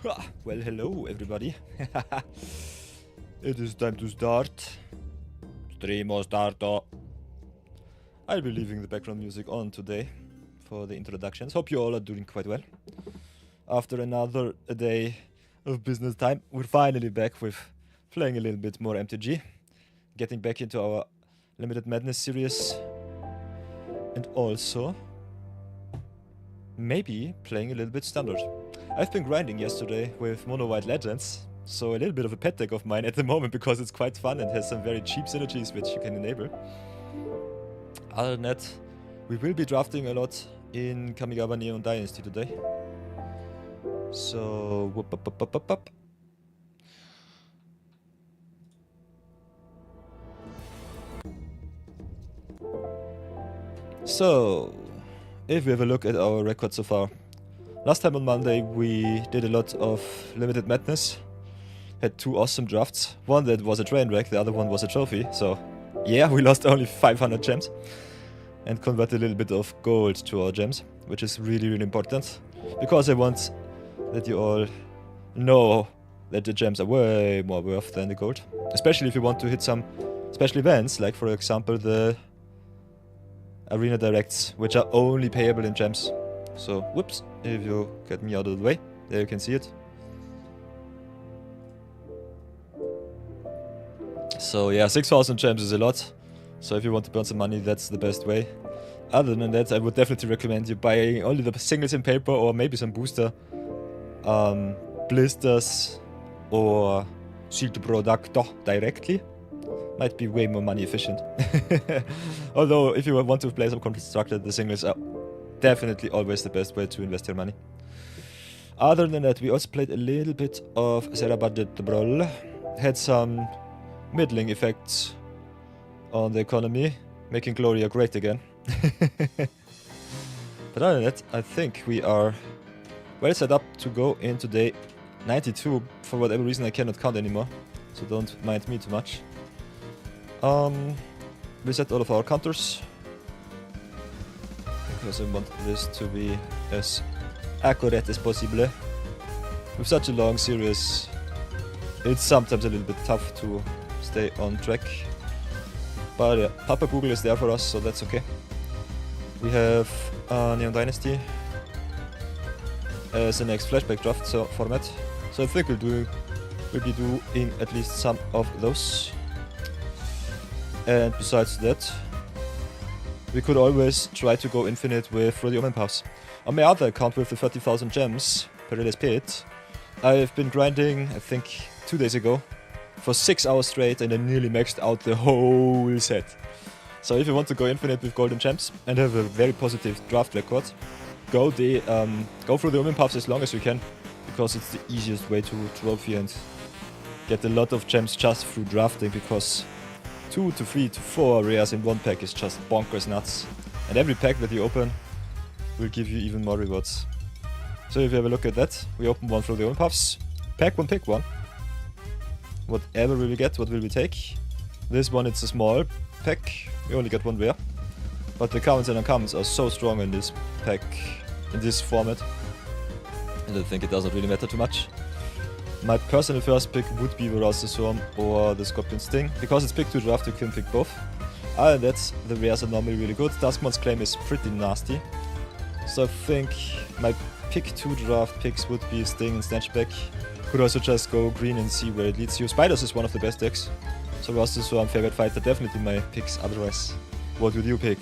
Well, hello everybody. It is time to start. Streamo starter. I'll be leaving the background music on today for the introductions. Hope you all are doing quite well. After another day of business time, we're finally back with playing a little bit more MTG, getting back into our Limited Madness series, and also maybe playing a little bit Standard. I've been grinding yesterday with Mono White Legends, so a little bit of a pet deck of mine at the moment because it's quite fun and has some very cheap synergies which you can enable. Other than that, we will be drafting a lot in Kamigawa Neon Dynasty today. So, whoop, up, up, up, up, up. So, if we have a look at our record so far. Last time on Monday we did a lot of Limited Madness. Had two awesome drafts. One that was a train wreck, the other one was a trophy. So, yeah, we lost only 500 gems. And converted a little bit of gold to our gems, which is really, really important. Because I want that you all know that the gems are way more worth than the gold. Especially if you want to hit some special events, like for example the Arena Directs, which are only payable in gems. So, whoops, if you get me out of the way, there you can see it. So yeah, 6,000 gems is a lot. So if you want to burn some money, that's the best way. Other than that, I would definitely recommend you buying only the singles in paper or maybe some booster blisters or sealed product directly. Might be way more money efficient. Although if you want to play some constructed, the singles are definitely always the best way to invest your money. Other than that, we also played a little bit of Zero Budget Brawl. Had some middling effects on the economy, making Gloria great again. But other than that, I think we are well set up to go into day 92. For whatever reason, I cannot count anymore, so don't mind me too much. We set all of our counters because I want this to be as accurate as possible. With such a long series, it's sometimes a little bit tough to stay on track. But yeah, Papa Google is there for us, so that's okay. We have Neon Dynasty as the next Flashback-Drafts format. So I think we'll be doing at least some of those. And besides that, we could always try to go infinite with Through the Omen Paths. On my other account with the 30,000 gems, Perilous Pit, I've been grinding, I think 2 days ago, for 6 hours straight, and I nearly maxed out the whole set. So if you want to go infinite with golden gems and have a very positive draft record, go through the Omen Paths as long as you can, because it's the easiest way to trophy and get a lot of gems just through drafting, because 2 to 3 to 4 rares in one pack is just bonkers nuts. And every pack that you open will give you even more rewards. So if you have a look at that, we open one through the Omen Paths. Pack one, pick one. Whatever will we get, what will we take? This one, it's a small pack, we only get one rare. But the commons and uncommons are so strong in this pack, in this format. And I think it doesn't really matter too much. My personal first pick would be the Roused Swarm or the Scorpion Sting. Because it's pick to draft, you can pick both. Other than that, the rares are normally really good. Duskmont's Claim is pretty nasty. So I think my pick to draft picks would be Sting and Snatchback. Could also just go green and see where it leads you. Spiders is one of the best decks. So Roused Swarm, Favorite Fighter, definitely my picks otherwise. What would you pick?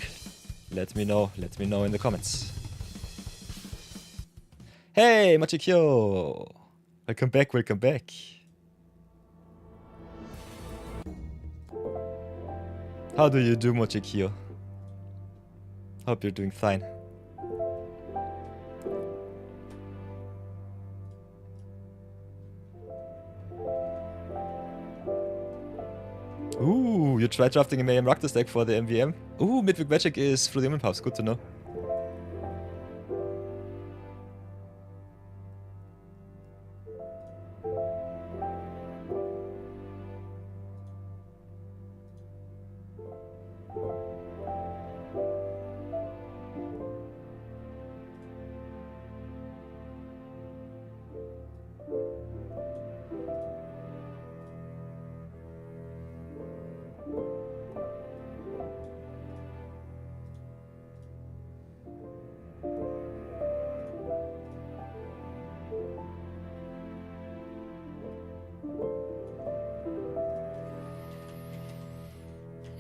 Let me know in the comments. Hey, Machikyo! Welcome back, welcome back. How do you do, Mochikyo? Hope you're doing fine. Ooh, you tried drafting a Mayhem Rakdos deck for the MVM? Ooh, Midweek-Magic is through the Omen Paths, good to know.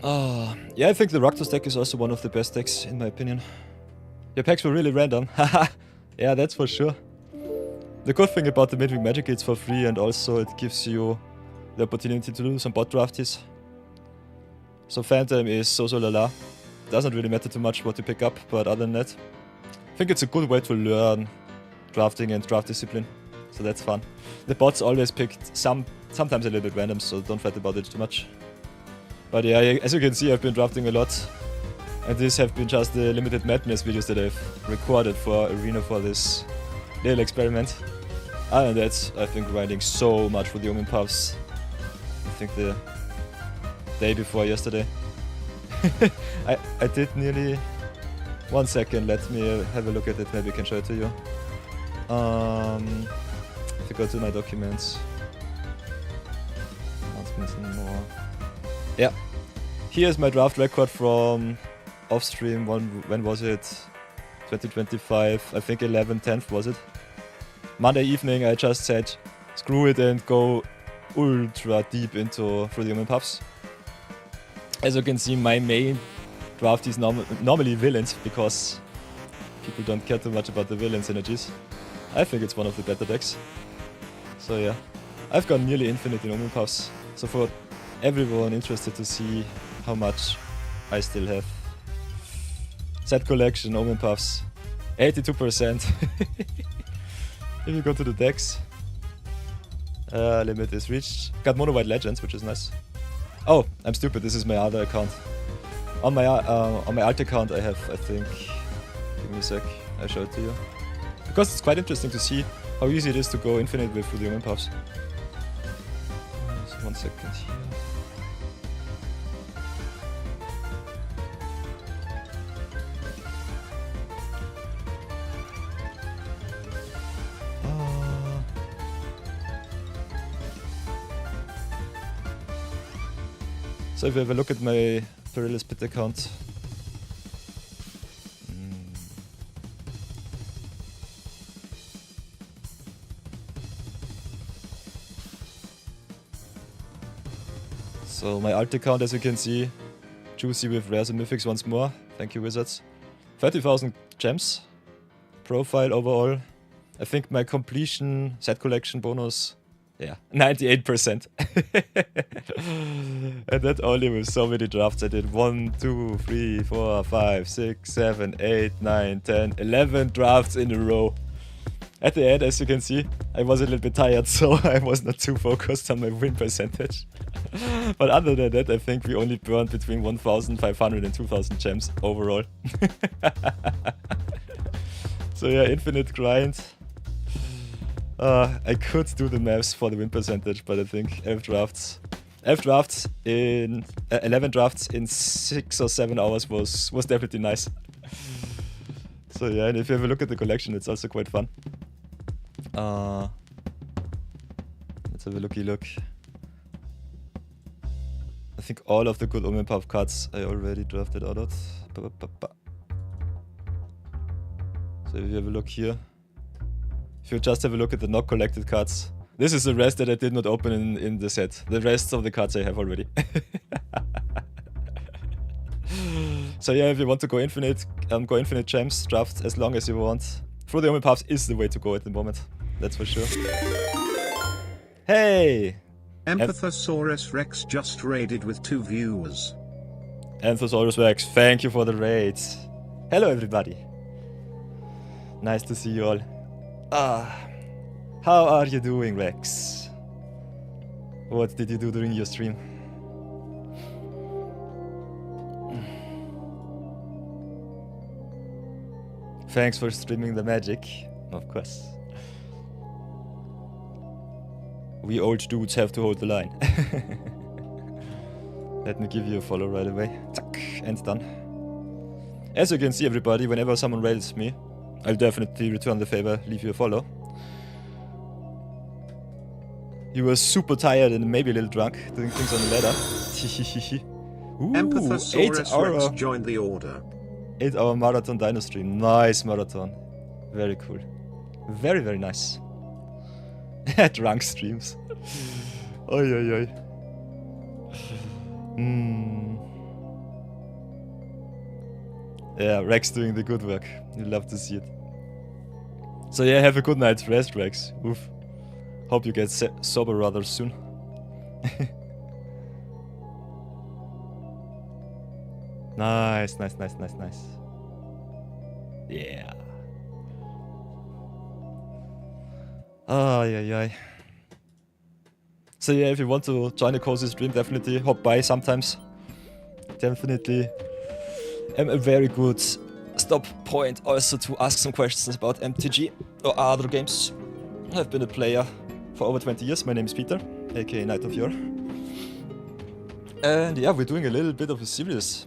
Yeah, I think the Rakdos deck is also one of the best decks, in my opinion. Your packs were really random. Haha. Yeah, that's for sure. The good thing about the Midweek-Magic, it's for free, and also it gives you the opportunity to do some bot drafties. So Phantom is so la. Doesn't really matter too much what you pick up, but other than that, I think it's a good way to learn drafting and draft discipline. So that's fun. The bots always picked sometimes a little bit random, so don't fret about it too much. But yeah, as you can see, I've been drafting a lot. And these have been just the limited madness videos that I've recorded for Arena for this little experiment. Other than that, I've been grinding so much for the Omen Puffs. I think the day before yesterday. I did nearly... 1 second, let me have a look at it, maybe I can show it to you. If I go to my documents. Announcements and more. Yeah. Here's my draft record from off stream. When was it? 2025. I think 11/10 was it. Monday evening I just said screw it and go ultra deep into through the Omen Puffs. As you can see, my main draft is normally villains because people don't care too much about the villain synergies. I think it's one of the better decks. So yeah, I've gone nearly infinite in Omen Puffs. So for everyone interested to see how much I still have. Set collection, Omen Puffs, 82%. If you go to the decks, limit is reached. Got Mono White Legends, which is nice. Oh, I'm stupid. This is my other account. On my alt account, I have, I think. Give me a sec. I'll show it to you. Because it's quite interesting to see how easy it is to go infinite with the Omen Puffs. So 1 second here. So if you have a look at my Perilous Pit account, so my alt account, as you can see, juicy with rares and mythics once more. Thank you, Wizards. 30,000 gems. Profile overall. I think my completion set collection bonus, yeah, 98%. And that only with so many drafts. I did 1, 2, 3, 4, 5, 6, 7, 8, 9, 10, 11 drafts in a row. At the end, as you can see, I was a little bit tired, so I was not too focused on my win percentage. But other than that, I think we only burned between 1,500 and 2,000 gems overall. So yeah, infinite grind. I could do the maths for the win percentage, but I think 11 drafts in 6 or 7 hours was definitely nice. So yeah, and if you have a look at the collection, it's also quite fun. Let's have a looky look. I think all of the good Omen Puff cards I already drafted out of. So if you have a look here, if you just have a look at the not collected cards, this is the rest that I did not open in the set. The rest of the cards I have already. So yeah, if you want to go infinite gems, draft as long as you want. Through the Omen Puffs is the way to go at the moment. That's for sure. Hey! Empathosaurus Rex just raided with 2 viewers. Empathosaurus Rex, thank you for the raids. Hello everybody. Nice to see you all. How are you doing, Rex? What did you do during your stream? Thanks for streaming the magic, of course. We old dudes have to hold the line. Let me give you a follow right away. And done. As you can see, everybody, whenever someone raids me, I'll definitely return the favor, leave you a follow. You were super tired and maybe a little drunk, doing things on the ladder. Ooh, Empathosaurus Rex joined the order. 8-hour marathon dino stream. Nice marathon. Very cool. Very, very nice. Drunk streams. Oi, oi, oi. Yeah, Rex doing the good work. You love to see it. So yeah, have a good night's rest, Rex. Oof. Hope you get sober rather soon. Nice. Yeah. Ay. So yeah, if you want to join the cozy stream, definitely hop by sometimes. Definitely am a very good stop point also to ask some questions about MTG or other games. I've been a player for over 20 years. My name is Peter, aka Knight of Yore. And yeah, we're doing a little bit of a series.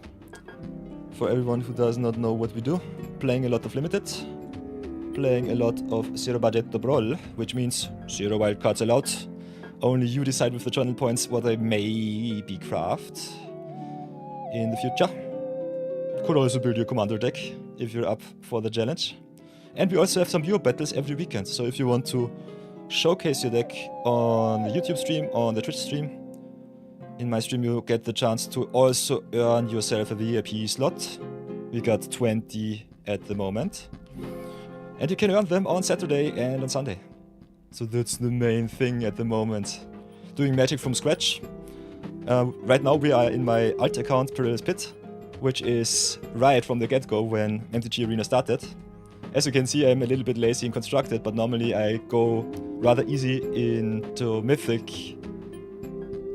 For everyone who does not know what we do, playing a lot of Limited, playing a lot of zero budget Brawl, which means zero wildcards allowed. Only you decide with the channel points what I maybe craft in the future. Could also build your commander deck if you're up for the challenge. And we also have some viewer battles every weekend, so if you want to showcase your deck on the YouTube stream, on the Twitch stream, in my stream you get the chance to also earn yourself a VIP slot. We got 20 at the moment. And you can earn them on Saturday and on Sunday. So that's the main thing at the moment. Doing Magic from scratch. Right now we are in my alt account, Perilous Pit, which is right from the get-go when MTG Arena started. As you can see, I'm a little bit lazy and constructed, but normally I go rather easy into Mythic,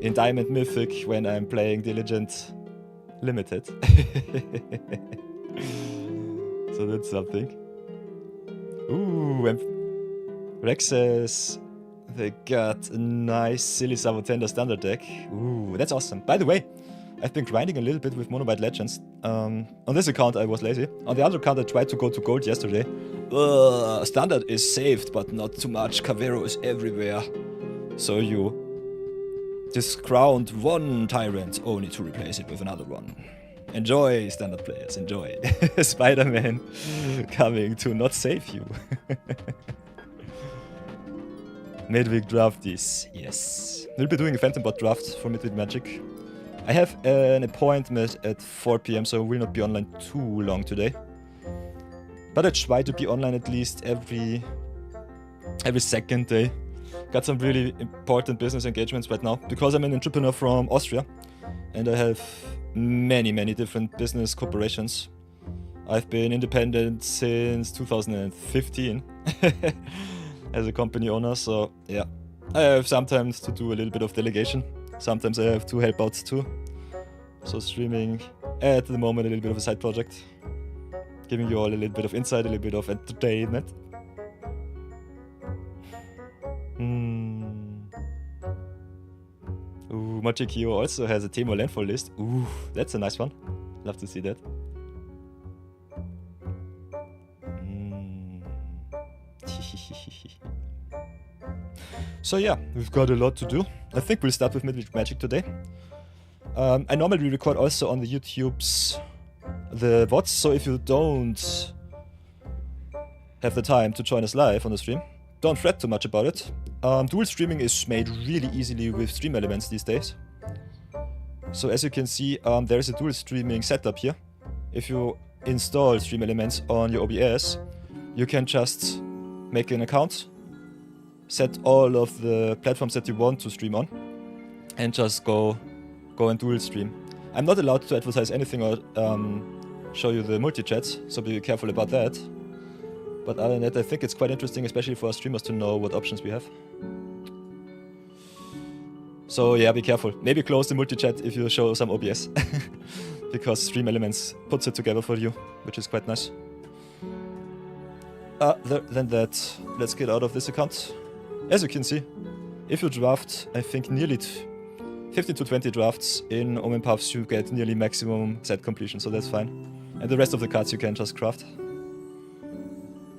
in Diamond Mythic when I'm playing Diligent Limited. So that's something. Ooh, and Rex says they got a nice Silly Savotender standard deck. Ooh, that's awesome. By the way, I've been grinding a little bit with Mono White Legends. On this account I was lazy. On the other account I tried to go to gold yesterday. Standard is saved, but not too much. Cavero is everywhere. So you discrowned one tyrant only to replace it with another one. Enjoy, standard players, enjoy. Spider-Man coming to not save you. Midweek-Drafts, yes. We'll be doing a Phantom Bot draft for Midweek-Magic. I have an appointment at 4 PM, so I will not be online too long today. But I try to be online at least every second day. Got some really important business engagements right now, because I'm an entrepreneur from Austria, and I have many different business corporations. I've been independent since 2015 as a company owner, so yeah. I have sometimes to do a little bit of delegation. Sometimes I have to help out too. So streaming at the moment a little bit of a side project. Giving you all a little bit of insight, a little bit of entertainment. Ooh, Mochikyo also has a Teemo landfall list. Ooh, that's a nice one. Love to see that. So yeah, we've got a lot to do. I think we'll start with Midweek-Magic today. I normally record also on the YouTube's the VODs, so if you don't have the time to join us live on the stream, don't fret too much about it. Dual streaming is made really easily with Stream Elements these days. So as you can see, there is a dual streaming setup here. If you install Stream Elements on your OBS, you can just make an account, set all of the platforms that you want to stream on, and just go and dual stream. I'm not allowed to advertise anything or show you the multi-chats, so be careful about that. But other than that, I think it's quite interesting, especially for our streamers, to know what options we have. So yeah, be careful. Maybe close the multi-chat if you show some OBS. Because Stream Elements puts it together for you, which is quite nice. Other than that, let's get out of this account. As you can see, if you draft, I think nearly 15 to 20 drafts in Omen Paths, you get nearly maximum set completion, so that's fine. And the rest of the cards you can just craft.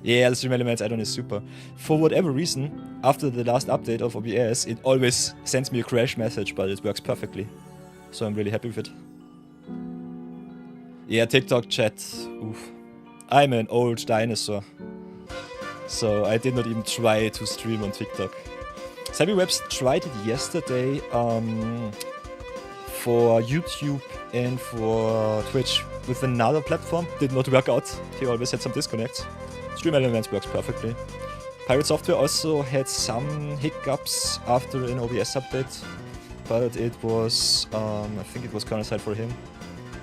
Yeah, the Stream Elements add-on is super. For whatever reason, after the last update of OBS, it always sends me a crash message, but it works perfectly. So I'm really happy with it. Yeah, TikTok chat. Oof. I'm an old dinosaur. So I did not even try to stream on TikTok. Savvy Webs tried it yesterday for YouTube and for Twitch with another platform did not work out. He always had some disconnects. Stream Elements works perfectly. Pirate Software also had some hiccups after an OBS update, but it was, I think it was Qoneus side for him.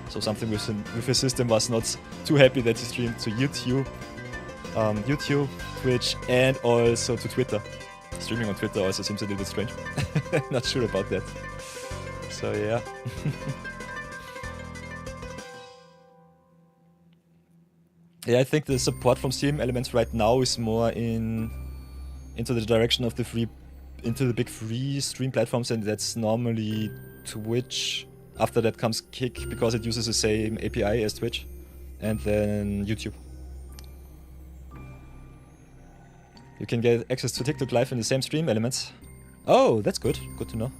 So something with his system was not too happy that he streamed to YouTube, Twitch, and also to Twitter. Streaming on Twitter also seems a little bit strange. Not sure about that. So yeah. Yeah, I think the support from Stream Elements right now is more into the direction of the big free stream platforms, and that's normally Twitch. After that comes Kick, because it uses the same API as Twitch, and then YouTube. You can get access to TikTok Live in the same Stream Elements. Oh, that's good. Good to know.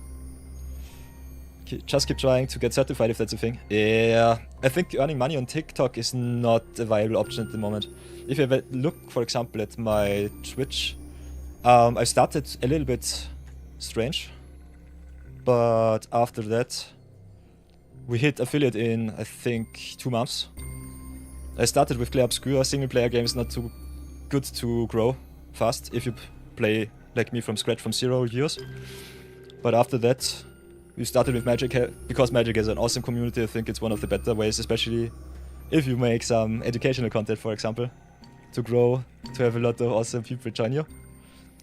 Just keep trying to get certified if that's a thing. Yeah, I think earning money on TikTok is not a viable option at the moment. If you have a look, for example, at my Twitch, I started a little bit strange, but after that, we hit affiliate in, I think, 2 months. I started with Clay Obscure. Single player games not too good to grow fast if you play like me from scratch from 0 years. But after that, we started with Magic, because Magic is an awesome community. I think it's one of the better ways, especially if you make some educational content, for example, to grow, to have a lot of awesome people join you.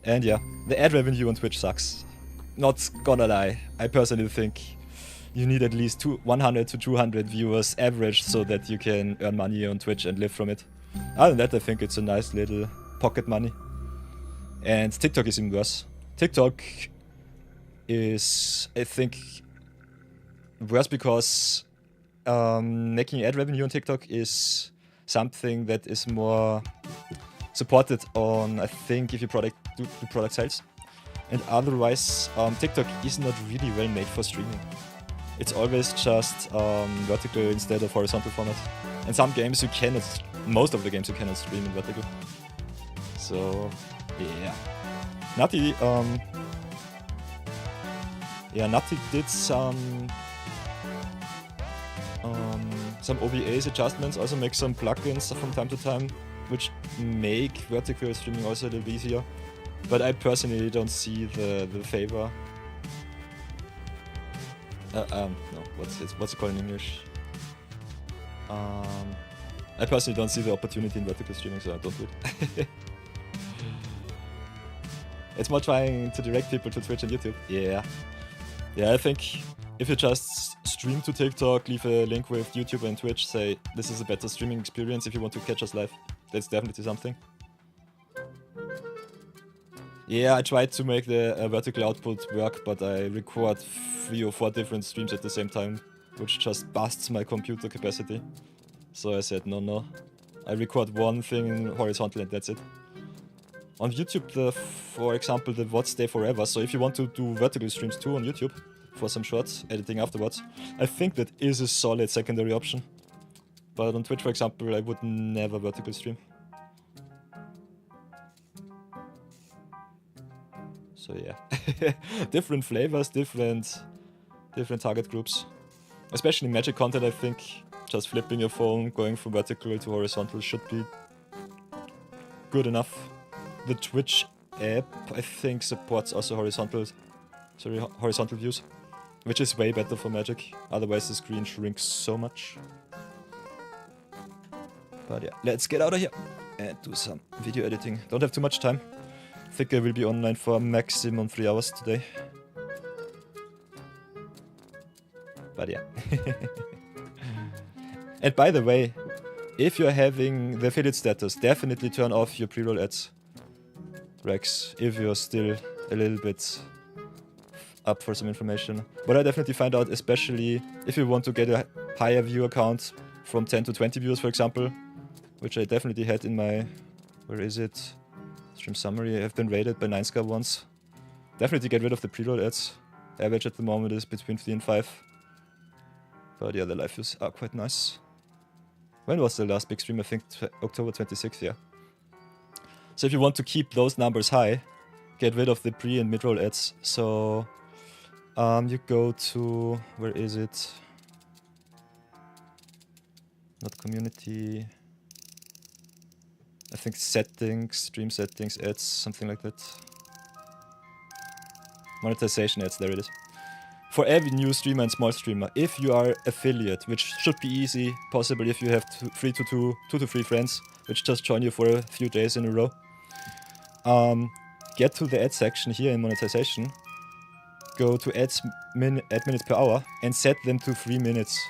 And yeah, the ad revenue on Twitch sucks. Not gonna lie, I personally think you need at least 100 to 200 viewers average so that you can earn money on Twitch and live from it. Other than that, I think it's a nice little pocket money. And TikTok is even worse. TikTok is, I think, worse because making ad revenue on TikTok is something that is more supported on, I think, if you do product sales. And otherwise, TikTok is not really well made for streaming. It's always just vertical instead of horizontal format. And some games you cannot, most of the games you cannot stream in vertical. So, yeah. Nutty, Nutty did some OBAs adjustments, also make some plugins from time to time, which make vertical streaming also a little easier. But I personally don't see the favor. No, what's it called in English? I personally don't see the opportunity in vertical streaming, so I don't do it. It's more trying to direct people to Twitch and YouTube. Yeah. Yeah, I think if you just stream to TikTok, leave a link with YouTube and Twitch, say this is a better streaming experience if you want to catch us live. That's definitely something. Yeah, I tried to make the vertical output work, but I record 3 or 4 different streams at the same time, which just busts my computer capacity. So I said no. I record one thing horizontal and that's it. On YouTube, for example, the VODs stay forever, so if you want to do vertical streams too on YouTube, for some shorts, editing afterwards, I think that is a solid secondary option. But on Twitch, for example, I would never vertical stream. So yeah, different flavors, different target groups. Especially Magic content, I think just flipping your phone, going from vertical to horizontal should be good enough. The Twitch app, I think, supports also horizontal views, which is way better for Magic. Otherwise, the screen shrinks so much. But yeah, let's get out of here and do some video editing. Don't have too much time. I think I will be online for maximum 3 hours today. But yeah. And by the way, if you're having the affiliate status, definitely turn off your pre-roll ads. Rex, if you're still a little bit up for some information. But I definitely find out, especially if you want to get a higher viewer count from 10 to 20 viewers, for example, which I definitely had in my, where is it? Stream summary. I've been rated by 9scar once. Definitely get rid of the pre-roll ads. Average at the moment is between 3 and 5. But yeah, the live views are quite nice. When was the last big stream? I think October 26th, yeah. So if you want to keep those numbers high, get rid of the pre and mid-roll ads. So You go to, where is it? Not community. I think settings, stream settings, ads, something like that. Monetization ads, there it is. For every new streamer and small streamer, if you are affiliate, which should be easy, possible if you have two to three friends, which just join you for a few days in a row. Get to the ad section here in monetization, go to ad minutes per hour and set them to 3 minutes.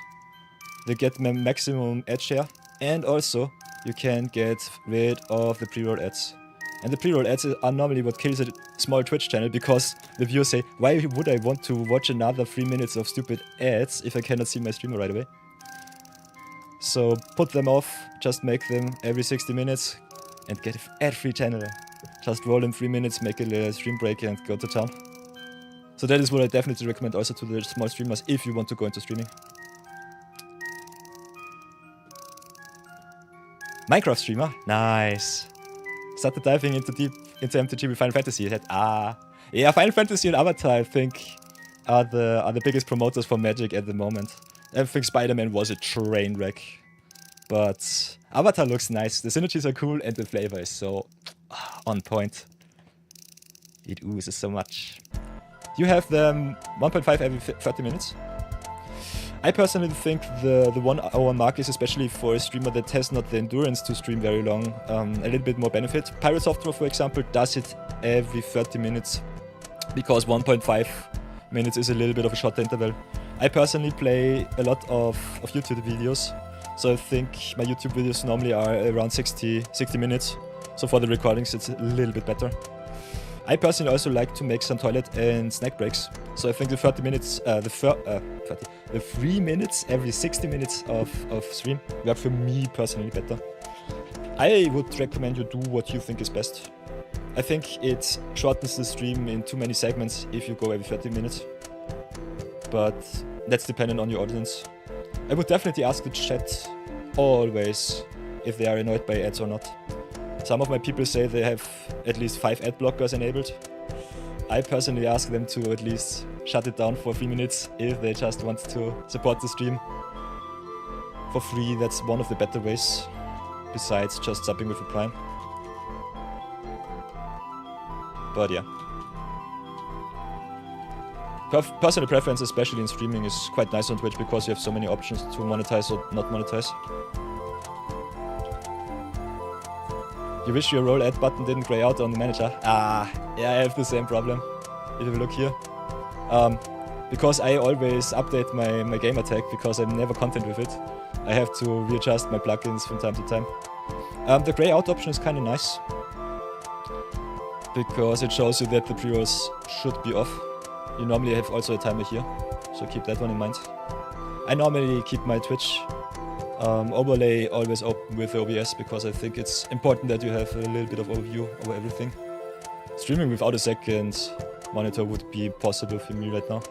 They get maximum ad share, and also you can get rid of the pre-roll ads. And the pre-roll ads are normally what kills a small Twitch channel, because the viewers say, why would I want to watch another 3 minutes of stupid ads if I cannot see my streamer right away? So put them off, just make them every 60 minutes and get an ad-free channel. Just roll in 3 minutes, make a little stream break and go to town. So that is what I definitely recommend also to the small streamers if you want to go into streaming. Minecraft streamer? Nice. Started diving into MTG with Final Fantasy. Yeah, Final Fantasy and Avatar, I think, are the biggest promoters for Magic at the moment. I think Spider-Man was a train wreck. But Avatar looks nice, the synergies are cool, and the flavor is so on point. It oozes so much. You have them 1.5 every 30 minutes. I personally think the 1 hour mark is especially for a streamer that has not the endurance to stream very long, a little bit more benefit. Pirate Software, for example, does it every 30 minutes because 1.5 minutes is a little bit of a short interval. I personally play a lot of YouTube videos, so I think my YouTube videos normally are around 60 minutes. So for the recordings it's a little bit better. I personally also like to make some toilet and snack breaks. So I think the 30 minutes, the 3 minutes every 60 minutes of stream work for me personally better. I would recommend you do what you think is best. I think it shortens the stream in too many segments if you go every 30 minutes. But that's dependent on your audience. I would definitely ask the chat always if they are annoyed by ads or not. Some of my people say they have at least 5 ad blockers enabled. I personally ask them to at least shut it down for 3 minutes if they just want to support the stream for free. That's one of the better ways, besides just subbing with a Prime. But yeah. Personal preference, especially in streaming, is quite nice on Twitch because you have so many options to monetize or not monetize. You wish your roll ad button didn't gray out on the manager? Yeah, I have the same problem. If you look here. Because I always update my gamer tag because I'm never content with it. I have to readjust my plugins from time to time. The gray out option is kind of nice. Because it shows you that the pre-rolls should be off. You normally have also a timer here, so keep that one in mind. I normally keep my Twitch overlay always open with OBS because I think it's important that you have a little bit of overview over everything. Streaming without a second monitor would be possible for me right now.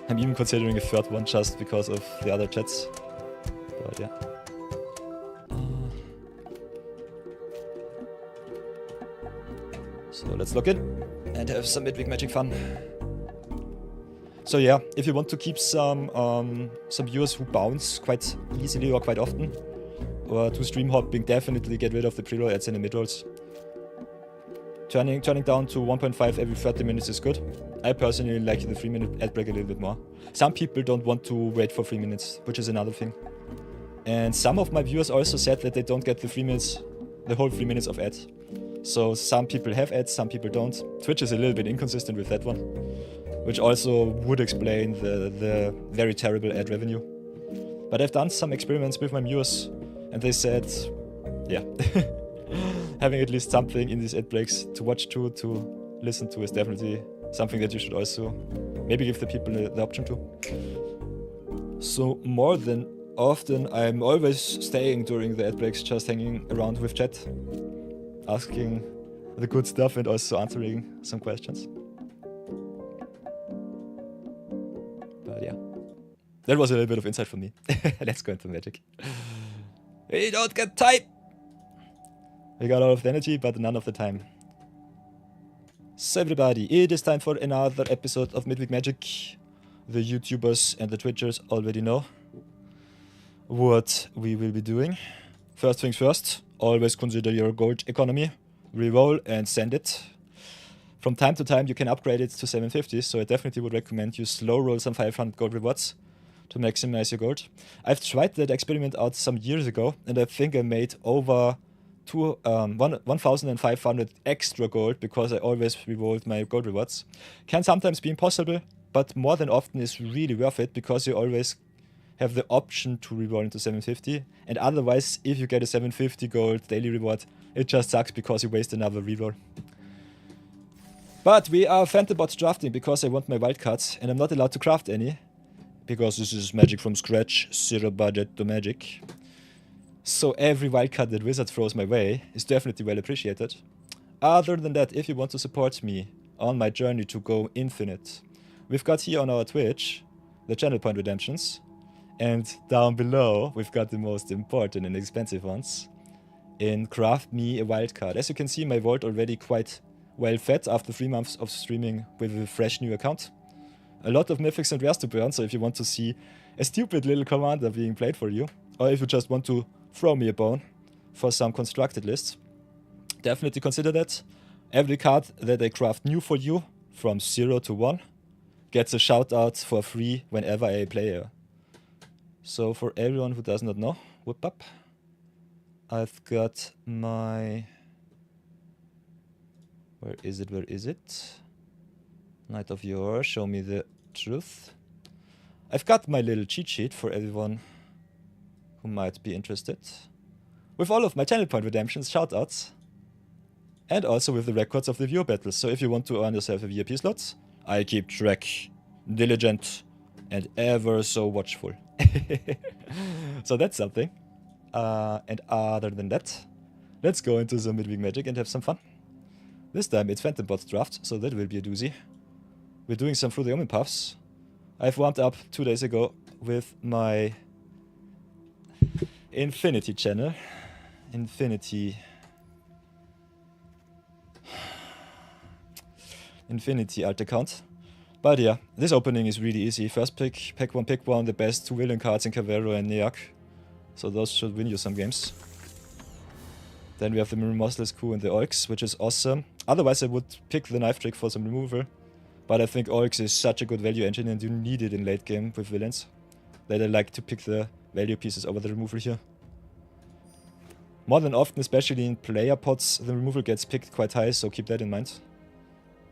I'm even considering a third one just because of the other chats. But yeah. So let's log in and have some Midweek-Magic fun. So yeah, if you want to keep some viewers who bounce quite easily or quite often, or to stream hopping, definitely get rid of the pre-roll ads and the mid-rolls. Turning down to 1.5 every 30 minutes is good. I personally like the 3-minute ad break a little bit more. Some people don't want to wait for 3 minutes, which is another thing. And some of my viewers also said that they don't get the whole 3 minutes of ads. So some people have ads, some people don't. Twitch is a little bit inconsistent with that one, which also would explain the very terrible ad revenue. But I've done some experiments with my viewers, and they said, yeah, having at least something in these ad breaks to watch to listen to is definitely something that you should also maybe give the people the option to. So more than often, I'm always staying during the ad breaks, just hanging around with chat, asking the good stuff and also answering some questions. But yeah, that was a little bit of insight from me. Let's go into Magic. We don't get time! We got all of the energy, but none of the time. So everybody, it is time for another episode of Midweek-Magic. The YouTubers and the Twitchers already know what we will be doing. First things first, always consider your gold economy. Reroll and send it. From time to time you can upgrade it to 750, so I definitely would recommend you slow roll some 500 gold rewards to maximize your gold. I've tried that experiment out some years ago, and I think I made over 1,500 extra gold because I always rerolled my gold rewards. Can sometimes be impossible, but more than often is really worth it because you always have the option to reroll into 750, and otherwise if you get a 750 gold daily reward, it just sucks because you waste another reroll. But we are Phantombot drafting because I want my wildcards, and I'm not allowed to craft any because this is magic from scratch, zero budget to magic. So every wildcard that Wizard throws my way is definitely well appreciated. Other than that, if you want to support me on my journey to go infinite, we've got here on our Twitch the channel point redemptions, and down below we've got the most important and expensive ones in Craft Me a Wildcard. As you can see, my vault already quite well fed after 3 months of streaming with a fresh new account. A lot of mythics and rares to burn, so if you want to see a stupid little commander being played for you, or if you just want to throw me a bone for some constructed lists, definitely consider that. Every card that I craft new for you from 0 to 1 gets a shout out for free whenever I play her. So for everyone who does not know, whoop up, I've got my... Where is it? Knight of Yore, show me the truth. I've got my little cheat sheet for everyone who might be interested, with all of my channel point redemptions, shoutouts, and also with the records of the viewer battles. So if you want to earn yourself a VIP slot, I keep track, diligent, and ever so watchful. So that's something. And other than that, let's go into some Midweek-Magic and have some fun. This time it's Phantombot draft, so that will be a doozy. We're doing some Through the Omen puffs. I've warmed up 2 days ago with my Infinity channel. Infinity alt account. But yeah, this opening is really easy. First pick one, the best 2 villain cards in Cavero and Neak. So those should win you some games. Then we have the Remorseless Coup and the Orcs, which is awesome. Otherwise I would pick the Knife Trick for some removal. But I think Orcs is such a good value engine and you need it in late game with villains, that I like to pick the value pieces over the removal here. More than often, especially in player pots, the removal gets picked quite high, so keep that in mind.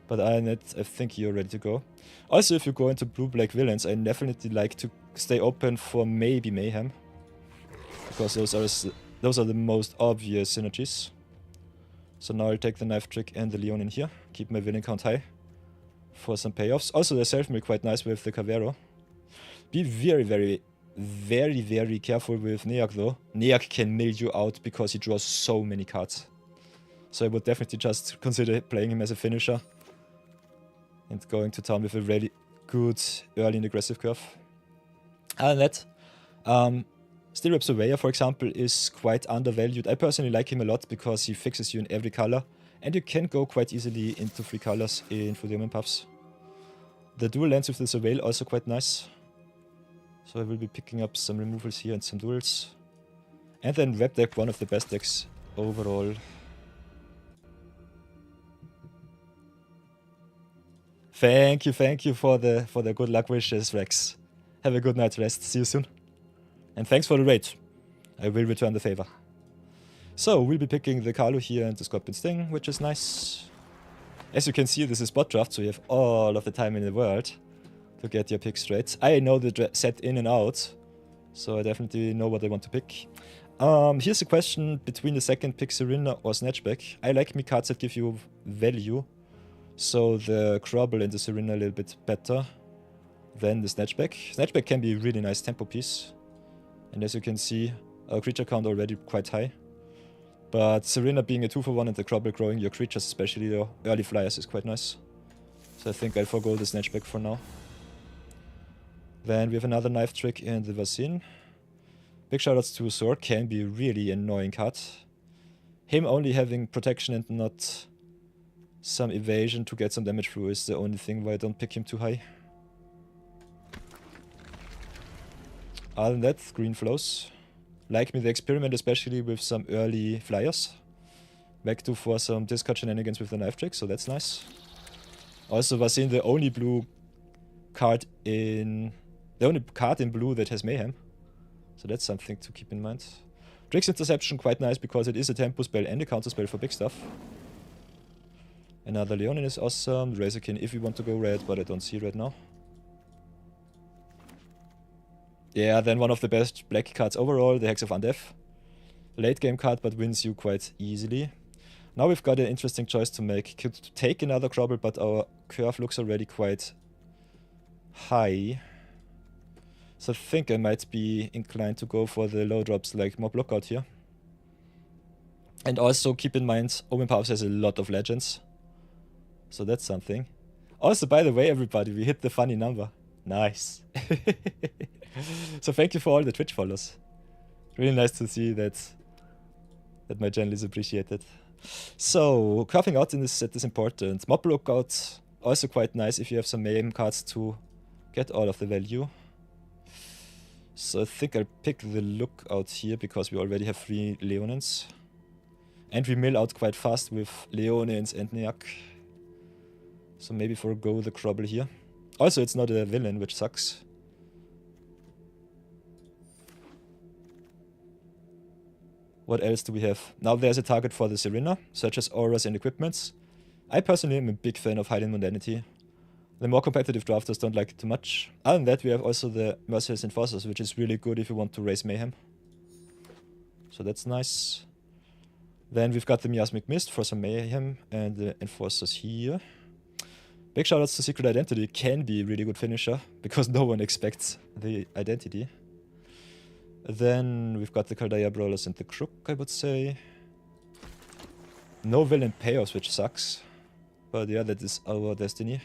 But I think you're ready to go. Also, if you go into blue-black villains, I definitely like to stay open for maybe Mayhem, because those are the most obvious synergies. So now I'll take the Knife Trick and the Leon in here, keep my villain count high for some payoffs. Also the self-mill quite nice with the Cavero. Be very careful with Neak though. Neak can mill you out because he draws so many cards. So I would definitely just consider playing him as a finisher and going to town with a really good early and aggressive curve. Other than that, Stirrup Surveyor, for example, is quite undervalued. I personally like him a lot because he fixes you in every color, and you can go quite easily into 3 colors in Through the Omen puffs. The dual lands with the Surveil also quite nice. So I will be picking up some removals here and some duels. And then Web Deck, one of the best decks overall. Thank you for the good luck wishes, Rex. Have a good night's rest. See you soon. And thanks for the raid. I will return the favor. So we'll be picking the Carlo here and the Scorpion Sting, which is nice. As you can see, this is bot draft, so you have all of the time in the world to get your picks straight. I know the set in and out, so I definitely know what I want to pick. Here's a question between the second pick, Serena or Snatchback. I like me cards that give you value, so the Crobble and the Serena a little bit better than the Snatchback. Snatchback can be a really nice tempo piece, and as you can see, our creature count already quite high. But Serena being a 2-for-1 and the Crobble growing your creatures, especially the early flyers, is quite nice. So I think I'll forgo the Snatchback for now. Then we have another Knife Trick and the Vasin. Big shoutouts to Sword, can be a really annoying card. Him only having protection and not some evasion to get some damage through is the only thing why I don't pick him too high. Other than that, green flows. Like me the experiment, especially with some early flyers. Back to for some discard shenanigans with the knife trick, so that's nice. Also, was in the only blue card in... the only card in blue that has Mayhem. So that's something to keep in mind. Tricks Interception, quite nice because it is a tempo spell and a counter spell for big stuff. Another Leonin is awesome. Razorkin if you want to go red, but I don't see red now. Yeah, then one of the best black cards overall, the Hex of Undeath. Late game card, but wins you quite easily. Now we've got an interesting choice to make. Could take another Crobble, but our curve looks already quite high. So I think I might be inclined to go for the low drops like Mob Lookout here. And also keep in mind, Omen Powers has a lot of legends. So that's something. Also, by the way, everybody, we hit the funny number. Nice. So thank you for all the Twitch follows. Really nice to see that my channel is appreciated. So, carving out in this set is important. Mob Lookout, also quite nice if you have some Mayhem cards to get all of the value. So I think I'll pick the Lookout here because we already have 3 Leonins. And we mill out quite fast with Leonins and Neak. So maybe forgo the Crobble here. Also, it's not a villain, which sucks. What else do we have? Now there's a target for the Serena, such as auras and equipments. I personally am a big fan of hiding mundanity. The more competitive drafters don't like it too much. Other than that, we have also the Merciless Enforcers, which is really good if you want to raise Mayhem. So that's nice. Then we've got the Miasmic Mist for some Mayhem, and the Enforcers here. Big shoutouts to Secret Identity, can be a really good finisher, because no one expects the identity. Then we've got the Kaldaya Brawlers and the Crook, I would say. No villain payoffs, which sucks. But yeah, that is our destiny.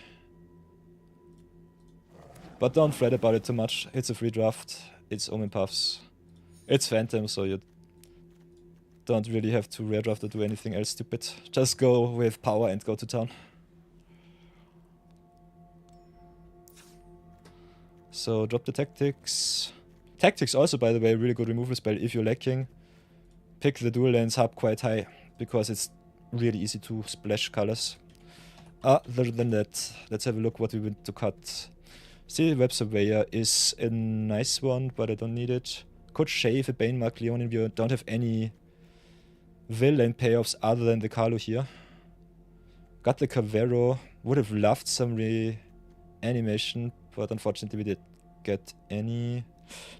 But don't fret about it too much. It's a free draft. It's Omen Puffs. It's Phantom, so you don't really have to rare draft or do anything else stupid. Just go with power and go to town. So drop the Tactics. Tactics also, by the way, a really good removal spell if you're lacking. Pick the dual lens hub quite high, because it's really easy to splash colors. Other than that, let's have a look what we want to cut. Steel Web Surveyor is a nice one, but I don't need it. Could shave a Banemark Leonin, we don't have any villain payoffs other than the Carlo here. Got the Cavero, would have loved some reanimation, but unfortunately we didn't get any.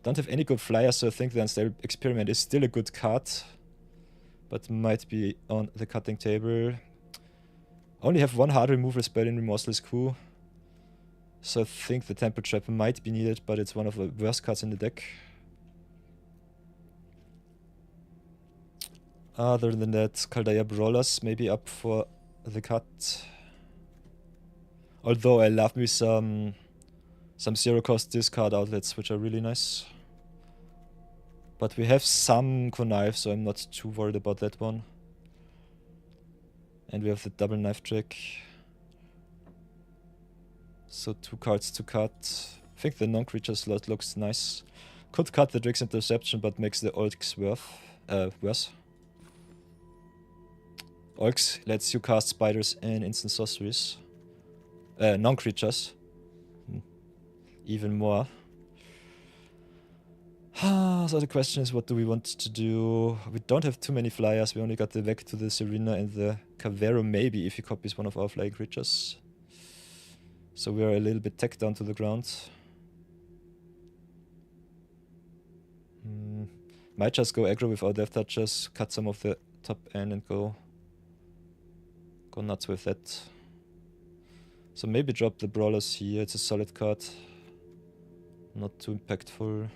Don't have any good flyers, so I think the Unstable Experiment is still a good card, but might be on the cutting table. Only have one hard removal spell in Remorseless Coup, so I think the Temple Trap might be needed, but it's one of the worst cards in the deck. Other than that, Kaldaya Brawlers may be up for the cut. Although I love me some zero cost discard outlets, which are really nice. But we have some Qoneus, so I'm not too worried about that one. And we have the double knife trick. So 2 cards to cut. I think the non-creature slot looks nice. Could cut the Drix Interception, but makes the Olks worse. Olks lets you cast spiders and instant sorceries. Non-creatures. Even more. So the question is, what do we want to do? We don't have too many flyers. We only got the Vec to the Serena and the Cavero, maybe, if he copies one of our flying creatures. So we are a little bit tech down to the ground. Might just go aggro with our Death Touchers, cut some of the top end and go nuts with that. So maybe drop the Brawlers here. It's a solid card. Not too impactful.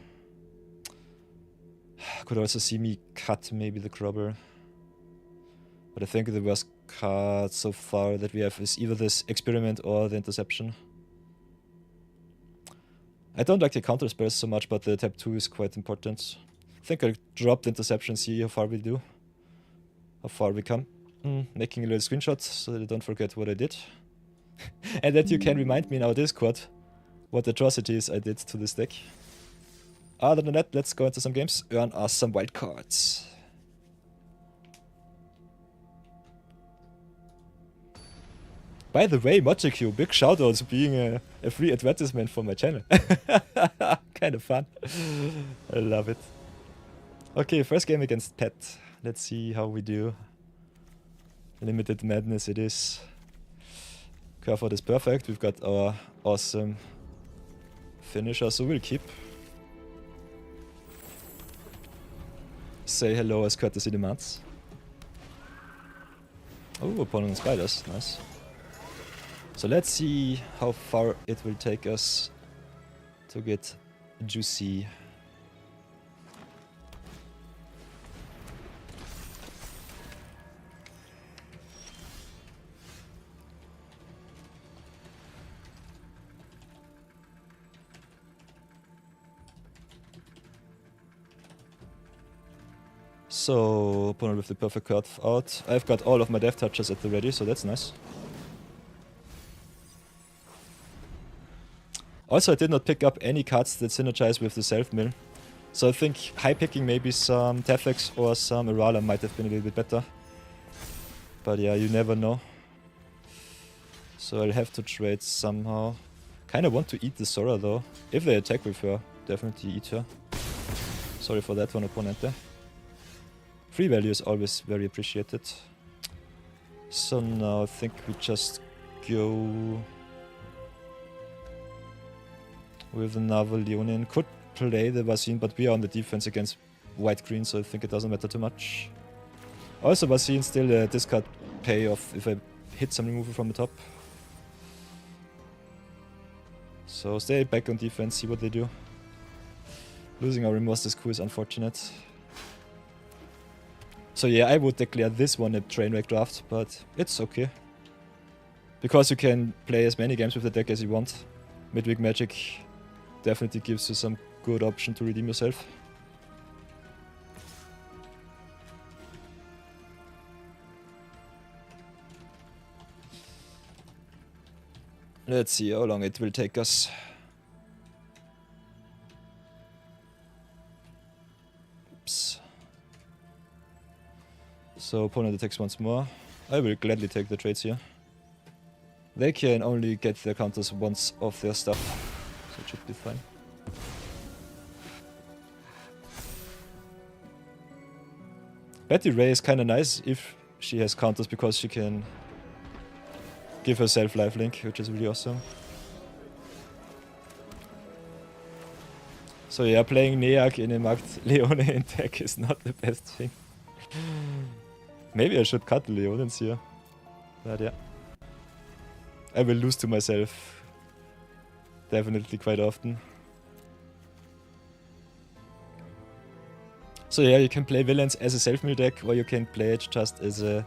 Could also see me cut maybe the Crobber. But I think the worst card so far that we have is either this Experiment or the Interception. I don't like the counter spells so much, but the tap 2 is quite important. I think I'll drop the Interception, see how far we do. How far we come. Making a little screenshot so that I don't forget what I did. And that you can remind me in our Discord what atrocities I did to this deck. Other than that, let's go into some games, earn us some wild cards. By the way, Mochiq, big shout out to being a free advertisement for my channel. Kind of fun. I love it. Okay, first game against Pet. Let's see how we do. Limited madness it is. Curve is perfect. We've got our awesome finisher, so we'll keep. Say hello as courtesy demands. Oh, opponent spiders. Nice. So let's see how far it will take us to get juicy. So, opponent with the perfect card out. I've got all of my death touches at the ready, so that's nice. Also, I did not pick up any cards that synergize with the self-mill. So I think high picking maybe some Tefex or some Arala might have been a little bit better. But yeah, you never know. So I'll have to trade somehow. Kinda want to eat the Sora though. If they attack with her, definitely eat her. Sorry for that one, opponente. Free value is always very appreciated. So now I think we just go with another Leonin. Could play the Vaccine, but we are on the defense against white-green, so I think it doesn't matter too much. Also, Vaccine still a discard payoff if I hit some removal from the top. So stay back on defense, see what they do. Losing our Remorse Coup is unfortunate. So yeah, I would declare this one a trainwreck draft, but it's okay. Because you can play as many games with the deck as you want. Midweek-Magic definitely gives you some good option to redeem yourself. Let's see how long it will take us. Oops. So opponent attacks once more. I will gladly take the trades here. They can only get their counters once off their stuff, so it should be fine. Betty Ray is kinda nice if she has counters because she can give herself lifelink, which is really awesome. So yeah, playing Neak in a marked Leone in deck is not the best thing. Maybe I should cut the Leonins here. But yeah. I will lose to myself. Definitely quite often. So yeah, you can play villains as a self-mill deck, or you can play it just as a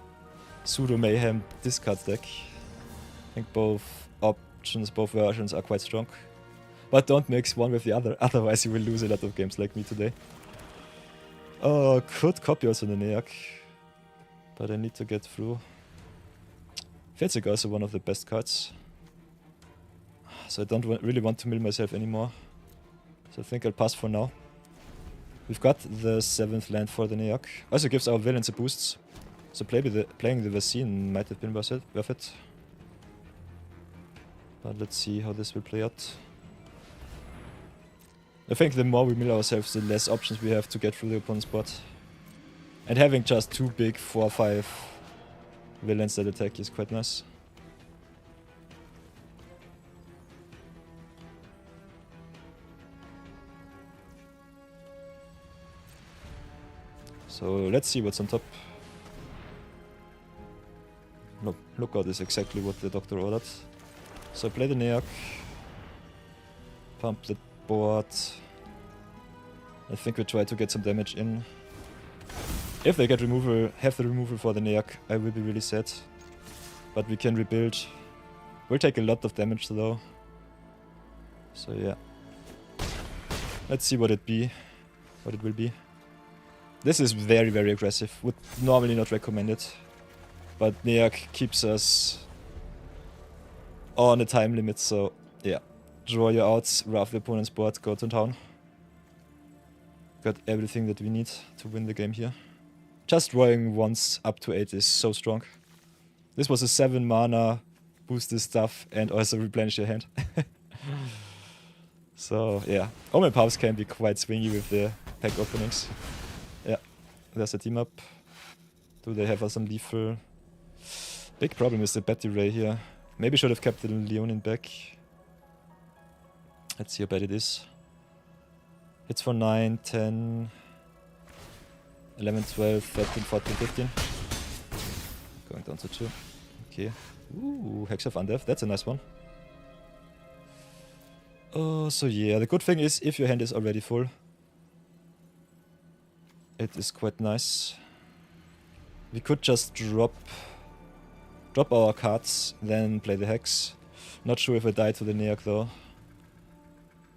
pseudo-mayhem discard deck. I think both options, both versions are quite strong. But don't mix one with the other, otherwise you will lose a lot of games like me today. Oh, could copy also the Neak. But I need to get through. Fetzig also one of the best cards. So I don't really want to mill myself anymore. So I think I'll pass for now. We've got the 7th land for the Neak. Also gives our villains a boost. So playing the Vaccine might have been worth it. But let's see how this will play out. I think the more we mill ourselves, the less options we have to get through the opponent's board. And having just 2 big 4-5 villains that attack is quite nice. So let's see what's on top. No, lookout is exactly what the doctor ordered. So play the Neak. Pump the board. I think we try to get some damage in. If they get removal, have the removal for the Neak, I will be really sad. But we can rebuild. We'll take a lot of damage though. So yeah. Let's see what it will be. This is very, very aggressive. Would normally not recommend it. But Neak keeps us on a time limit, so yeah. Draw your outs, rough the opponent's board, go to town. Got everything that we need to win the game here. Just drawing once up to 8 is so strong. This was a 7 mana, boost this stuff, and also replenish your hand. So yeah, Omen Pubs can be quite swingy with the pack openings. Yeah, there's a team up. Do they have some lethal? Big problem is the Betty Ray here. Maybe should have kept the Leonin back. Let's see how bad it is. Hits for 9, 10, 11, 12, 13, 14, 15. Going down to 2. Okay. Ooh, Hex of Undeath. That's a nice one. Oh, so yeah, the good thing is if your hand is already full, it is quite nice. We could just drop our cards, then play the Hex. Not sure if I die to the Neak though.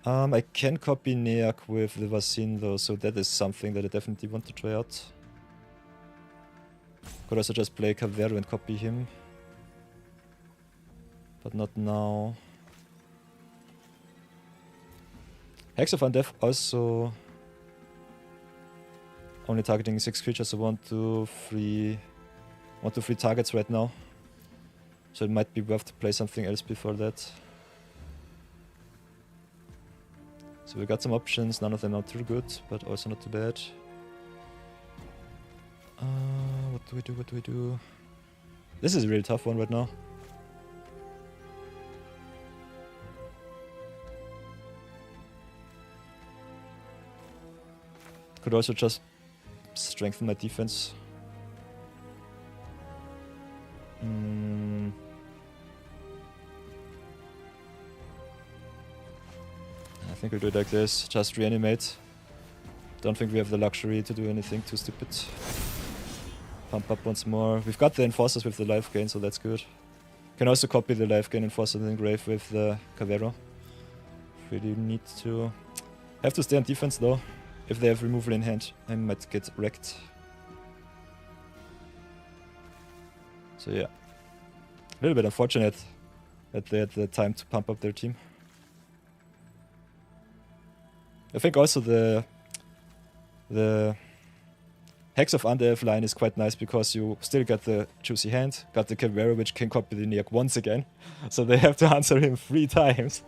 I can copy Neak with the Vasin though, so that is something that I definitely want to try out. Could also just play Cavero and copy him. But not now. Hex of Undeath also only targeting 6 creatures, so 1, 2, 3 targets right now. So it might be worth to play something else before that. So we got some options, none of them are too good, but also not too bad. What do we do? This is a really tough one right now. Could also just strengthen my defense. I think we'll do it like this. Just reanimate. Don't think we have the luxury to do anything too stupid. Pump up once more. We've got the Enforcers with the life gain, so that's good. Can also copy the life gain Enforcer in Grave with the Cavero. Really need to. Have to stay on defense though. If they have removal in hand, I might get wrecked. So yeah. A little bit unfortunate that they had the time to pump up their team. I think also the Hex of Undeath line is quite nice because you still got the juicy hand, got the Cavero which can copy the Neak once again. So they have to answer him 3 times.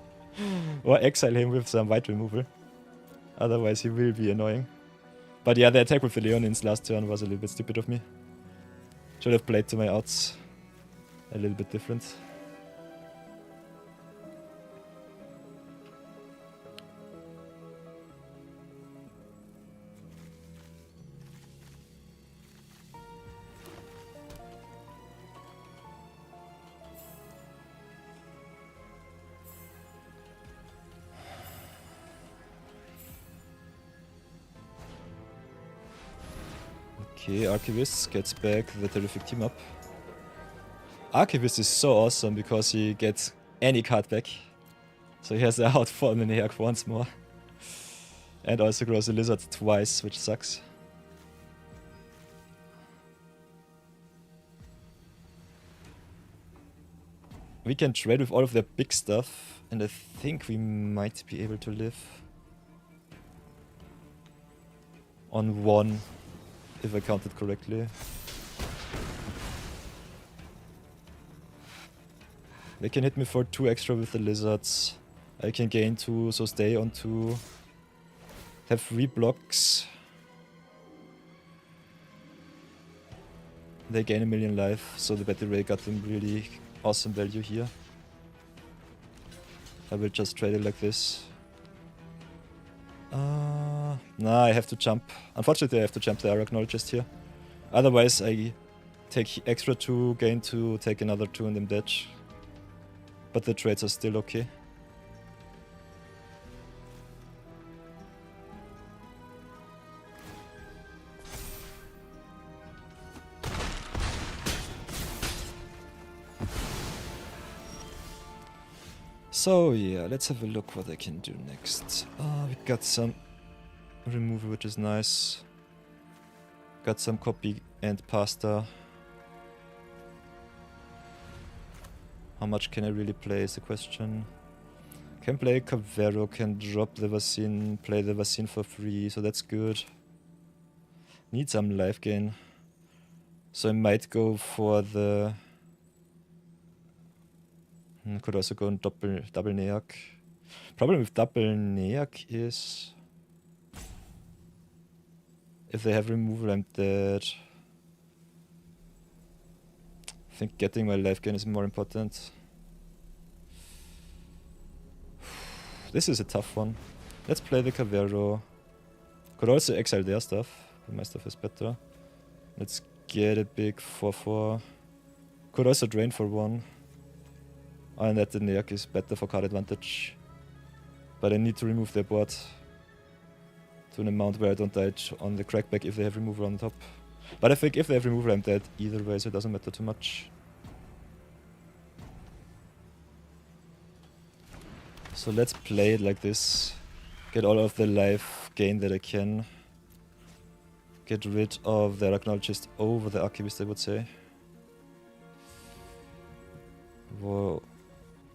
Or exile him with some white removal. Otherwise he will be annoying. But yeah, the attack with the Leonins last turn was a little bit stupid of me. Should have played to my outs a little bit different. Okay, Archivist gets back the terrific team up. Archivist is so awesome because he gets any card back. So he has the outfall Maniac once more. And also grows a lizard twice, which sucks. We can trade with all of their big stuff, and I think we might be able to live on 1. If I counted correctly. They can hit me for 2 extra with the lizards. I can gain 2, so stay on 2. Have 3 blocks. They gain 1,000,000 life, so the Battle Ray got them really awesome value here. I will just trade it like this. Nah, I have to jump. Unfortunately, I have to jump the Arachnologist here. Otherwise, I take extra 2, gain 2, take another 2 and I'm dead. But the trades are still okay. So yeah, let's have a look what I can do next. We got some removal, which is nice. Got some copy and pasta. How much can I really play is the question. Can play Cavero, can drop the Vaccine, play the Vaccine for free, so that's good. Need some life gain. So I might go for the... could also go on double Neak. Problem with double Neak is... if they have removal, I'm dead. I think getting my life gain is more important. This is a tough one. Let's play the Cavero. Could also exile their stuff, but my stuff is better. Let's get a big 4-4. Could also drain for 1. And that the Neak is better for card advantage. But I need to remove their board to an amount where I don't die on the crackback if they have removal on top. But I think if they have removal, I'm dead either way, so it doesn't matter too much. So let's play it like this. Get all of the life gain that I can. Get rid of the Arachnologist over the Archivist, I would say. Whoa.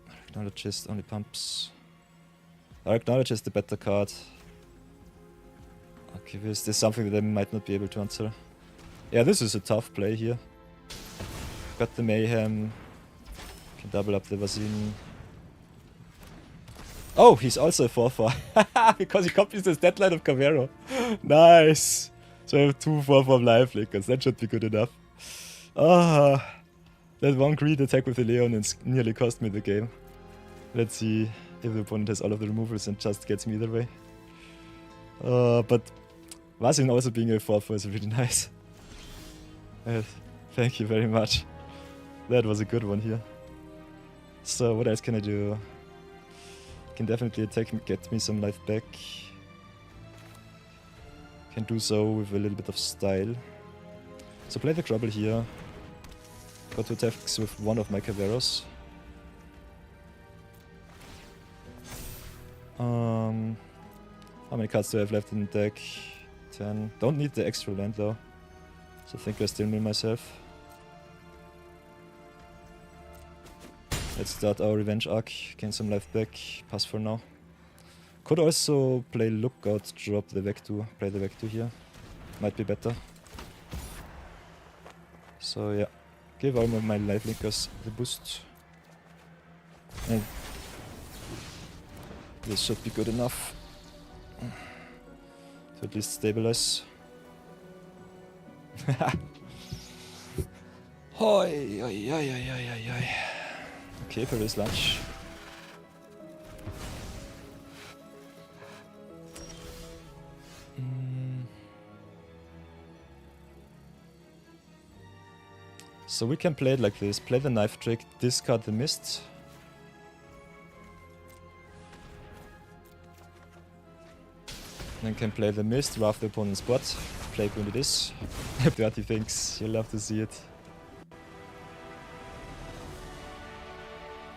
Arachnologist only pumps. Arachnologist is the better card. Archivist is something that I might not be able to answer. Yeah, this is a tough play here. Got the Mayhem. Can double up the Vaccine. Oh, he's also a 4-4. Because he copies the stat line of Cavero. Nice. So I have 2 4-4 life flickers. That should be good enough. Ah, that one greed attack with the Leon nearly cost me the game. Let's see if the opponent has all of the removals and just gets me either way. But Vaccine also being a 4-4 is really nice. Thank you very much. That was a good one here. So what else can I do? Can definitely attack me, get me some life back. Can do so with a little bit of style. So play the Trouble here. Got 2 attacks with one of my Caveros. How many cards do I have left in the deck? 10. Don't need the extra land though. So I think I still mill myself. Let's start our revenge arc, gain some life back, pass for now. Could also play Lookout, drop the Vectu, play the Vectu here. Might be better. So yeah, give all of my life linkers the boost. And this should be good enough to at least stabilize. Hoi, oi, oi, oi, oi, oi, oi. Okay, Paris lunch. So we can play it like this. Play the knife trick, discard the mist. Then can play the mist, rough the opponent's board. Play when it is. Dirty things, you'll love to see it.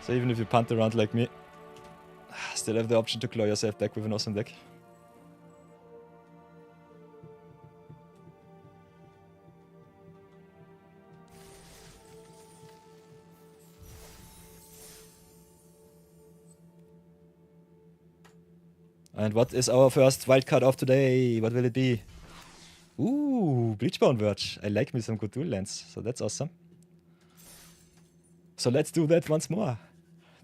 So even if you punt around like me, still have the option to claw yourself back with an awesome deck. And what is our first wildcard of today? What will it be? Ooh, Bleachbone Verge. I like me some good dual lands, so that's awesome. So let's do that once more.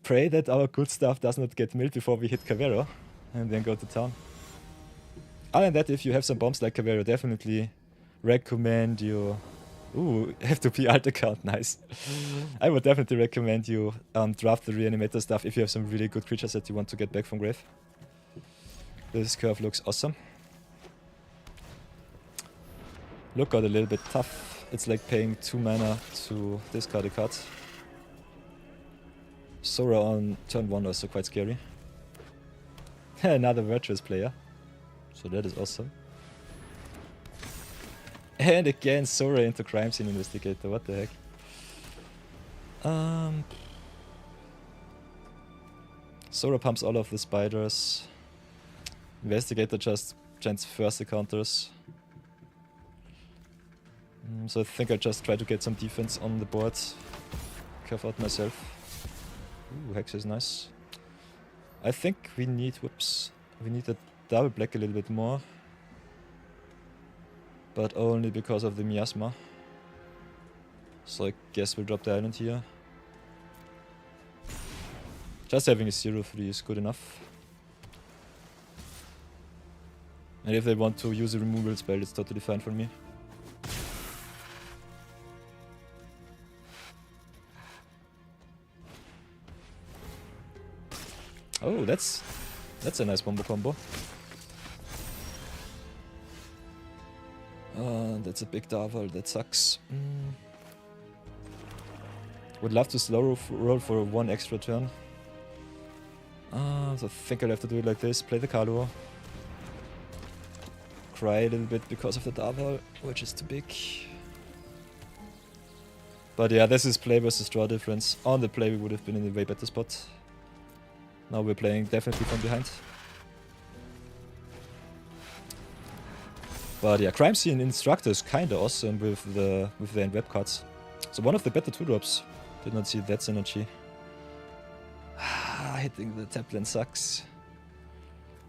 Pray that our good stuff does not get milled before we hit Cavero, and then go to town. Other than that, if you have some bombs like Cavero, definitely recommend you... Ooh, F2P alt account, nice. I would definitely recommend you draft the reanimator stuff if you have some really good creatures that you want to get back from grave. This curve looks awesome. Lookout a little bit tough. It's like paying 2 mana to discard a card. Sora on turn 1 also quite scary. Another virtuous player. So that is awesome. And again Sora into Crime Scene Investigator, what the heck. Sora pumps all of the spiders. Investigator just chants first encounters. So I think I just try to get some defense on the board. Curve out myself. Ooh, Hex is nice. I think we need, whoops, we need a double black a little bit more. But only because of the miasma. So I guess we'll drop the island here. Just having a 0-3 is good enough. And if they want to use a removal spell, it's totally fine for me. Oh, that's a nice combo. That's a big Darval, that sucks. Would love to slow roll for one extra turn. So I think I'll have to do it like this. Play the Kalu. Cry a little bit because of the Darval, which is too big. But yeah, this is play versus draw difference. On the play we would have been in a way better spot. Now we're playing definitely from behind. But yeah, Crime Scene Instructor is kinda awesome with the end web cards. So one of the better 2-drops. Did not see that synergy. Hitting the Taplin sucks.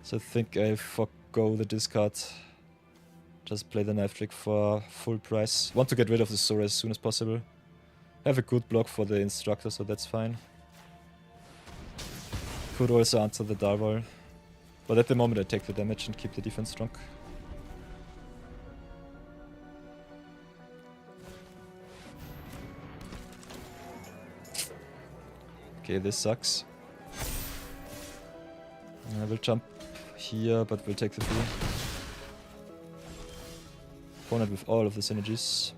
So I think I forgo the discard. Just play the knife trick for full price. Want to get rid of the Sora as soon as possible. Have a good block for the Instructor, so that's fine. Could also answer the Darval. But at the moment I take the damage and keep the defense strong. Okay, this sucks. I will jump here, but we'll take the 3. Opponent with all of the synergies.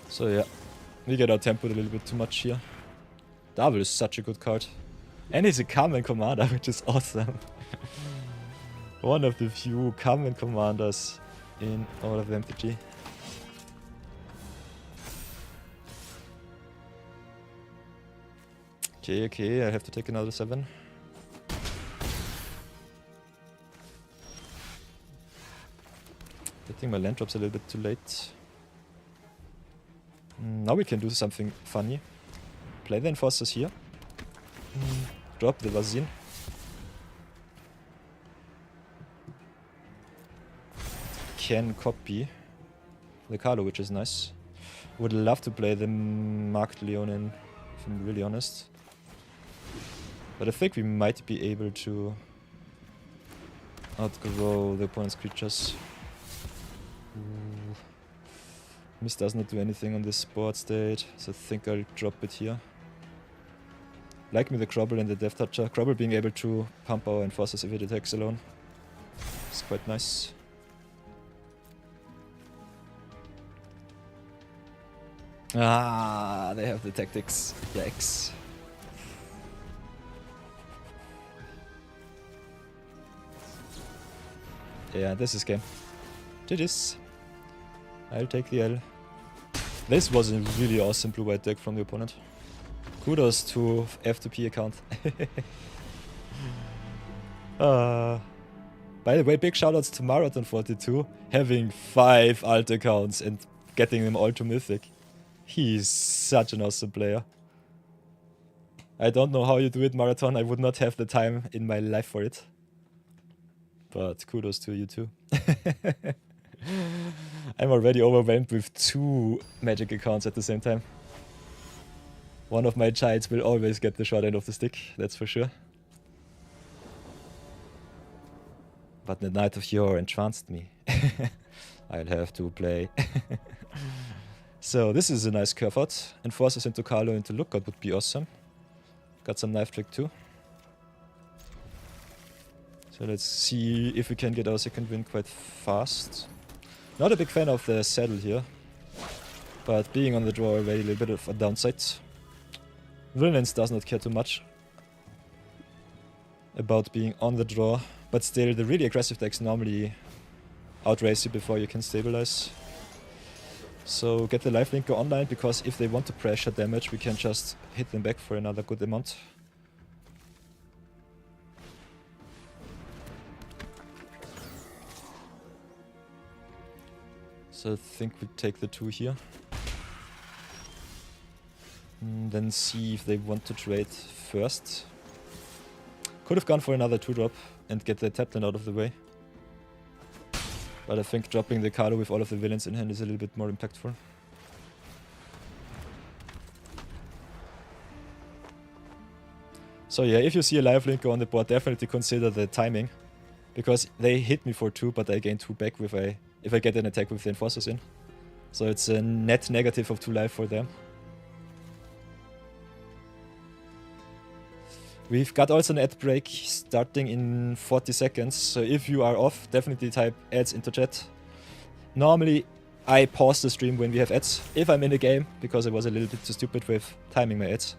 So yeah, we get outtempered a little bit too much here. Double is such a good card. And he's a Carmen Commander, which is awesome. One of the few Carmen Commanders in all of the MTG. Okay, I have to take another 7. I think my land drops a little bit too late. Now we can do something funny. Play the Enforcers here. Drop the Vazine. Can copy the Carlo, which is nice. Would love to play the Marked Leonin, if I'm really honest. But I think we might be able to outgrow the opponent's creatures. Ooh. Mist does not do anything on this board state, so I think I'll drop it here. Like me the Crobble and the Death Toucher. Crobble being able to pump our Enforcers if it attacks alone. It's quite nice. Ah, they have the tactics. Yikes. Yeah, this is game. GG's. I'll take the L. This was a really awesome blue-white deck from the opponent. Kudos to F2P account. By the way, big shoutouts to Marathon42, having 5 alt accounts and getting them all to Mythic. He's such an awesome player. I don't know how you do it, Marathon. I would not have the time in my life for it. But kudos to you too. I'm already overwhelmed with 2 Magic accounts at the same time. One of my childs will always get the short end of the stick, that's for sure. But the Knight of Yore entranced me. I'll have to play. So this is a nice curve out. Enforcers into Carlo into Lookout would be awesome. Got some knife trick too. So let's see if we can get our second win quite fast. Not a big fan of the saddle here, but being on the draw already a little bit of a downside. Villains does not care too much about being on the draw, but still the really aggressive decks normally outrace you before you can stabilize. So get the lifelinker online, because if they want to pressure damage, we can just hit them back for another good amount. So I think we take the 2 here. Then see if they want to trade first. Could have gone for another 2-drop and get the Tapland out of the way. But I think dropping the Carlo with all of the villains in hand is a little bit more impactful. So yeah, if you see a live linker on the board, definitely consider the timing. Because they hit me for 2, but I gain 2 back if I get an attack with the Enforcers in. So it's a net negative of 2 life for them. We've got also an ad break starting in 40 seconds, so if you are off, definitely type ads into chat. Normally, I pause the stream when we have ads, if I'm in the game, because I was a little bit too stupid with timing my ads.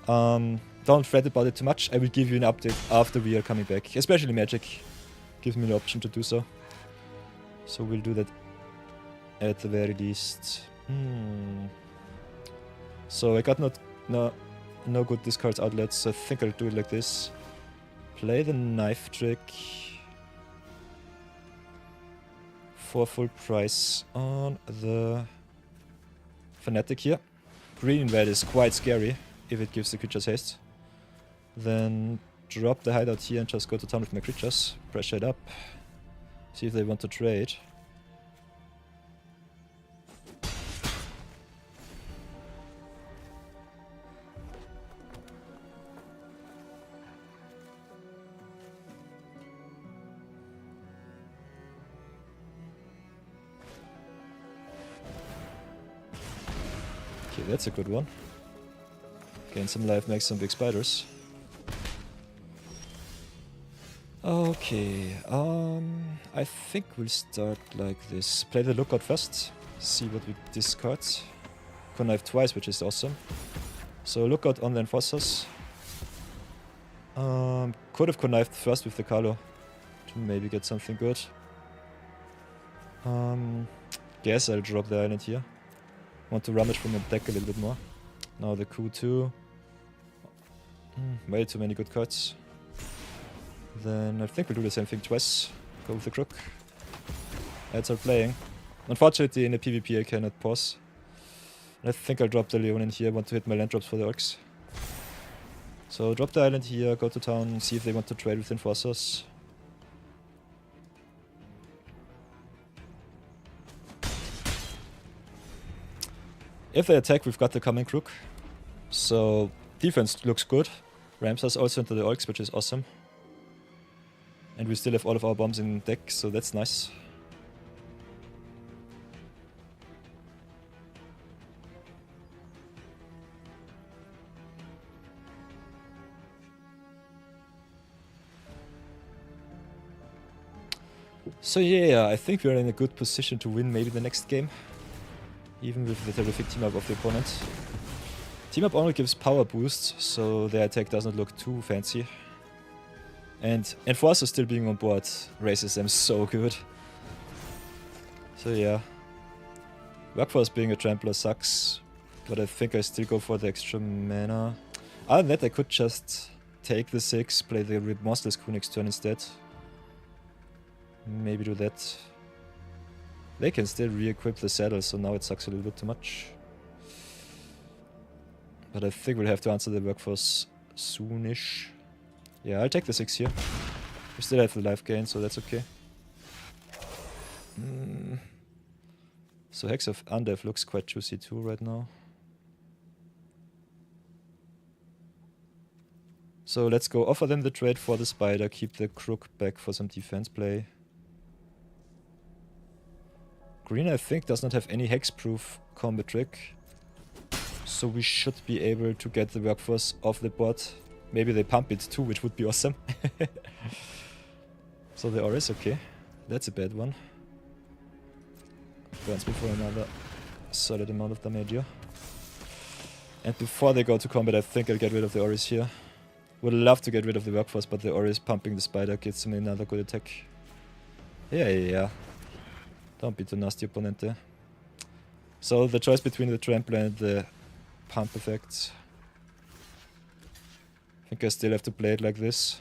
Don't fret about it too much, I will give you an update after we are coming back, especially Magic gives me the option to do so. So we'll do that at the very least. So I got no good discard outlets, so I think I'll do it like this. Play the knife trick for full price on the Fanatic here. Green and red is quite scary if it gives the creatures haste. Then drop the hideout here and just go to town with my creatures. Pressure it up. See if they want to trade. Okay, that's a good one. Gain some life, make some big spiders. Okay, I think we'll start like this. Play the lookout first, see what we discard. Connive twice, which is awesome. So lookout on the Enforcers. Could have connived first with the Carlo to maybe get something good. Guess I'll drop the island here. Want to rummage from the deck a little bit more. Now the Q2. Way too many good cards. Then I think we'll do the same thing twice. Go with the Crook. Ads are playing. Unfortunately in the PvP I cannot pause. I think I'll drop the Leon in here. Want to hit my land drops for the Orcs. So drop the island here, go to town, see if they want to trade with Enforcers. If they attack, we've got the coming Crook. So defense looks good. Rams us also into the Orcs, which is awesome. And we still have all of our bombs in deck, so that's nice. So yeah, I think we're in a good position to win maybe the next game. Even with the terrific team up of the opponent. Team up only gives power boosts, so their attack doesn't look too fancy. And Enforcer still being on board raises them so good. So yeah. Workforce being a trampler sucks, but I think I still go for the extra mana. Other than that, I could just take the 6, play the Remorseless Qoneus turn instead. Maybe do that. They can still re-equip the saddle, so now it sucks a little bit too much. But I think we'll have to answer the Workforce soonish. Yeah, I'll take the 6 here. We still have the life gain, so that's okay. So Hex of Undeath looks quite juicy too right now. So let's go offer them the trade for the spider, keep the Crook back for some defense play. Green, I think, does not have any hexproof combat trick. So we should be able to get the Workforce off the board. Maybe they pump it too, which would be awesome. So the aura is okay. That's a bad one. Burns me for another solid amount of damage here. And before they go to combat, I think I'll get rid of the Auris here. Would love to get rid of the Workforce, but the Auris pumping the spider gets me another good attack. Yeah. Don't be too nasty, opponent there. So the choice between the trample and the pump effect. I think I still have to play it like this.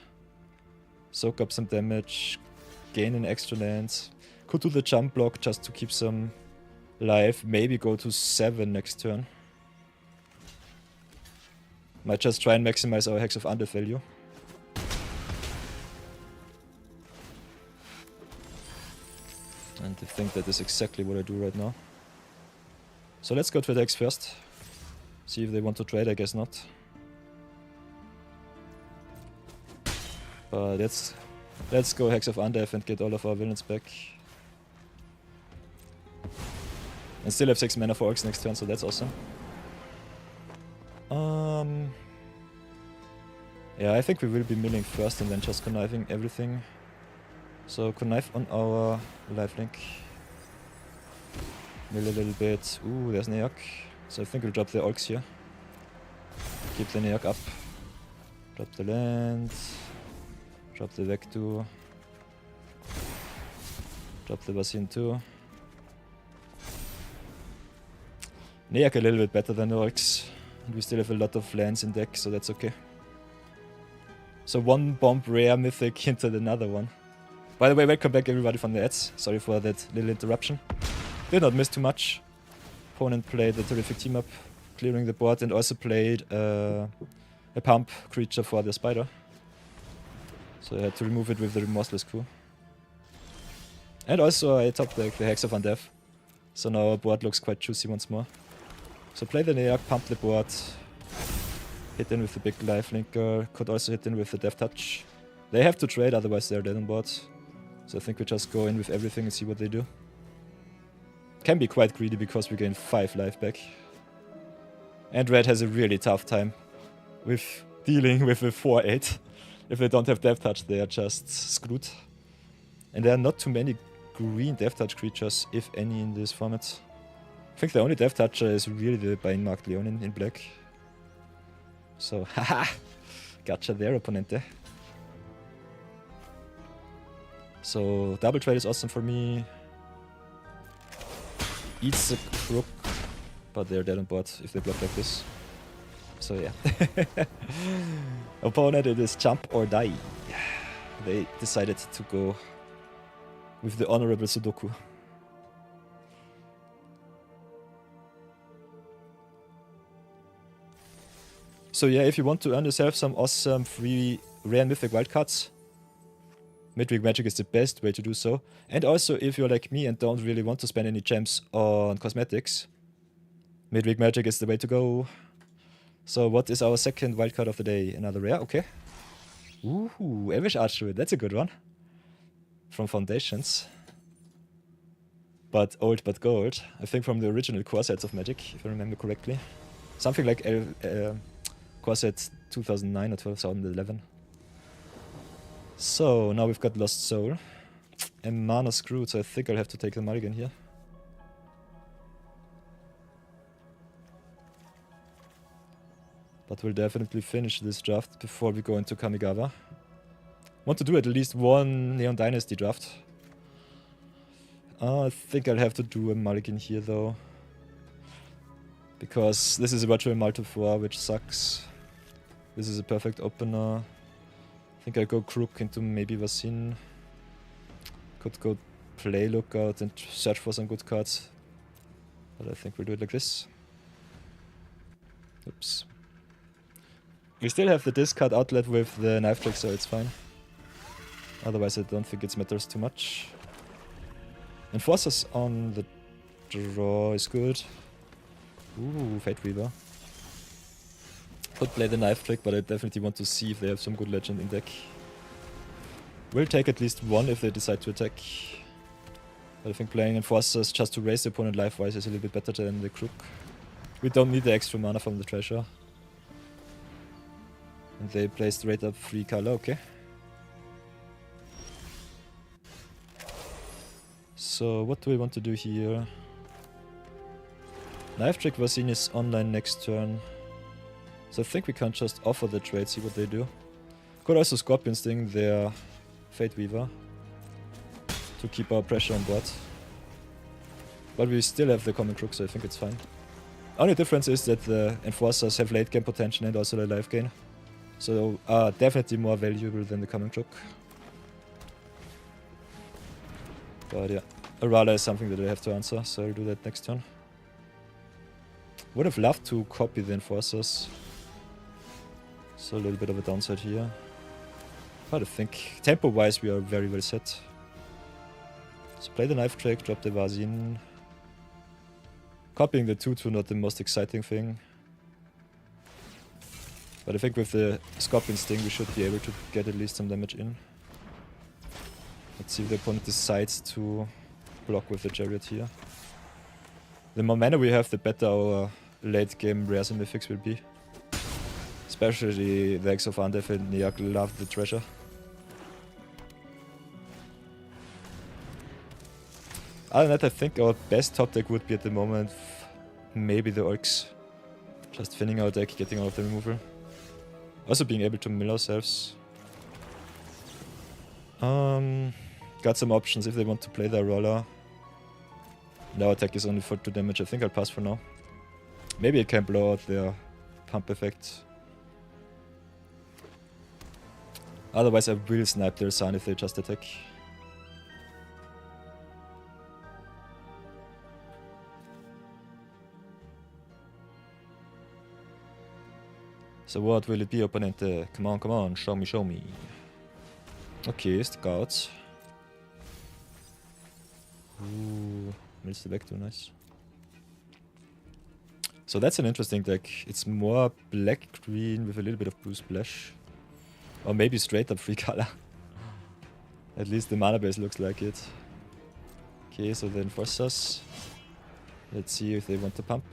Soak up some damage, gain an extra land. Could do the jump block just to keep some life. Maybe go to 7 next turn. Might just try and maximize our Hex of Undeath value. And I think that is exactly what I do right now. So let's go to attacks first. See if they want to trade, I guess not. But let's go Hex of Undeath and get all of our villains back. And still have 6 mana for Orcs next turn, so that's awesome. Yeah, I think we will be milling first and then just conniving everything. So connive on our lifelink. Mill a little bit. Ooh, there's Neok. So I think we'll drop the Orcs here. Keep the Neok up. Drop the land. Drop the Vectu. Drop the Basin too. Neok a little bit better than the Orcs. And we still have a lot of lands in deck, so that's okay. So one bomb rare mythic into another one. By the way, welcome back everybody from the ads. Sorry for that little interruption. Did not miss too much. Opponent played a terrific team up, clearing the board, and also played a pump creature for the spider. So I had to remove it with the Remorseless Crew. And also I top deck the Hex of Undeath. So now our board looks quite juicy once more. So play the Neok, pump the board. Hit in with the big lifelinker. Could also hit in with the Death Touch. They have to trade, otherwise they're dead on board. So I think we just go in with everything and see what they do. Can be quite greedy because we gain 5 life back. And red has a really tough time with dealing with a 4-8. If they don't have Death Touch, they are just screwed. And there are not too many green Death Touch creatures, if any, in this format. I think the only Death Toucher is really the Bane Marked Leonin in black. So, haha! Gotcha there, opponente. So, double trade is awesome for me. Eats a crook, but they're dead on board if they block like this. So yeah. Opponent, it is jump or die. They decided to go with the honorable Sudoku. So yeah, if you want to earn yourself some awesome free rare mythic wildcards, Midweek-Magic is the best way to do so. And also, if you're like me and don't really want to spend any gems on cosmetics, Midweek-Magic is the way to go. So what is our second wildcard of the day? Another rare, okay. Ooh, Elvish Archery, that's a good one. From Foundations. But old but gold. I think from the original core sets of Magic, if I remember correctly. Something like core set 2009 or 2011. So, now we've got Lost Soul. And mana screwed, so I think I'll have to take the mulligan here. But we'll definitely finish this draft before we go into Kamigawa. Want to do at least one Neon Dynasty draft. I think I'll have to do a mulligan here though. Because this is a virtual multi-4, which sucks. This is a perfect opener. I think I'll go Crook into maybe Vasin. Could go play Lookout and search for some good cards. But I think we'll do it like this. Oops. We still have the discard outlet with the knife trick, so it's fine. Otherwise I don't think it matters too much. Enforcers on the draw is good. Ooh, Fate Weaver. Could play the knife trick, but I definitely want to see if they have some good legend in deck. Will take at least one if they decide to attack. But I think playing Enforcers just to raise the opponent life-wise is a little bit better than the Crook. We don't need the extra mana from the treasure. And they play straight up 3 color, okay. So what do we want to do here? Knife Trick Vasin is online next turn. So I think we can't just offer the trade, see what they do. Could also Scorpion Sting their Fate Weaver to keep our pressure on board. But we still have the Common Crook, so I think it's fine. Only difference is that the Enforcers have late game potential and also the life gain. So are definitely more valuable than the Common Crook. But yeah. Arala is something that I have to answer, so I'll do that next turn. Would have loved to copy the Enforcers. So a little bit of a downside here. But I think tempo-wise we are very well set. So play the Knife Drake, drop the Vazin. Copying the 2-2 not the most exciting thing. But I think with the Scorpion Sting we should be able to get at least some damage in. Let's see if the opponent decides to block with the Chariot here. The more mana we have, the better our late game rares and mythics will be. Especially the X of Undeath and Niak love the treasure. Other than that, I think our best top deck would be at the moment maybe the Orcs. Just thinning our deck, getting all of the removal. Also being able to mill ourselves. Got some options if they want to play their roller. Now attack is only for 2 damage. I think I'll pass for now. Maybe I can blow out their pump effect. Otherwise I will snipe their Sun if they just attack. So what will it be, opponente? Come on, show me. Okay, Scouts. Ooh, mills the back too nice. So that's an interesting deck. It's more black-green with a little bit of blue splash. Or maybe straight up 3 color. At least the mana base looks like it. Okay, so the Enforcers. Let's see if they want to pump.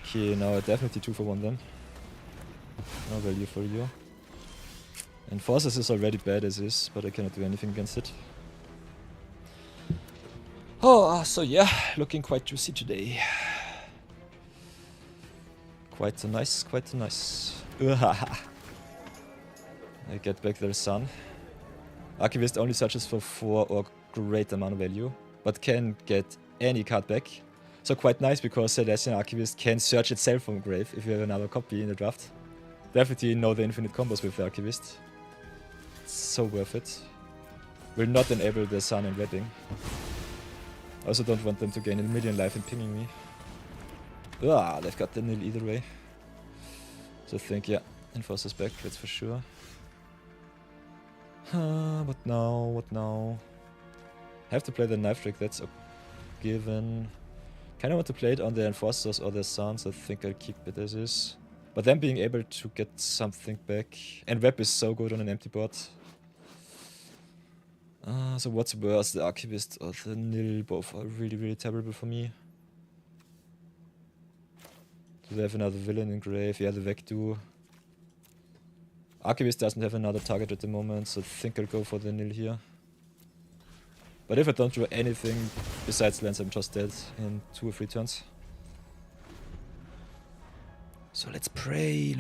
Okay, now definitely 2 for 1 then. No value for you. Enforcers is already bad as is, but I cannot do anything against it. Oh, so yeah, looking quite juicy today. Quite nice. I get back their Sun. Archivist only searches for 4 or greater mana value, but can get any card back. So quite nice because Celestial Archivist can search itself from grave if you have another copy in the draft. Definitely know the infinite combos with the Archivist. It's so worth it. Will not enable the Sun and webbing. Also don't want them to gain a million life and pinging me. Ah, they've got the nil either way. So I think, yeah, Enforcer's back, that's for sure. What now? Have to play the Knife Trick, that's a given. Kinda want to play it on the Enforcers or the Suns, I think I'll keep it as is. But then being able to get something back. And Web is so good on an empty board. So what's worse, the Archivist or the Nil? Both are really terrible for me. Do they have another villain in grave? Yeah, the Vec do. Archivist doesn't have another target at the moment, so I think I'll go for the Nil here. But if I don't do anything besides lands, I'm just dead in 2 or 3 turns. So let's pray.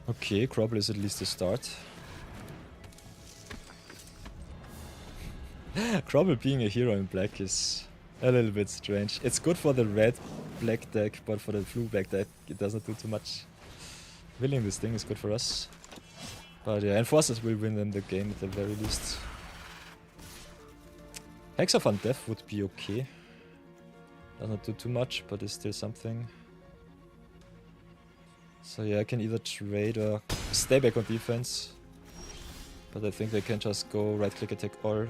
Okay, Crobble is at least a start. Crobble being a hero in black is a little bit strange. It's good for the red-black deck, but for the blue-black deck it doesn't do too much. Willing this thing is good for us. But yeah, Enforcers will win them the game at the very least. Hex of Undeath would be okay. Does not do too much, but it's still something. So yeah, I can either trade or stay back on defense. But I think they can just go right-click attack all.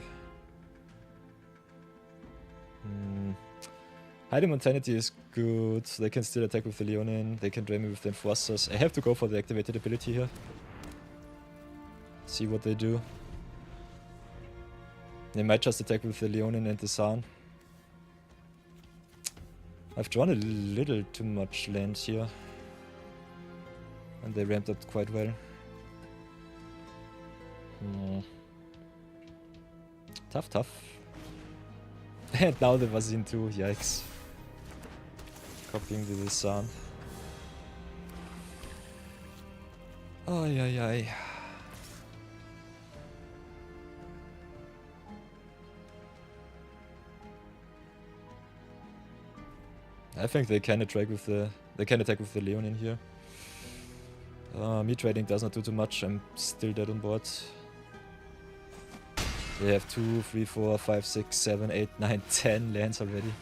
Hiding Montanity is good. They can still attack with the Leonin. They can drain me with the Enforcers. I have to go for the activated ability here. See what they do. They might just attack with the Leonin and the Sun. I've drawn a little too much land here. And they ramped up quite well. Tough. And now the Vazin too, yikes. Copying the Sun. Ay. I think they can attack with the Leon in here. Me trading does not do too much. I'm still dead on board. They have 2, 3, 4, 5, 6, 7, 8, 9, 10 lands already.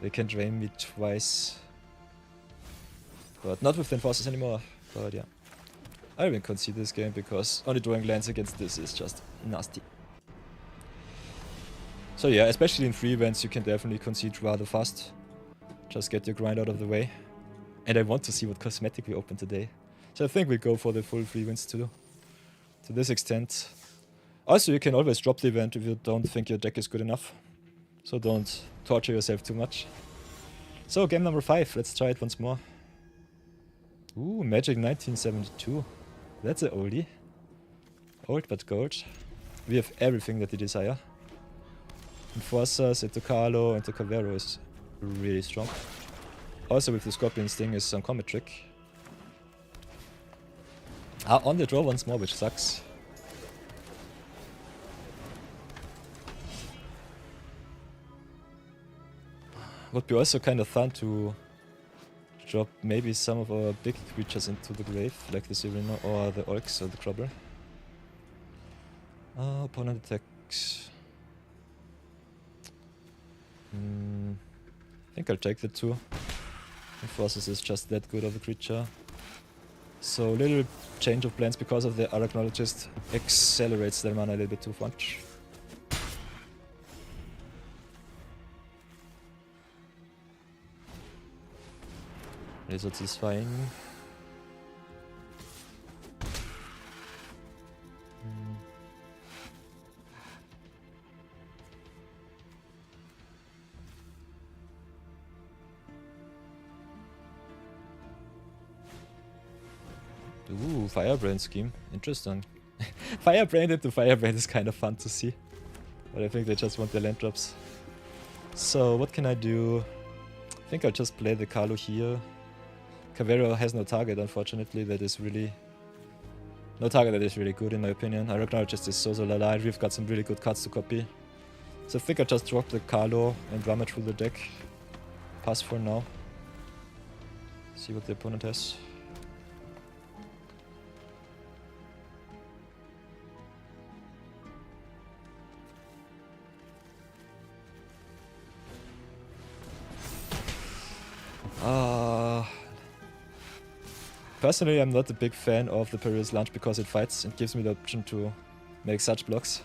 They can drain me twice. But not with the Enforcers anymore. But yeah. I will concede this game because only drawing lands against this is just nasty. So yeah, especially in free events you can definitely concede rather fast. Just get your grind out of the way. And I want to see what cosmetic we open today. So I think we'll go for the full free wins too. To this extent. Also you can always drop the event if you don't think your deck is good enough. So don't torture yourself too much. So game number 5, let's try it once more. Ooh, Magic 1972. That's a oldie. Old but gold. We have everything that we desire. Enforcers into Carlo, into Cavero is really strong. Also with the Scorpion Sting is some combat trick. On the draw once more, which sucks. Would be also kind of fun to drop maybe some of our big creatures into the grave, like the Serena or the Orcs or the Crobber. Opponent attacks. I think I'll take the 2. Enforcers is just that good of a creature. So little change of plans because of the Arachnologist accelerates their mana a little bit too much. Lizards is fine. Ooh, Firebrand scheme. Interesting. Firebrand into Firebrand is kind of fun to see. But I think they just want their land drops. So what can I do? I think I'll just play the Carlo here. Cavero has no target, unfortunately. That is really... no target that is really good in my opinion. Arachnologist is so alive. We've got some really good cards to copy. So I think I'll just drop the Carlo and run it through the deck. Pass for now. See what the opponent has. Personally, I'm not a big fan of the Perilous Launch because it fights and gives me the option to make such blocks.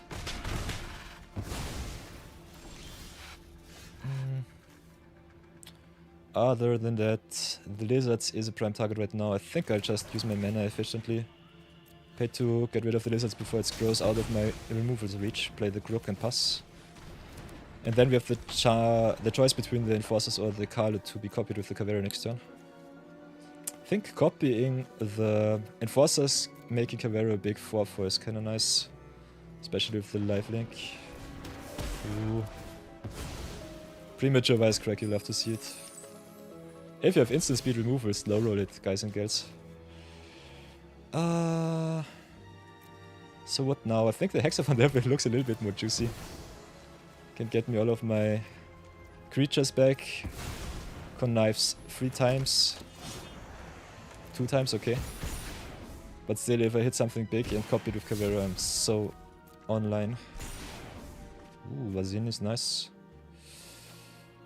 Other than that, the Lizards is a prime target right now. I think I'll just use my mana efficiently. Pay 2, get rid of the Lizards before it grows out of my removal's reach. Play the Crook and pass. And then we have the choice between the Enforcers or the Carlo to be copied with the Cavero next turn. I think copying the Enforcers, making Cavero a big 4/4 is kinda nice. Especially with the lifelink. Ooh. Premature Wisecrack, you'll have to see it. If you have instant speed removal, slow roll it, guys and girls. So what now? I think the Hexaphon Devil looks a little bit more juicy. Can get me all of my creatures back. Connives 3 times. 2 times, okay. But still, if I hit something big and copy it with Cavero, I'm so online. Ooh, Vazin is nice.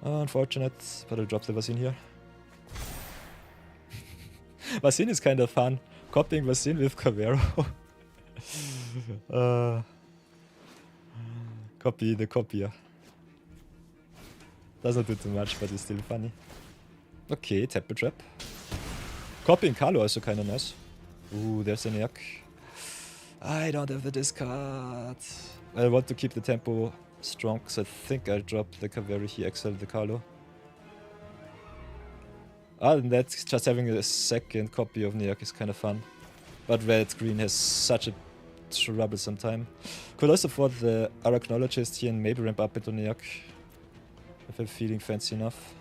Unfortunate, but I'll drop the Vazin here. Vazin is kind of fun. Copying Vazin with Cavero. Copy the copier. Doesn't do too much, but it's still funny. Okay, tap a trap. Copying Carlo also kinda nice. Ooh, there's an Yak. I don't have the discard. I want to keep the tempo strong, so I think I'll drop the Caveri here, exile the Carlo. Other than that, just having a second copy of Neak is kind of fun. But red-green has such a troublesome time. Could also afford the Arachnologist here and maybe ramp up into Neak. If I'm feeling fancy enough.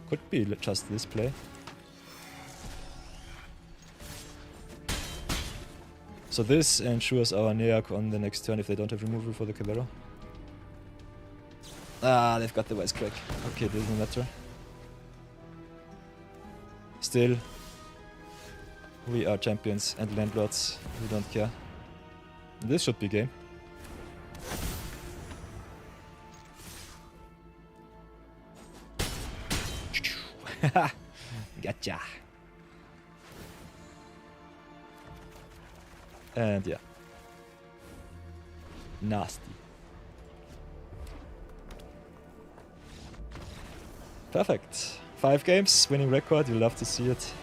Could be just this play. So this ensures our Neak on the next turn if they don't have removal for the Cavero. Ah, they've got the Wisecrack. Okay, doesn't matter. still, we are champions and landlords. We don't care. This should be game. Gotcha. And yeah. Nasty. Perfect. 5 games, winning record, you love to see it.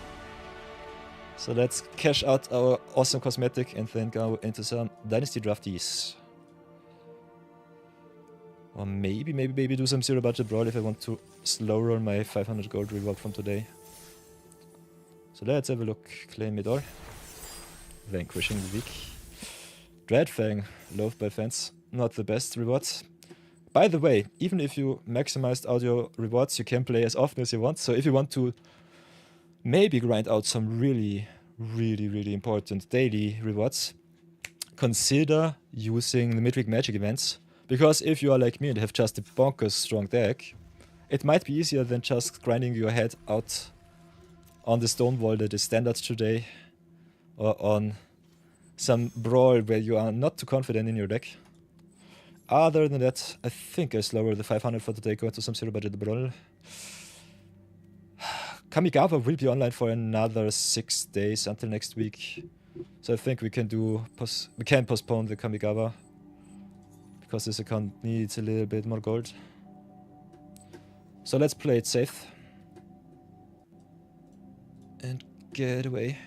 So let's cash out our awesome cosmetic and then go into some Dynasty draftees. Or maybe do some zero budget brawl if I want to slow roll my 500 gold reward from today. So let's have a look. Claim it all. Vanquishing the weak. Dreadfang, loved by fans. Not the best reward. By the way, even if you maximized out your rewards, you can play as often as you want. So if you want to maybe grind out some really important daily rewards, consider using the Midweek-Magic events. Because if you are like me and have just a bonkers strong deck, it might be easier than just grinding your head out on the stone wall that is standard today, or on some brawl where you are not too confident in your deck. Other than that, I think I slower the 500 for today, go into some zero budget brawl. Kamigawa will be online for another 6 days until next week, so I think we can postpone the Kamigawa because this account needs a little bit more gold. So let's play it safe and get away.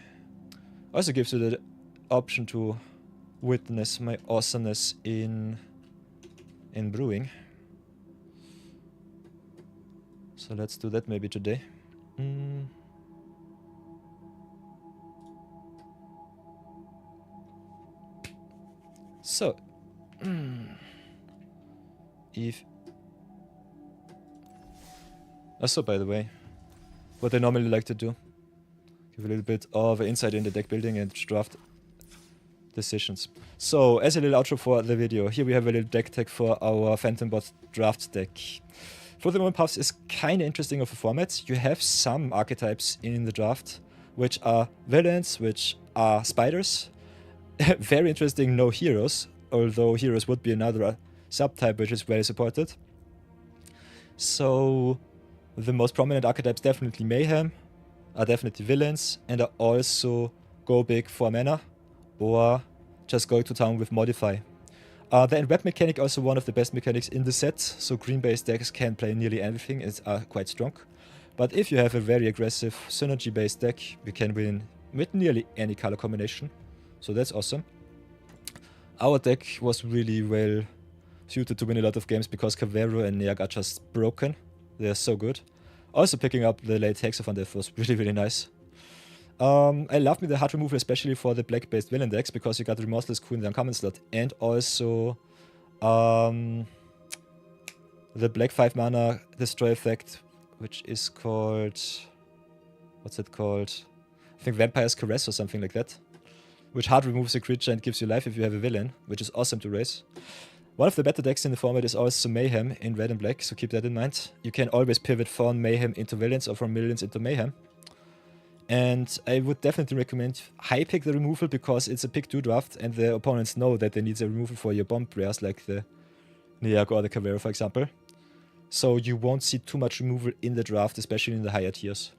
Also gives you the option to witness my awesomeness in brewing. So let's do that maybe today. So, if... Also, by the way, what I normally like to do, give a little bit of insight in the deck building and draft decisions. So, as a little outro for the video, here we have a little deck tag for our Phantom Bot draft deck. For the moment, Puffs is kind of interesting of a format. You have some archetypes in the draft, which are villains, which are spiders. Very interesting, no heroes, although heroes would be another subtype which is very supported. So, the most prominent archetypes definitely Mayhem, are definitely villains, and are also go big for mana, or just go to town with Modify. The End-Web mechanic also one of the best mechanics in the set, so green-based decks can play nearly anything and are quite strong. But if you have a very aggressive synergy-based deck, you can win with nearly any color combination, so that's awesome. Our deck was really well suited to win a lot of games because Cavero and Neag are just broken. They are so good. Also picking up the late Hex of Undeath was really nice. I love me the hard removal, especially for the black-based villain decks, because you got Remorseless Queen in the uncommon slot, and also the black 5 mana destroy effect, which is called... what's it called? I think Vampire's Caress or something like that. Which hard removes a creature and gives you life if you have a villain, which is awesome to raise. One of the better decks in the format is also Mayhem in red and black, so keep that in mind. You can always pivot from Mayhem into villains or from villains into Mayhem. And I would definitely recommend high pick the removal because it's a pick 2 draft and the opponents know that they need a removal for your bomb rares like the Neag or the Cavero, for example. So you won't see too much removal in the draft, especially in the higher tiers.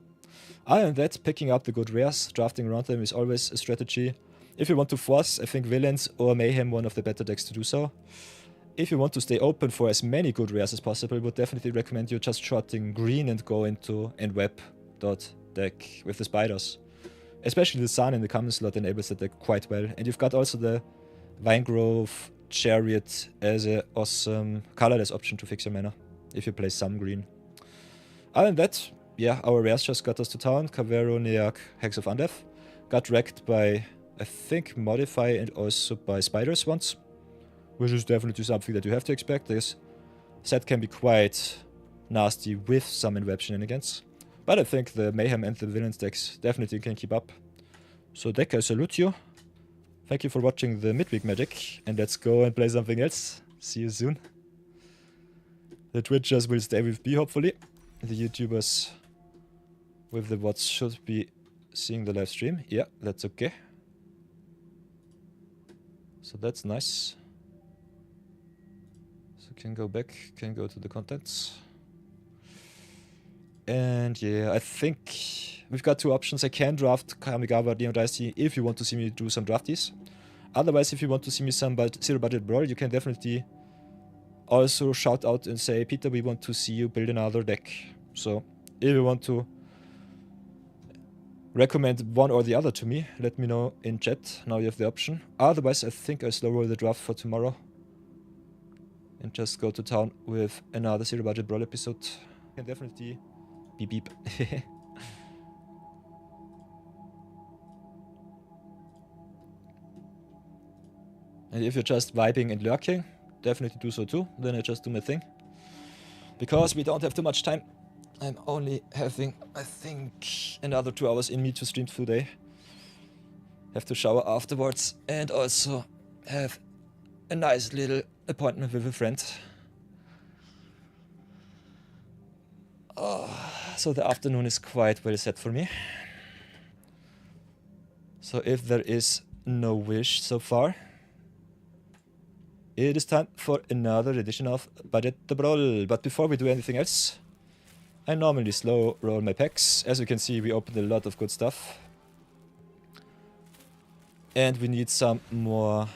Other than that, picking up the good rares, drafting around them is always a strategy. If you want to force, I think Villains or Mayhem one of the better decks to do so. If you want to stay open for as many good rares as possible, I would definitely recommend you just shorting green and go into End-Web deck with the spiders. Especially the Sun in the common slot enables the deck quite well. And you've got also the Vinegrove Chariot as an awesome colorless option to fix your mana if you play some green. Other than that, yeah, our rares just got us to town. Cavero, Neag, Hex of Undeath. Got wrecked by, I think, Modify and also by spiders once. Which is definitely something that you have to expect. This set can be quite nasty with some End-Web shenanigans. But I think the Mayhem and the Villains decks definitely can keep up. So deck, I salute you. Thank you for watching the Midweek-Magic. And let's go and play something else. See you soon. The Twitchers will stay with me, hopefully. The YouTubers with the what should be seeing the live stream. Yeah, that's okay. So that's nice. So can go back, can go to the contents. And yeah, I think we've got two options. I can draft Kamigawa Neon Dynasty if you want to see me do some drafties. Otherwise, if you want to see me some zero budget brawl, you can definitely also shout out and say, Peter, we want to see you build another deck. So if you want to recommend one or the other to me, let me know in chat. Now you have the option. Otherwise, I think I slow roll the draft for tomorrow and just go to town with another zero budget brawl episode. Can definitely beep beep. And if you're just vibing and lurking, definitely do so too. Then I just do my thing. Because we don't have too much time. I'm only having, I think, another 2 hours in me to stream today. Have to shower afterwards and also have a nice little appointment with a friend. So the afternoon is quite well set for me. So if there is no wish so far, it is time for another edition of Budget the Brawl. But before we do anything else, I normally slow roll my packs. As you can see, we opened a lot of good stuff. And we need some more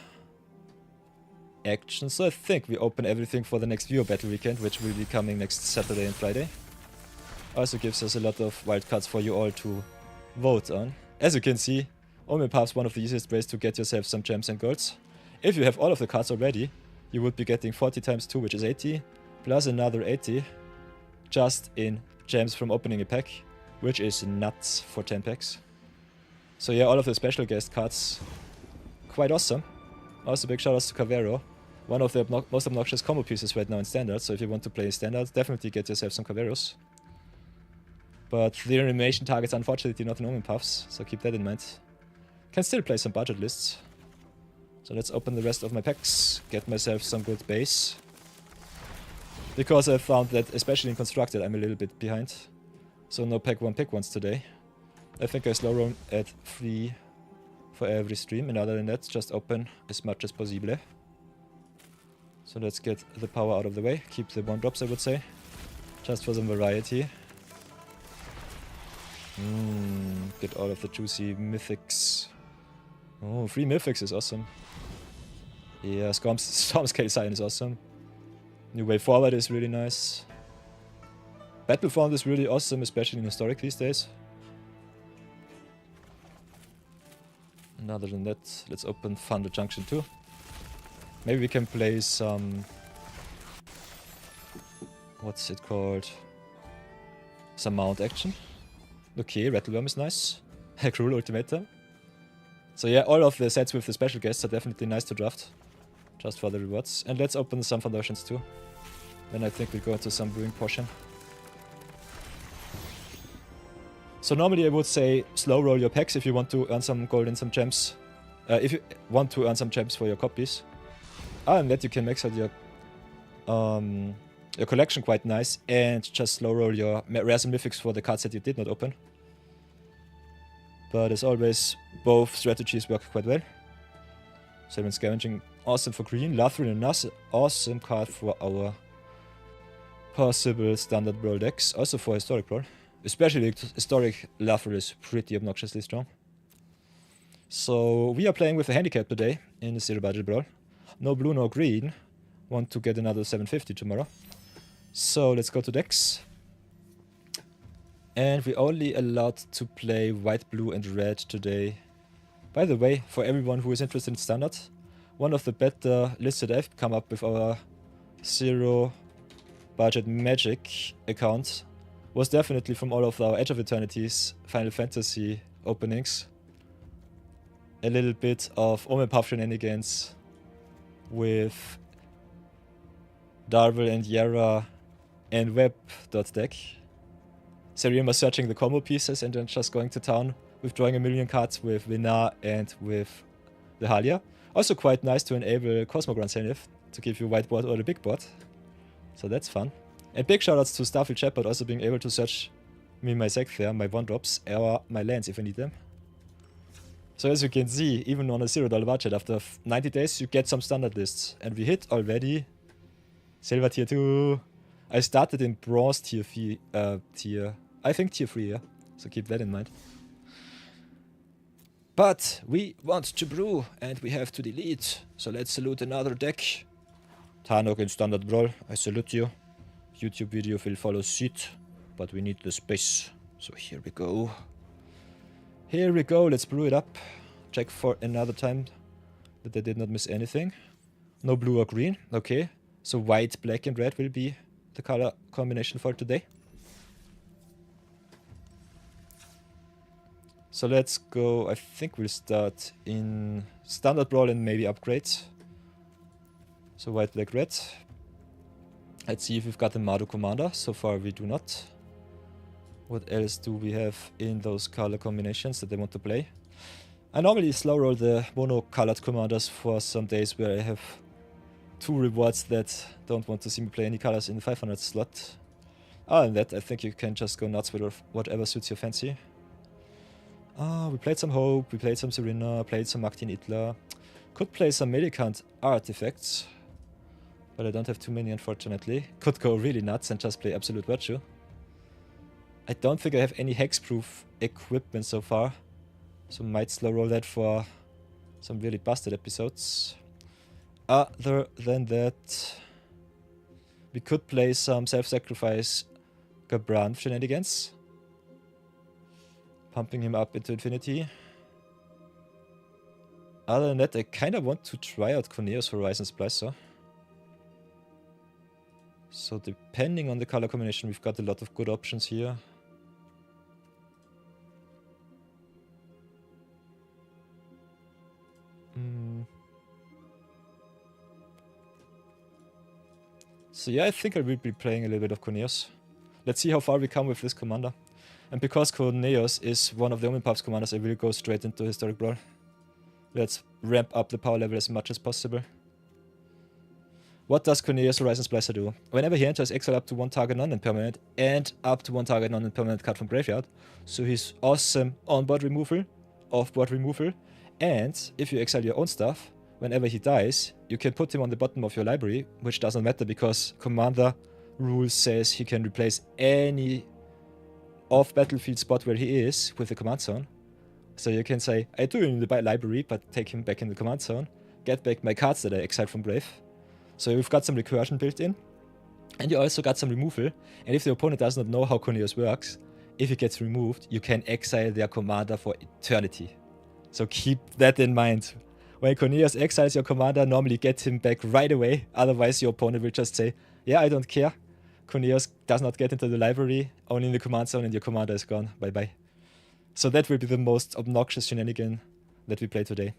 action. So I think we open everything for the next viewer battle weekend, which will be coming next Saturday and Friday. Also gives us a lot of wildcards for you all to vote on. As you can see, Omen Path's one of the easiest ways to get yourself some gems and golds. If you have all of the cards already, you would be getting 40 times 2, which is 80, plus another 80, just in gems from opening a pack, which is nuts for 10 packs. So yeah, all of the special guest cards, quite awesome. Also big shoutouts to Cavero, one of the most obnoxious combo pieces right now in Standard, so if you want to play Standard, definitely get yourself some Caveros. But the animation targets unfortunately not in Omen Paths, so keep that in mind. Can still play some budget lists. So let's open the rest of my packs, get myself some good base. Because I found that, especially in Constructed, I'm a little bit behind. So no pack 1 pick ones today. I think I slow roll at 3 for every stream, and other than that, just open as much as possible. So let's get the power out of the way, keep the 1-drops I would say, just for some variety. Get all of the juicy mythics. Oh, 3 mythics is awesome. Yeah, Stormscale Sign is awesome. New Way Forward is really nice. Battlefront is really awesome, especially in Historic these days. And other than that, let's open Thunder Junction 2. Maybe we can play some... what's it called? Some mount action. Okay, Rattleworm is nice. Cruel Ultimatum. So yeah, all of the sets with the special guests are definitely nice to draft. Just for the rewards. And let's open some Foundations too. Then I think we'll go into some brewing portion. So normally I would say slow roll your packs if you want to earn some gold and some gems. If you want to earn some gems for your copies. And that you can max out your collection quite nice. And just slow roll your rares and mythics for the cards that you did not open. But as always, both strategies work quite well. Seven Scavenging, awesome for green. Lathril and Nas, awesome card for our possible standard Brawl decks. Also for Historic Brawl. Especially Historic Lathril is pretty obnoxiously strong. So we are playing with a handicap today in the Zero Budget Brawl. No blue, no green. Want to get another 750 tomorrow. So let's go to decks. And we only allowed to play white, blue and red today. By the way, for everyone who is interested in Standard, one of the better lists that I've come up with our Zero Budget Magic account was definitely from all of our Edge of Eternity's Final Fantasy openings. A little bit of Omen Path shenanigans with Darvel and Yara and Web.deck. Seriema searching the combo pieces and then just going to town, withdrawing a million cards with Vinar and with the Halia. Also quite nice to enable Cosmogran Zenith to give you white board or the big board. So that's fun. And big shoutouts to Starfield Shepard also being able to search me my sack there, my 1-drops, or my lands if I need them. So as you can see, even on a $0 budget, after 90 days you get some standard lists. And we hit already Silver tier 2. I started in Bronze tier 3, I think tier 3, yeah. So keep that in mind. But we want to brew and we have to delete. So let's salute another deck. Tarnok in standard brawl, I salute you. YouTube video will follow suit, but we need the space. So here we go. Here we go, let's brew it up. Check for another time that I did not miss anything. No blue or green, okay. So white, black and red will be the color combination for today. So let's go, I think we'll start in standard brawl and maybe upgrade. So white, black, red. Let's see if we've got a Mardu commander. So far we do not. What else do we have in those color combinations that I want to play? I normally slow roll the mono-colored commanders for some days where I have 2 rewards that don't want to see me play any colors in the 500 slot. Other than that, I think you can just go nuts with whatever suits your fancy. We played some Hope, we played some Serena, played some Martin Hitler. Could play some Medicant artifacts, but I don't have too many unfortunately. Could go really nuts and just play Absolute Virtue. I don't think I have any hexproof equipment so far, so might slow roll that for some really busted episodes. Other than that, we could play some self-sacrifice Gabran shenanigans. Pumping him up into infinity. Other than that, I kind of want to try out Qoneus Horizon Splicer. So depending on the color combination, we've got a lot of good options here. So yeah, I think I will be playing a little bit of Qoneus. Let's see how far we come with this commander. And because Qoneus is one of the Omen Pups commanders, I will go straight into Historic Brawl. Let's ramp up the power level as much as possible. What does Qoneus Horizon Splicer do? Whenever he enters, exile up to 1 target non-permanent and up to 1 target non-permanent card from graveyard. So he's awesome on-board removal, off-board removal, and if you exile your own stuff, whenever he dies, you can put him on the bottom of your library, which doesn't matter because Commander rule says he can replace any off-battlefield spot where he is with the command zone. So you can say, I do him in the library, but take him back in the command zone, get back my cards that I exiled from Brave. So you've got some recursion built in, and you also got some removal, and if the opponent does not know how Qoneus works, if it gets removed, you can exile their commander for eternity. So keep that in mind. When Qoneus exiles your commander, normally get him back right away, otherwise your opponent will just say, yeah, I don't care. Qoneus does not get into the library, only in the command zone, and your commander is gone. Bye-bye. So that will be the most obnoxious shenanigan that we play today.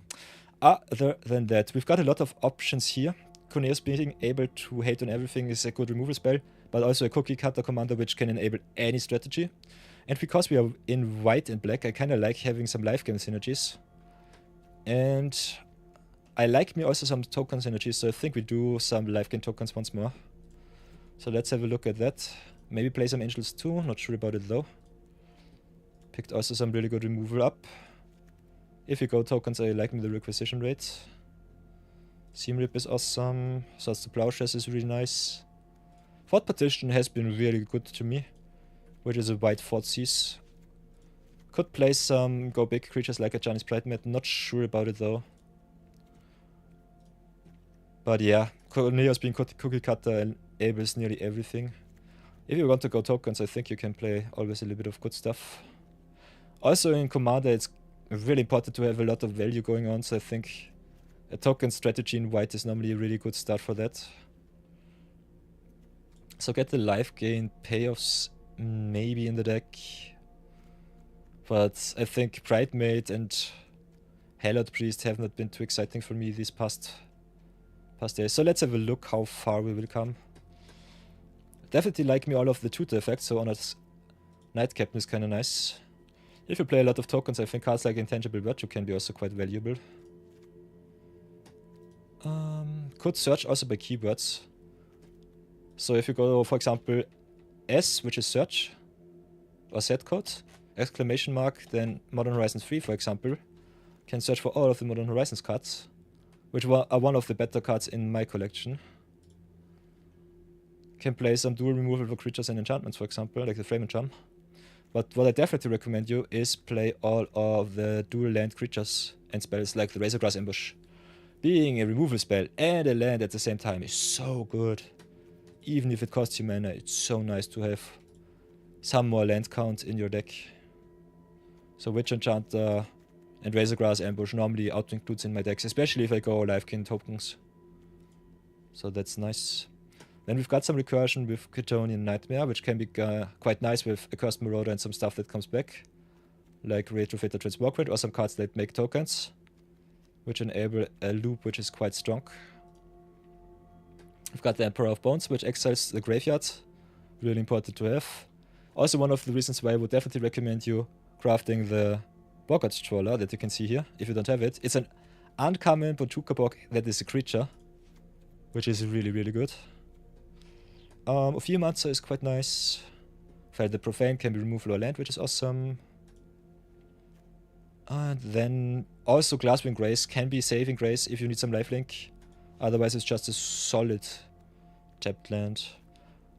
Other than that, we've got a lot of options here. Qoneus being able to hate on everything is a good removal spell, but also a cookie cutter commander which can enable any strategy. And because we are in white and black, I kind of like having some life game synergies. And I like me also some token synergies, so I think we do some life game tokens once more. So let's have a look at that. Maybe play some Angels too, not sure about it though. Picked also some really good removal up. If you go tokens, I like me the requisition rate. Seam Rip is awesome. Swords to Plowshares is really nice. Fort Partition has been really good to me, which is a white Fort Seas. Could play some go big creatures like a Chinese Pride Mat, not sure about it though. But yeah, Qoneus being cookie cutter enables nearly everything. If you want to go tokens, I think you can play always a little bit of good stuff. Also in Commander, it's really important to have a lot of value going on, so I think a token strategy in white is normally a really good start for that. So get the life gain payoffs maybe in the deck. But I think Pridemate and Hallowed Priest have not been too exciting for me these past days. So let's have a look how far we will come. Definitely like me all of the tutor effects, so Honored Knight Captain is kinda nice. If you play a lot of tokens, I think cards like Intangible Virtue can be also quite valuable. Could search also by keywords. So if you go, for example, S, which is search, or set code, exclamation mark, then Modern Horizons 3, for example, can search for all of the Modern Horizons cards, which are one of the better cards in my collection. Can play some dual removal for creatures and enchantments, for example, like the Flame and Charm. But what I definitely recommend you is play all of the dual land creatures and spells like the Razorgrass Ambush. Being a removal spell and a land at the same time is so good. Even if it costs you mana, it's so nice to have some more land count in your deck. So Witch Enchanter and Razorgrass Ambush normally auto-includes in my decks, especially if I go Life-Gain tokens. So that's nice. Then we've got some recursion with Kryptonian Nightmare, which can be quite nice with Accursed Marauder and some stuff that comes back. Like Retrofitter Transmograte or some cards that make tokens, which enable a loop which is quite strong. We've got the Emperor of Bones, which exiles the graveyard. Really important to have. Also one of the reasons why I would definitely recommend you crafting the Boggart Trawler that you can see here, if you don't have it. It's an uncommon Bojuka that is a creature, which is really, really good. Ophiomancer is quite nice. Fire the Profane can be removal or land, which is awesome. And then also Glasswing Grace can be saving Grace if you need some lifelink. Otherwise it's just a solid tapped land.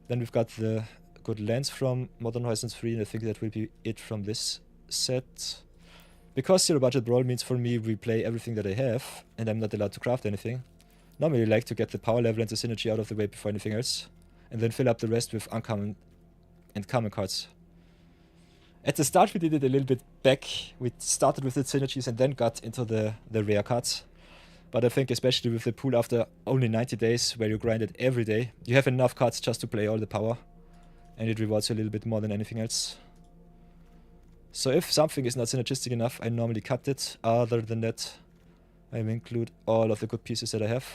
Then we've got the good lands from Modern Horizons 3, and I think that will be it from this set. Because zero budget brawl means for me we play everything that I have, and I'm not allowed to craft anything. Normally I like to get the power level and the synergy out of the way before anything else, and then fill up the rest with uncommon and common cards. At the start we did it a little bit back. We started with the synergies and then got into the rare cards. But I think especially with the pool after only 90 days where you grind it every day, you have enough cards just to play all the power. And it rewards you a little bit more than anything else. So if something is not synergistic enough, I normally cut it. Other than that, I will include all of the good pieces that I have.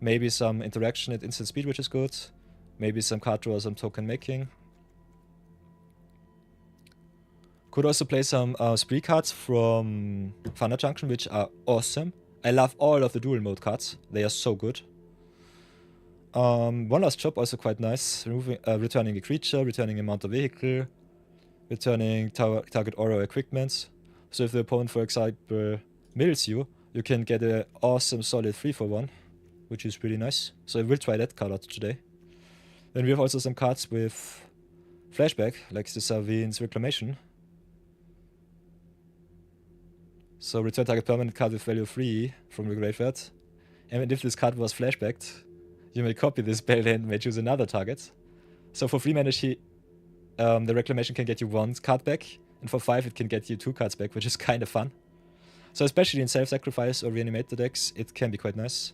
Maybe some interaction at instant speed, which is good. Maybe some card draw or some token making. Could also play some spree cards from Thunder Junction, which are awesome. I love all of the dual mode cards. They are so good. One Last Job also quite nice. Returning a creature, returning a mount or vehicle, returning target aura or equipment. So if the opponent, for example, mills you, you can get an awesome solid 3-for-1, which is really nice. So I will try that card out today. Then we have also some cards with flashback, like the Sarvin's Reclamation. So return target permanent card with value 3 from the graveyard. And if this card was flashbacked, you may copy this spell and may choose another target. So for 3 mana, the Reclamation can get you 1 card back, and for 5 it can get you 2 cards back, which is kind of fun. So especially in self-sacrifice or reanimator decks, it can be quite nice.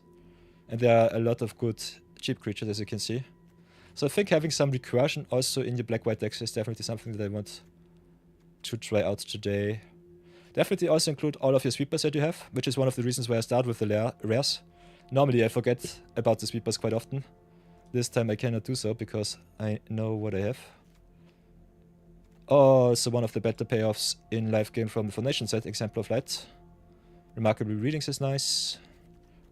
And there are a lot of good cheap creatures, as you can see. So I think having some recursion also in your black-white decks is definitely something that I want to try out today. Definitely also include all of your sweepers that you have, which is one of the reasons why I start with the rares. Normally I forget about the sweepers quite often. This time I cannot do so because I know what I have. Also one of the better payoffs in live game from the Foundation set, Example of Light. Remarkable Readings is nice.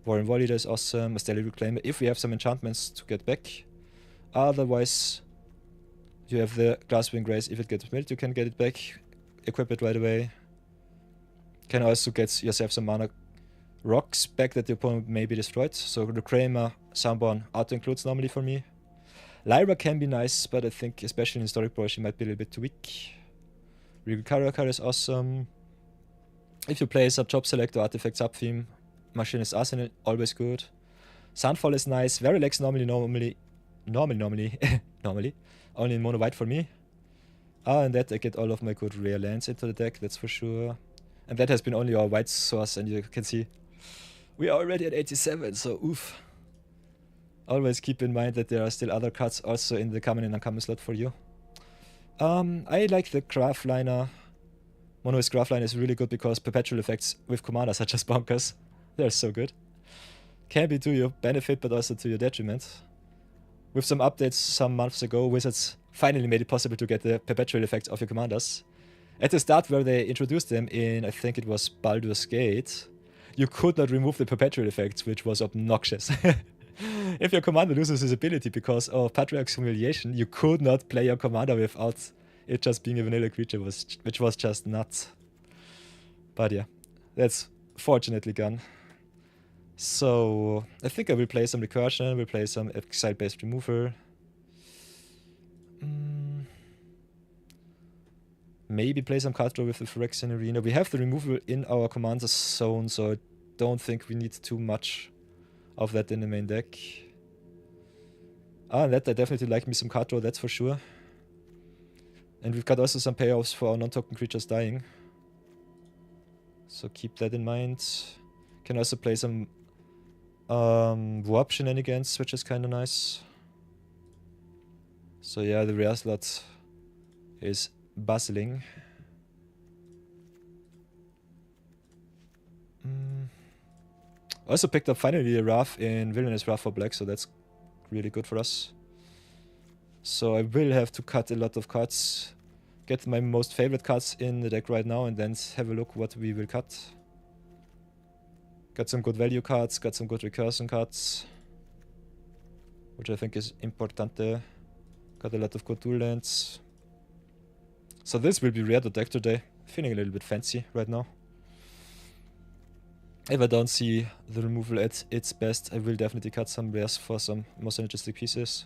Warren Validator is awesome. A Stellar Reclaimer if we have some enchantments to get back. Otherwise, you have the Glasswing Grace. If it gets milled, you can get it back. Equip it right away. Can also get yourself some mana rocks back that the opponent may be destroyed. So the Kramer, Sunborn auto-includes normally for me. Lyra can be nice, but I think especially in Historic Brawl she might be a little bit too weak. Regal Karakar is awesome. If you play sub-job select or artifact sub-theme, Machinist Arsenal, always good. Sunfall is nice. Verilex normally, only in mono white for me. And that I get all of my good rare lands into the deck, that's for sure. And that has been only our white source, and you can see we are already at 87, so oof. Always keep in mind that there are still other cards also in the common and uncommon slot for you. I like the Graphliner. Monoist Graphliner is really good because perpetual effects with commanders are just bonkers. They're so good. Can be to your benefit, but also to your detriment. With some updates some months ago, Wizards finally made it possible to get the perpetual effects of your commanders. At the start where they introduced them in, I think it was Baldur's Gate, you could not remove the perpetual effects, which was obnoxious. If your commander loses his ability because of Patriarch's Humiliation, you could not play your commander without it just being a vanilla creature which was just nuts. But yeah, that's fortunately gone. So I think I will play some recursion, will play some exile-based removal. Maybe play some card draw with the Phyrexian Arena. We have the removal in our commander zone, so I don't think we need too much of that in the main deck. And that I definitely like me some card draw, that's for sure. And we've got also some payoffs for our non-token creatures dying. So keep that in mind. Can also play some warp shenanigans, which is kind of nice. So yeah, the rare slot is bustling. Also picked up finally a Wrath in Villainous Wrath for black, so that's really good for us. So I will have to cut a lot of cards, get my most favorite cards in the deck right now, and then have a look what we will cut. Got some good value cards, got some good recursion cards, which I think is importante. Got a lot of good dual lands. So this will be rare to deck today. Feeling a little bit fancy right now. If I don't see the removal at its best, I will definitely cut some rares for some more synergistic pieces.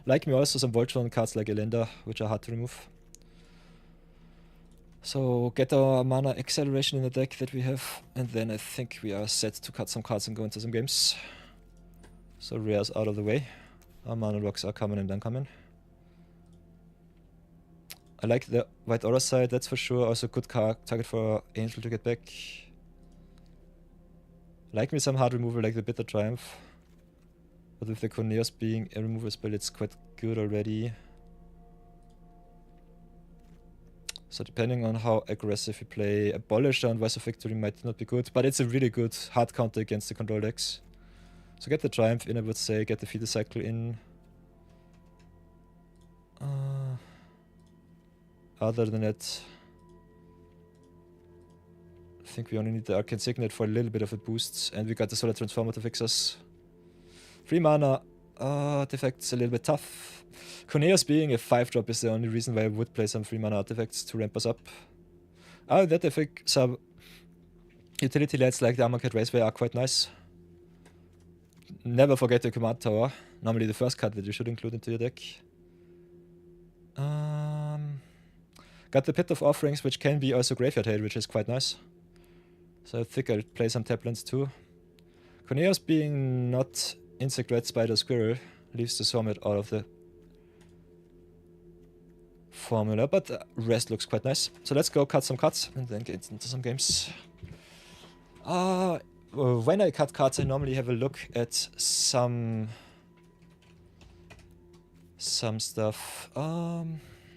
Like me also some Voltron cards like Elenda, which are hard to remove. So get our mana acceleration in the deck that we have, and then I think we are set to cut some cards and go into some games. So rares out of the way. Our mana rocks are coming and uncoming. I like the White Aura side, that's for sure. Also good target for Angel to get back. Like me some hard removal like the Bitter Triumph. But with the Qoneus being a removal spell, it's quite good already. So depending on how aggressive you play, Abolish and Voice of Victory might not be good, but it's a really good hard counter against the control decks. So get the Triumph in, I would say, get the Feeder Cycle in. Other than that, I think we only need the Arcane Signet for a little bit of a boost, and we got the Solar Transformer to fix us. 3 mana artifacts a little bit tough. Qoneus being a 5-drop is the only reason why I would play some 3 mana artifacts to ramp us up. That I think some utility lands like the Amonkhet Raceway are quite nice. Never forget the Command Tower, normally the first card that you should include into your deck. Got the Pit of Offerings, which can be also Graveyard Hail, which is quite nice. So I think I'll play some tap lands too. Qoneus being not Insect, Rat, Spider, Squirrel leaves the Swarmhead out of the formula, but the rest looks quite nice. So let's go cut some cards and then get into some games. When I cut cards, I normally have a look at some stuff.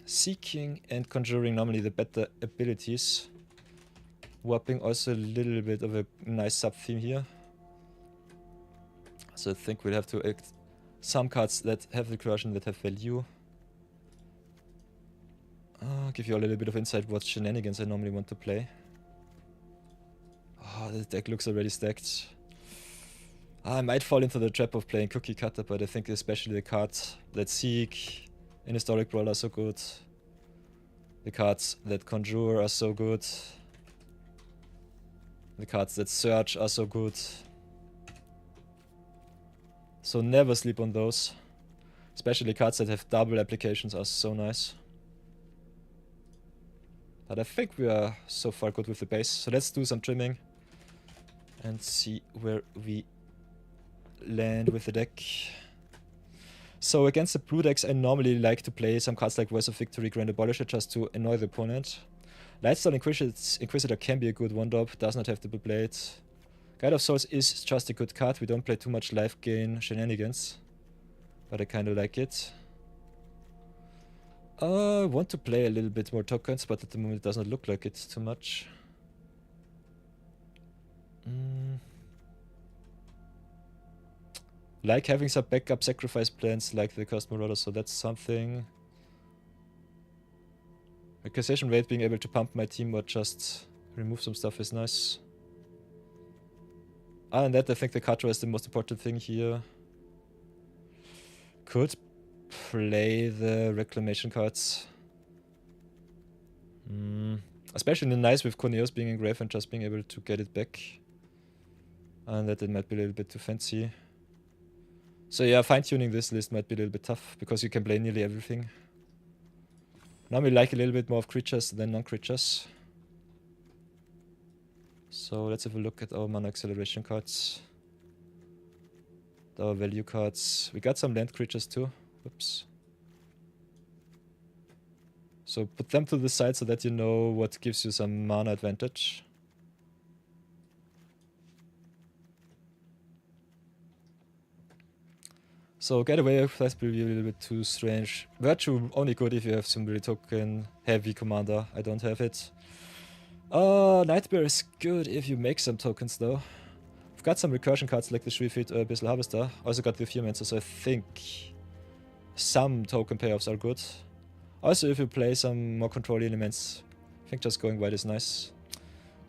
Seeking and Conjuring, normally the better abilities. Warping also a little bit of a nice sub-theme here. So I think we'll have to act some cards that have recursion that have value. Give you a little bit of insight what shenanigans I normally want to play. The deck looks already stacked. I might fall into the trap of playing Cookie Cutter, but I think especially the cards that Seek in Historic Brawl are so good. The cards that Conjure are so good. The cards that Search are so good. So never sleep on those. Especially cards that have double applications are so nice. But I think we are so far good with the base. So let's do some trimming and see where we land with the deck. So against the blue decks, I normally like to play some cards like Voice of Victory, Grand Abolisher just to annoy the opponent. Lightstone Inquisitor can be a good one-drop, does not have to be played. Guide of Souls is just a good card, we don't play too much life gain shenanigans. But I kinda like it. I want to play a little bit more tokens, but at the moment it does not look like it too much. Like having some backup sacrifice plans like the Cursed Marauder, so that's something. Acquisition rate, being able to pump my team or just remove some stuff is nice. Other than that, I think the card draw is the most important thing here. Could play the Reclamation cards. Especially nice with Qoneus being in grave and just being able to get it back. And that it might be a little bit too fancy. So yeah, fine-tuning this list might be a little bit tough, because you can play nearly everything. Normally like a little bit more of creatures than non-creatures. So let's have a look at our mana acceleration cards. Our value cards. We got some land creatures too. Whoops. So put them to the side so that you know what gives you some mana advantage. So get away with that will be a little bit too strange. Virtue only good if you have some really token heavy commander. I don't have it. Nightmare is good if you make some tokens though. I've got some recursion cards like the Shreefeet or Abyssal Harvester. Also got the Fearmancer, so I think some token payoffs are good. Also if you play some more control elements, I think just going white is nice.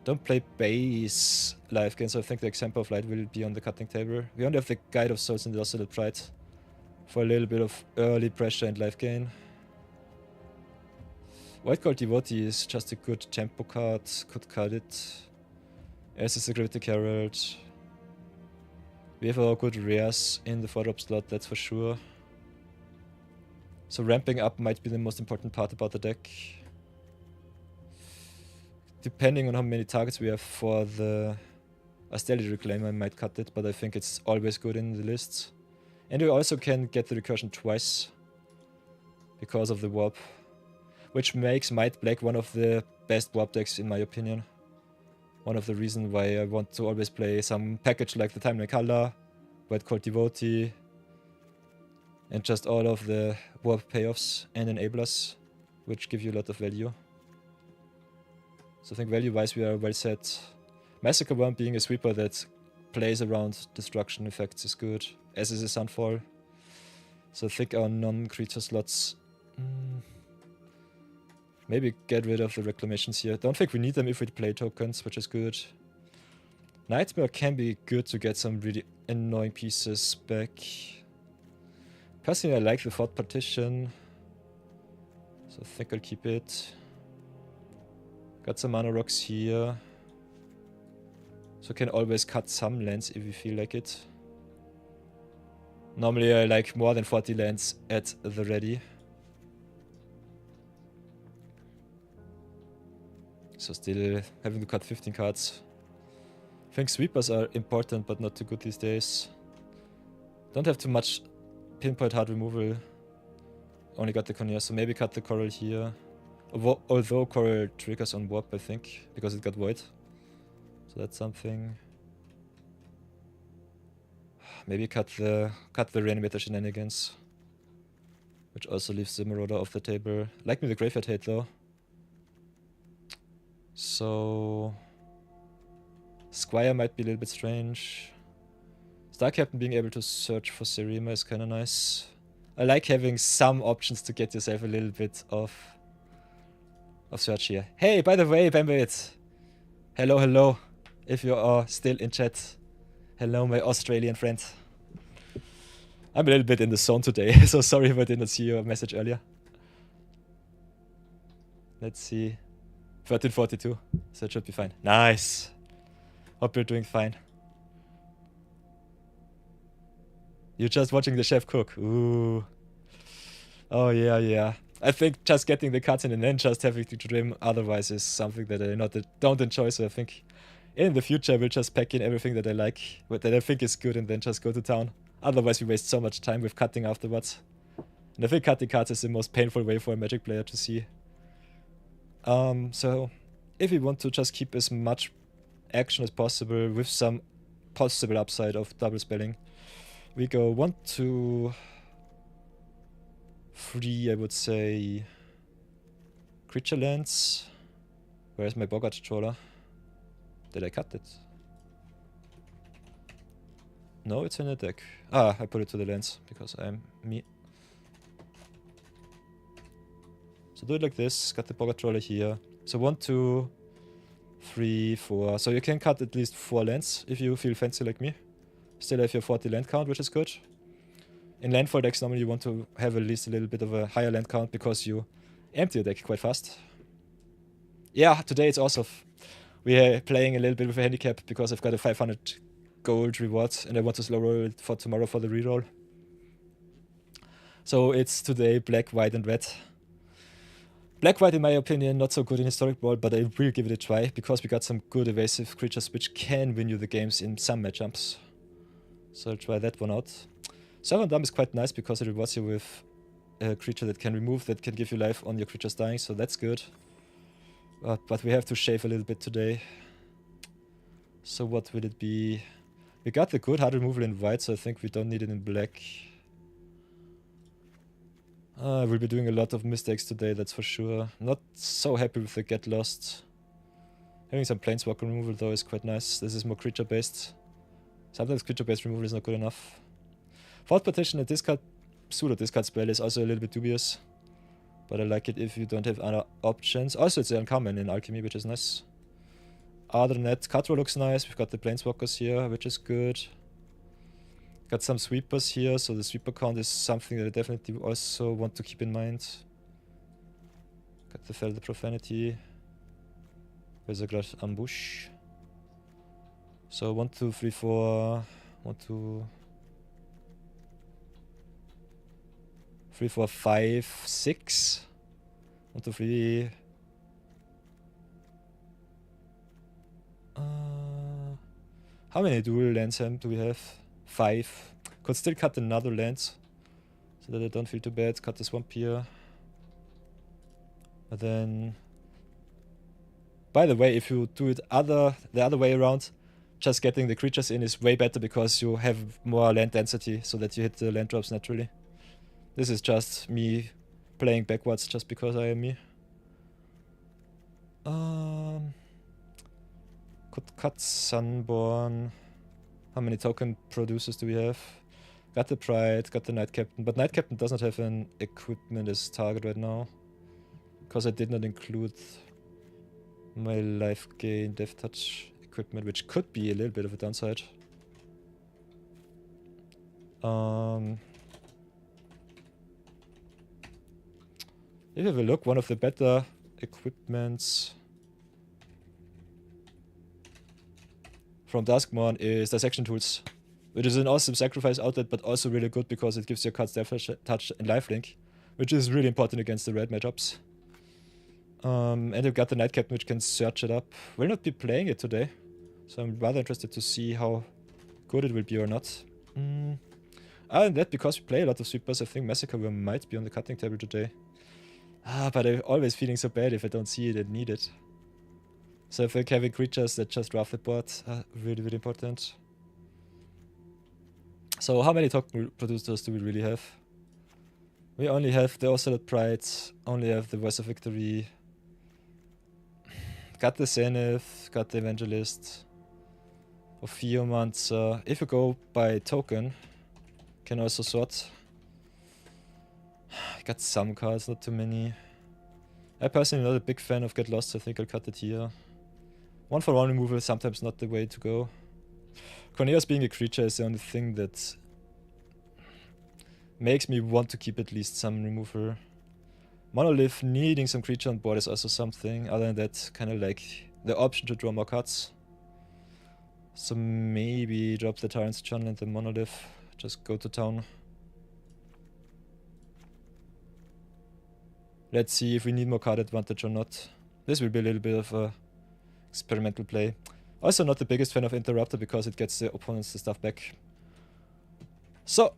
Don't play base life gain, so I think the Example of Light will be on the cutting table. We only have the Guide of Souls and the Oscillate Pride for a little bit of early pressure and life gain. White Gold Devotee is just a good tempo card, could cut it. As is a Cryptic Herald. We have our good rares in the 4-drop slot, that's for sure. So ramping up might be the most important part about the deck. Depending on how many targets we have for the Austerity Reclaimer, I might cut it, but I think it's always good in the lists. And we also can get the recursion twice because of the warp, which makes Might Black one of the best warp decks in my opinion. One of the reasons why I want to always play some package like the Timeline Color, White Cold Devotee, and just all of the warp payoffs and enablers, which give you a lot of value. So I think value-wise we are well set. Massacre Worm being a sweeper that plays around destruction effects is good, as is a Sunfall. So I think our non-creature slots... maybe get rid of the reclamations here. Don't think we need them if we play tokens, which is good. Nightmare can be good to get some really annoying pieces back. Personally I like the Fort Partition, so I think I'll keep it. Got some mana rocks here. So can always cut some lands if we feel like it. Normally I like more than 40 lands at the ready. So still having to cut 15 cards. I think sweepers are important but not too good these days. Don't have too much pinpoint hard removal. Only got the Qoneus, so maybe cut the Coral here. Although Coral triggers on warp, I think, because it got void. So that's something. Maybe cut the Reanimator shenanigans. Which also leaves the Marauder off the table. Like me the Graveyard Hate though. So... Squire might be a little bit strange. Star Captain being able to search for Serima is kinda nice. I like having some options to get yourself a little bit of search here. Hey, by the way, Bambit! Hello, hello. If you are still in chat. Hello, my Australian friend. I'm a little bit in the zone today, so sorry if I did not see your message earlier. Let's see. 1342, so it should be fine. Nice! Hope you're doing fine. You're just watching the chef cook. Ooh. Oh yeah, yeah. I think just getting the cuts in and then just having to trim otherwise is something that I don't enjoy, so I think in the future I will just pack in everything that I like, that I think is good, and then just go to town. Otherwise we waste so much time with cutting afterwards. And I think cutting cards is the most painful way for a Magic player to see. So if we want to just keep as much action as possible with some possible upside of double spelling, we go 1, 2, 3, I would say, creature lands. Where's my Bogart Trawler? Did I cut it? No, it's in the deck. Ah, I put it to the lands because I'm me. So do it like this, got the Bogart Trawler here. So 1, 2, 3, 4. So you can cut at least 4 lands if you feel fancy like me. Still have your 40 land count, which is good. In landfall decks, normally you want to have at least a little bit of a higher land count because you empty your deck quite fast. Yeah, today it's also... We are playing a little bit with a handicap because I've got a 500 gold reward and I want to slow roll it for tomorrow for the reroll. So it's today black, white and red. Black, white in my opinion, not so good in Historic Brawl, but I will give it a try because we got some good evasive creatures which can win you the games in some matchups. So I'll try that one out. Servant Dumb is quite nice because it rewards you with a creature that can remove, that can give you life on your creatures dying, so that's good. But we have to shave a little bit today. So what will it be? We got the good hard removal in white, so I think we don't need it in black. We'll be doing a lot of mistakes today, that's for sure. Not so happy with the get lost. Having some planeswalker removal though is quite nice. This is more creature based. Sometimes creature based removal is not good enough. Fourth Partition, a discard, pseudo discard spell is also a little bit dubious. But I like it if you don't have other options. Also it's uncommon in Alchemy, which is nice. Other than that, Cutthroat looks nice. We've got the planeswalkers here, which is good. Got some sweepers here, so the sweeper count is something that I definitely also want to keep in mind. Got the Fell the Profanity. Wizardglass Ambush. So 1, 2, 3, 4. 1, 2, 3, 4, 5, 6. 1, 2, 3. How many dual lands do we have? 5. Could still cut another land so that I don't feel too bad. Cut the swamp here. But then... By the way, if you do it the other way around, just getting the creatures in is way better because you have more land density so that you hit the land drops naturally. This is just me playing backwards just because I am me. Could cut Sunborn. How many token producers do we have? Got the Pride, got the Knight Captain, but Knight Captain does not have an equipment as target right now. Because I did not include my life gain Death Touch equipment, which could be a little bit of a downside. If you have a look, one of the better equipments from Duskmourn is Dissection Tools, which is an awesome sacrifice outlet, but also really good because it gives your cards Death Touch and lifelink, which is really important against the red matchups. And you've got the Knight Captain, which can search it up. Will not be playing it today, so I'm rather interested to see how good it will be or not. Other than that, because we play a lot of sweepers, I think Massacre might be on the cutting table today. But I'm always feeling so bad if I don't see it and need it. So I think having creatures that just draft the board are really, really important. So how many token producers do we really have? We only have the Ocelot Pride, only have the Voice of Victory. Got the Zenith, got the Evangelist. Ophiomancer. If you go by token, can also sort. Got some cards, not too many. I personally not a big fan of Get Lost, so I think I'll cut it here. 1-for-1 removal is sometimes not the way to go. Qoneus being a creature is the only thing that makes me want to keep at least some removal. Monolith needing some creature on board is also something. Other than that, kind of like the option to draw more cards. So maybe drop the Tyrant's Channel and the Monolith. Just go to town. Let's see if we need more card advantage or not. This will be a little bit of a experimental play. Also not the biggest fan of Interrupter because it gets the opponents the stuff back. So,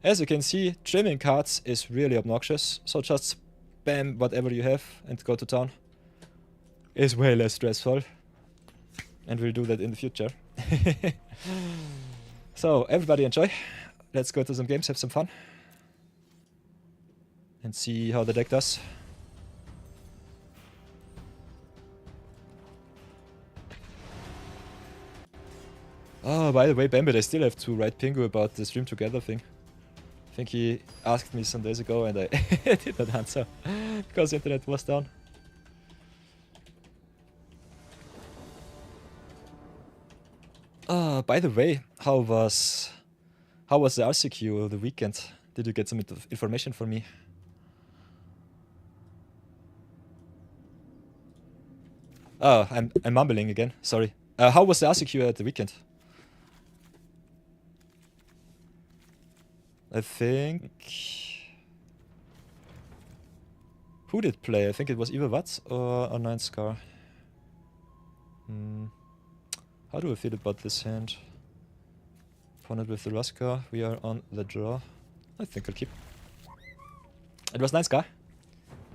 as you can see, trimming cards is really obnoxious. So just spam whatever you have and go to town. Is way less stressful. And we'll do that in the future. So, everybody enjoy. Let's go to some games, have some fun. And see how the deck does. Oh, by the way, Bambit, I still have to write Pingu about the stream together thing. I think he asked me some days ago and I did not answer because the internet was down. By the way, how was the RCQ of the weekend? Did you get some information from me? Oh, I'm mumbling again. Sorry. How was the RCQ at the weekend? I think... Who did play? I think it was either Watts or a 9 Scar. How do I feel about this hand? Opponent with the Raskar. We are on the draw. I think I'll keep. It was 9 Scar.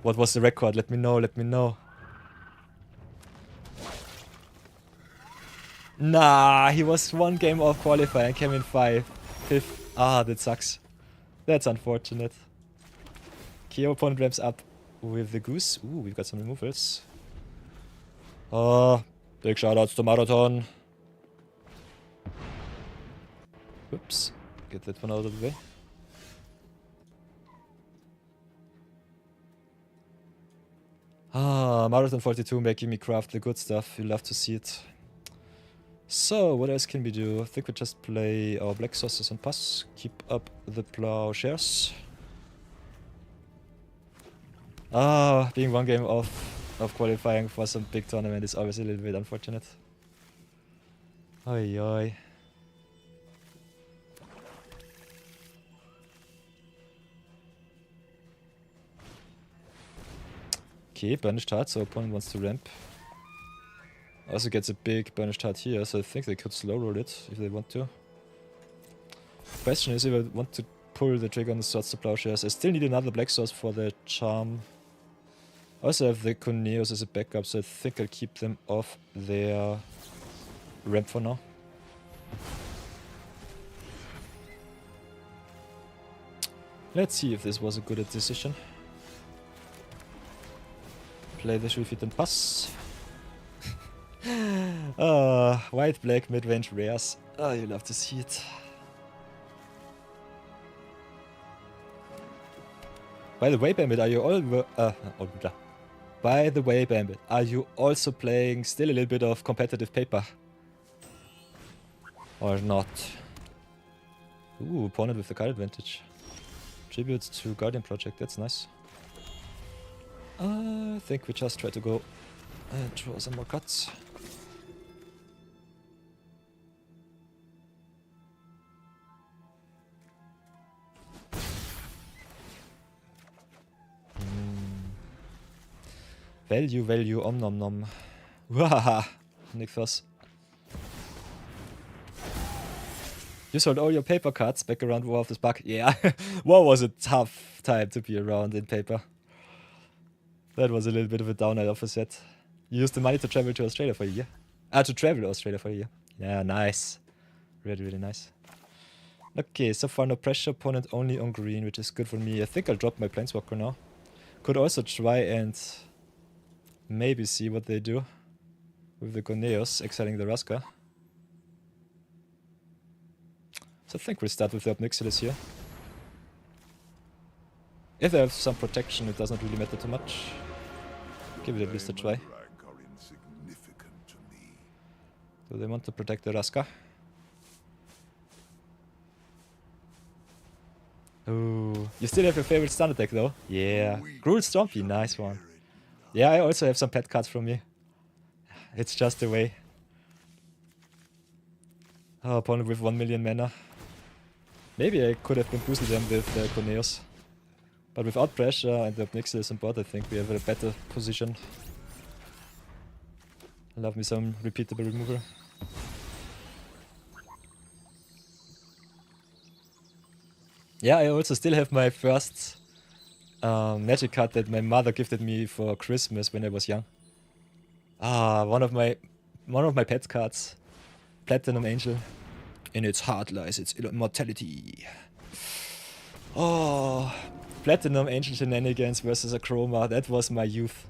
What was the record? Let me know, let me know. Nah, he was 1 game off qualifying, came in 5th. Ah, that sucks. That's unfortunate. Kyo opponent ramps up with the Goose. Ooh, we've got some removals. Oh, big shoutouts to Marathon. Whoops. Get that one out of the way. Ah, Marathon 42 making me craft the good stuff. You love to see it. So, what else can we do? I think we just play our black sauces and pass. Keep up the plowshares. Ah, being 1 game off of qualifying for some big tournament is always a little bit unfortunate. Oi oi. Okay, banished heart, so opponent wants to ramp. Also gets a big banished heart here, so I think they could slow roll it if they want to. Question is if I want to pull the trigger on the swords to plowshares. I still need another black source for the charm. I also have the Qoneus as a backup, so I think I'll keep them off their ramp for now. Let's see if this was a good decision. Play the Shulfit and pass. White, black, mid-range rares. Oh, you love to see it. By the way, Bambit, are you all... By the way, Bambit, are you also playing still a little bit of competitive paper? Or not? Ooh, opponent with the card advantage. Tributes to Guardian Project, that's nice. I think we just try to go and draw some more cuts. Value, om nom nom. Wahaha, Nick Foss. You sold all your paper cards back around War of the Spark. Yeah, War was a tough time to be around in paper. That was a little bit of a downer of a set. You used the money to travel to Australia for a year. To travel to Australia for a year. Yeah, nice. Really, really nice. Okay, so far no pressure. Opponent only on green, which is good for me. I think I'll drop my Planeswalker now. Could also try and maybe see what they do with the Qoneus, exiling the Raskar. So I think we'll start with the Obnixilis here. If they have some protection, it doesn't really matter too much. Give it at least a try. Do they want to protect the Raskar? Oh, you still have your favorite stun attack though? Yeah. Gruul Stompy, nice one. Yeah, I also have some pet cards from me. It's just the way. Oh, opponent with 1 million mana. Maybe I could have been boosted them with Qoneus. But without pressure and the Obnixilis on board, I think we have a better position. I love me some repeatable removal. Yeah, I also still have my first magic card that my mother gifted me for Christmas when I was young. Ah, one of my pet cards. Platinum Angel. In its heart lies its immortality. Oh, Platinum Angel Shenanigans versus a Chroma. That was my youth.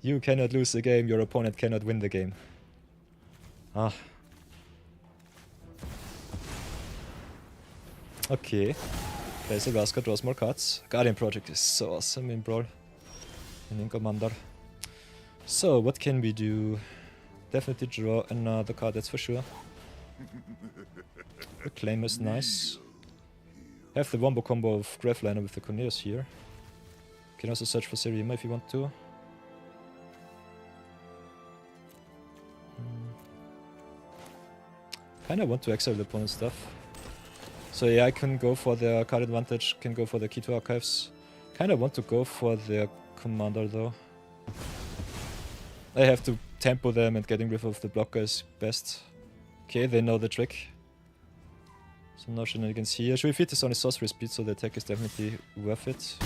You cannot lose the game, your opponent cannot win the game. Ah. Okay. Plays a Raskar, draws more cards. Guardian Project is so awesome in Brawl. And in Commander. So, what can we do? Definitely draw another card, that's for sure. Reclaim is nice. Have the wombo combo of Gravliner with the Qoneus here. Can also search for Serima if you want to. Kinda want to exile the opponent's stuff. So yeah, I can go for the card advantage, can go for the key to archives. Kinda want to go for their commander though. I have to tempo them and getting rid of the blocker is best. Okay, they know the trick. So no shenanigans here. Should we feed this on his sorcery speed so the attack is definitely worth it.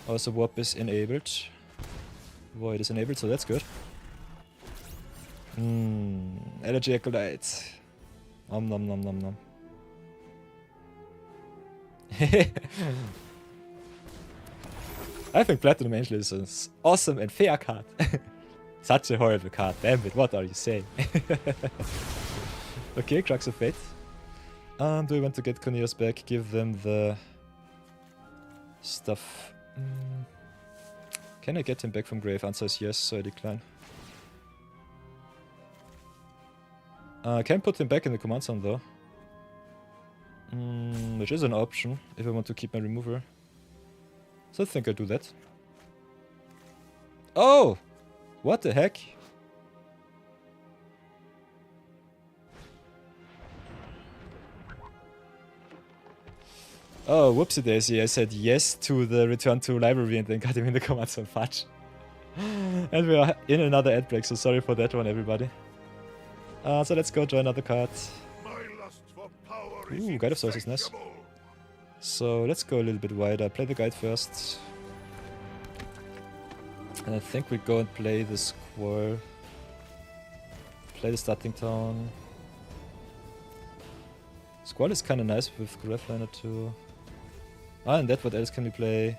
Also warp is enabled. Void is enabled, so that's good. Energy Acolyte. Nom nom nom nom nom. I think Platinum Angel is an awesome and fair card. Such a horrible card, damn it, what are you saying? Okay, Crux of Fate. Do we want to get Qoneus back? Give them the stuff. Can I get him back from grave? Answer is yes, so I decline. I can put him back in the command zone though. Which is an option if I want to keep my remover. So I think I'll do that. Oh! What the heck? Oh, whoopsie daisy, I said yes to the return to library and then got him in the command zone. Fudge. And we are in another ad break, so sorry for that one, everybody. So let's go draw another card. Ooh, Guide of Source is nice. So let's go a little bit wider. Play the guide first. And I think we go and play the Squirrel. Play the Starting Town. Squirrel is kinda nice with Grafliner too. And that, what else can we play?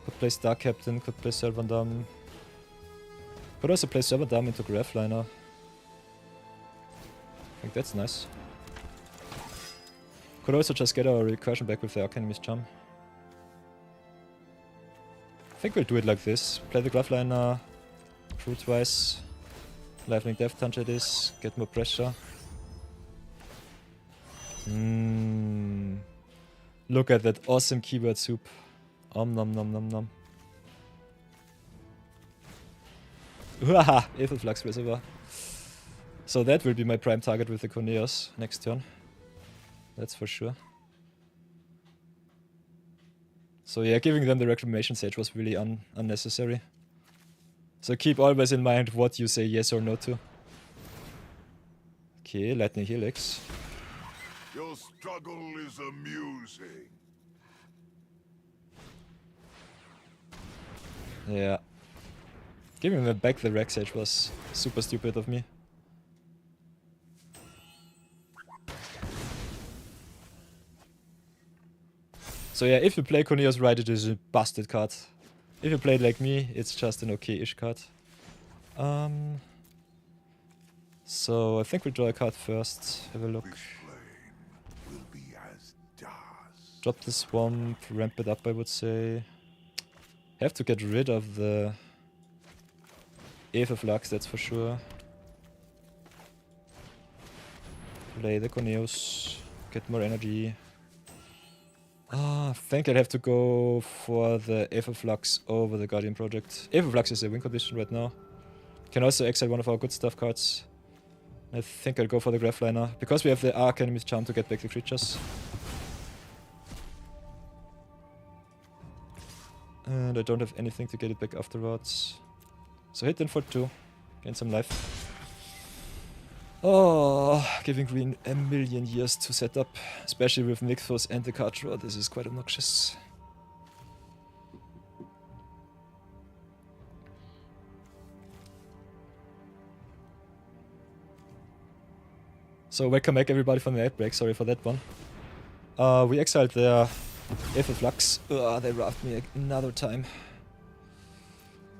Could play Star Captain, could play Servandam. Could also play Servandam into Grafliner. I think that's nice. Could also just get our recursion back with the Arcanemy's Charm. I think we'll do it like this. Play the Grafliner, crew twice, Lifelink Death Touch it is, get more pressure. Look at that awesome keyword soup. Nom nom nom nom. Haha, Aether Flux Reservoir. So that will be my prime target with the Qoneus next turn. That's for sure. So yeah, giving them the Reclamation Sage was really unnecessary. So keep always in mind what you say yes or no to. Okay, Lightning Helix. Your struggle is amusing. Yeah. Giving them back the Rec Sage was super stupid of me. So yeah, if you play Qoneus right, it is a busted card. If you play it like me, it's just an okay-ish card. So I think we'll draw a card first. Have a look. Will be as dust. Drop the Swamp, ramp it up, I would say. Have to get rid of the Aether Flux, that's for sure. Play the Qoneus, get more energy. I think I'd have to go for the Aether Flux over the Guardian Project. Aether Flux is a win condition right now. Can also exile one of our good stuff cards. I think I'll go for the Grafliner, because we have the Arcanemy's Charm to get back the creatures. And I don't have anything to get it back afterwards. So hit them for 2. Gain some life. Oh, giving green a million years to set up. Especially with Nixos and the card draw, this is quite obnoxious. So welcome back everybody from the ad break, sorry for that one. We exiled their Aether Flux. They robbed me another time.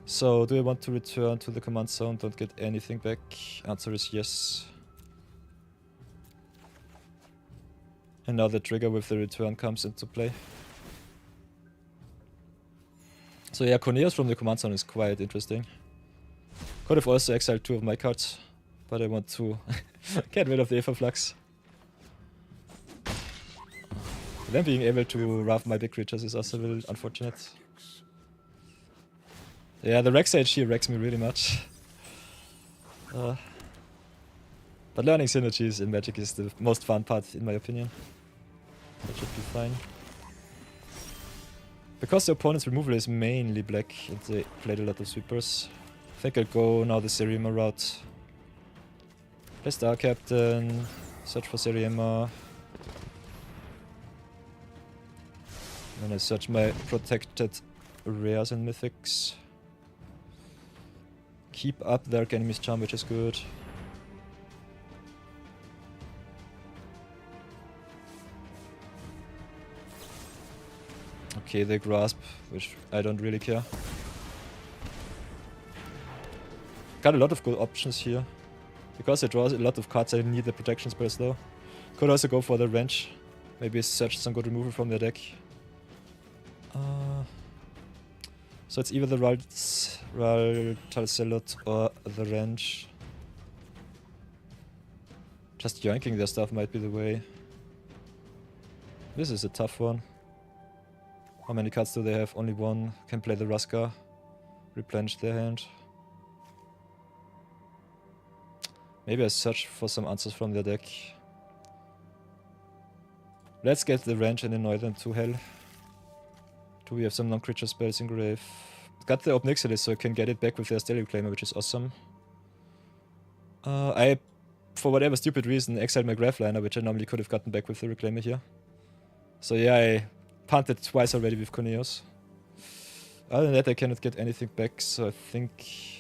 So do I want to return to the command zone, don't get anything back? Answer is yes. And now the trigger with the return comes into play. So yeah, Qoneus from the command zone is quite interesting. Could have also exiled 2 of my cards, but I want to get rid of the Aether Flux. Them being able to rough my big creatures is also a little unfortunate. Yeah, the Rex Age here wrecks me really much. But learning synergies in Magic is the most fun part, in my opinion. That should be fine. Because the opponent's removal is mainly black, and they played a lot of sweepers, I think I'll go now the Seriema route. Play Star Captain, search for Seriema. Then I search my protected rares and mythics. Keep up the Dark Enemy's Charm, which is good. Okay, they grasp, which I don't really care. Got a lot of good options here. Because I draw a lot of cards, I need the protection spells though. Could also go for the wrench. Maybe search some good removal from their deck. So it's either the Talcelot or the wrench. Just yoinking their stuff might be the way. This is a tough one. How many cards do they have? Only one. Can play the Raska. Replenish their hand. Maybe I search for some answers from their deck. Let's get the wrench and annoy them to hell. Do we have some non-creature spells in grave? Got the Obnixilis so I can get it back with their Stellar Reclaimer, which is awesome. I, for whatever stupid reason, exiled my Gravliner, which I normally could have gotten back with the Reclaimer here. So yeah, I punted twice already with Qoneus. Other than that, I cannot get anything back, so I think...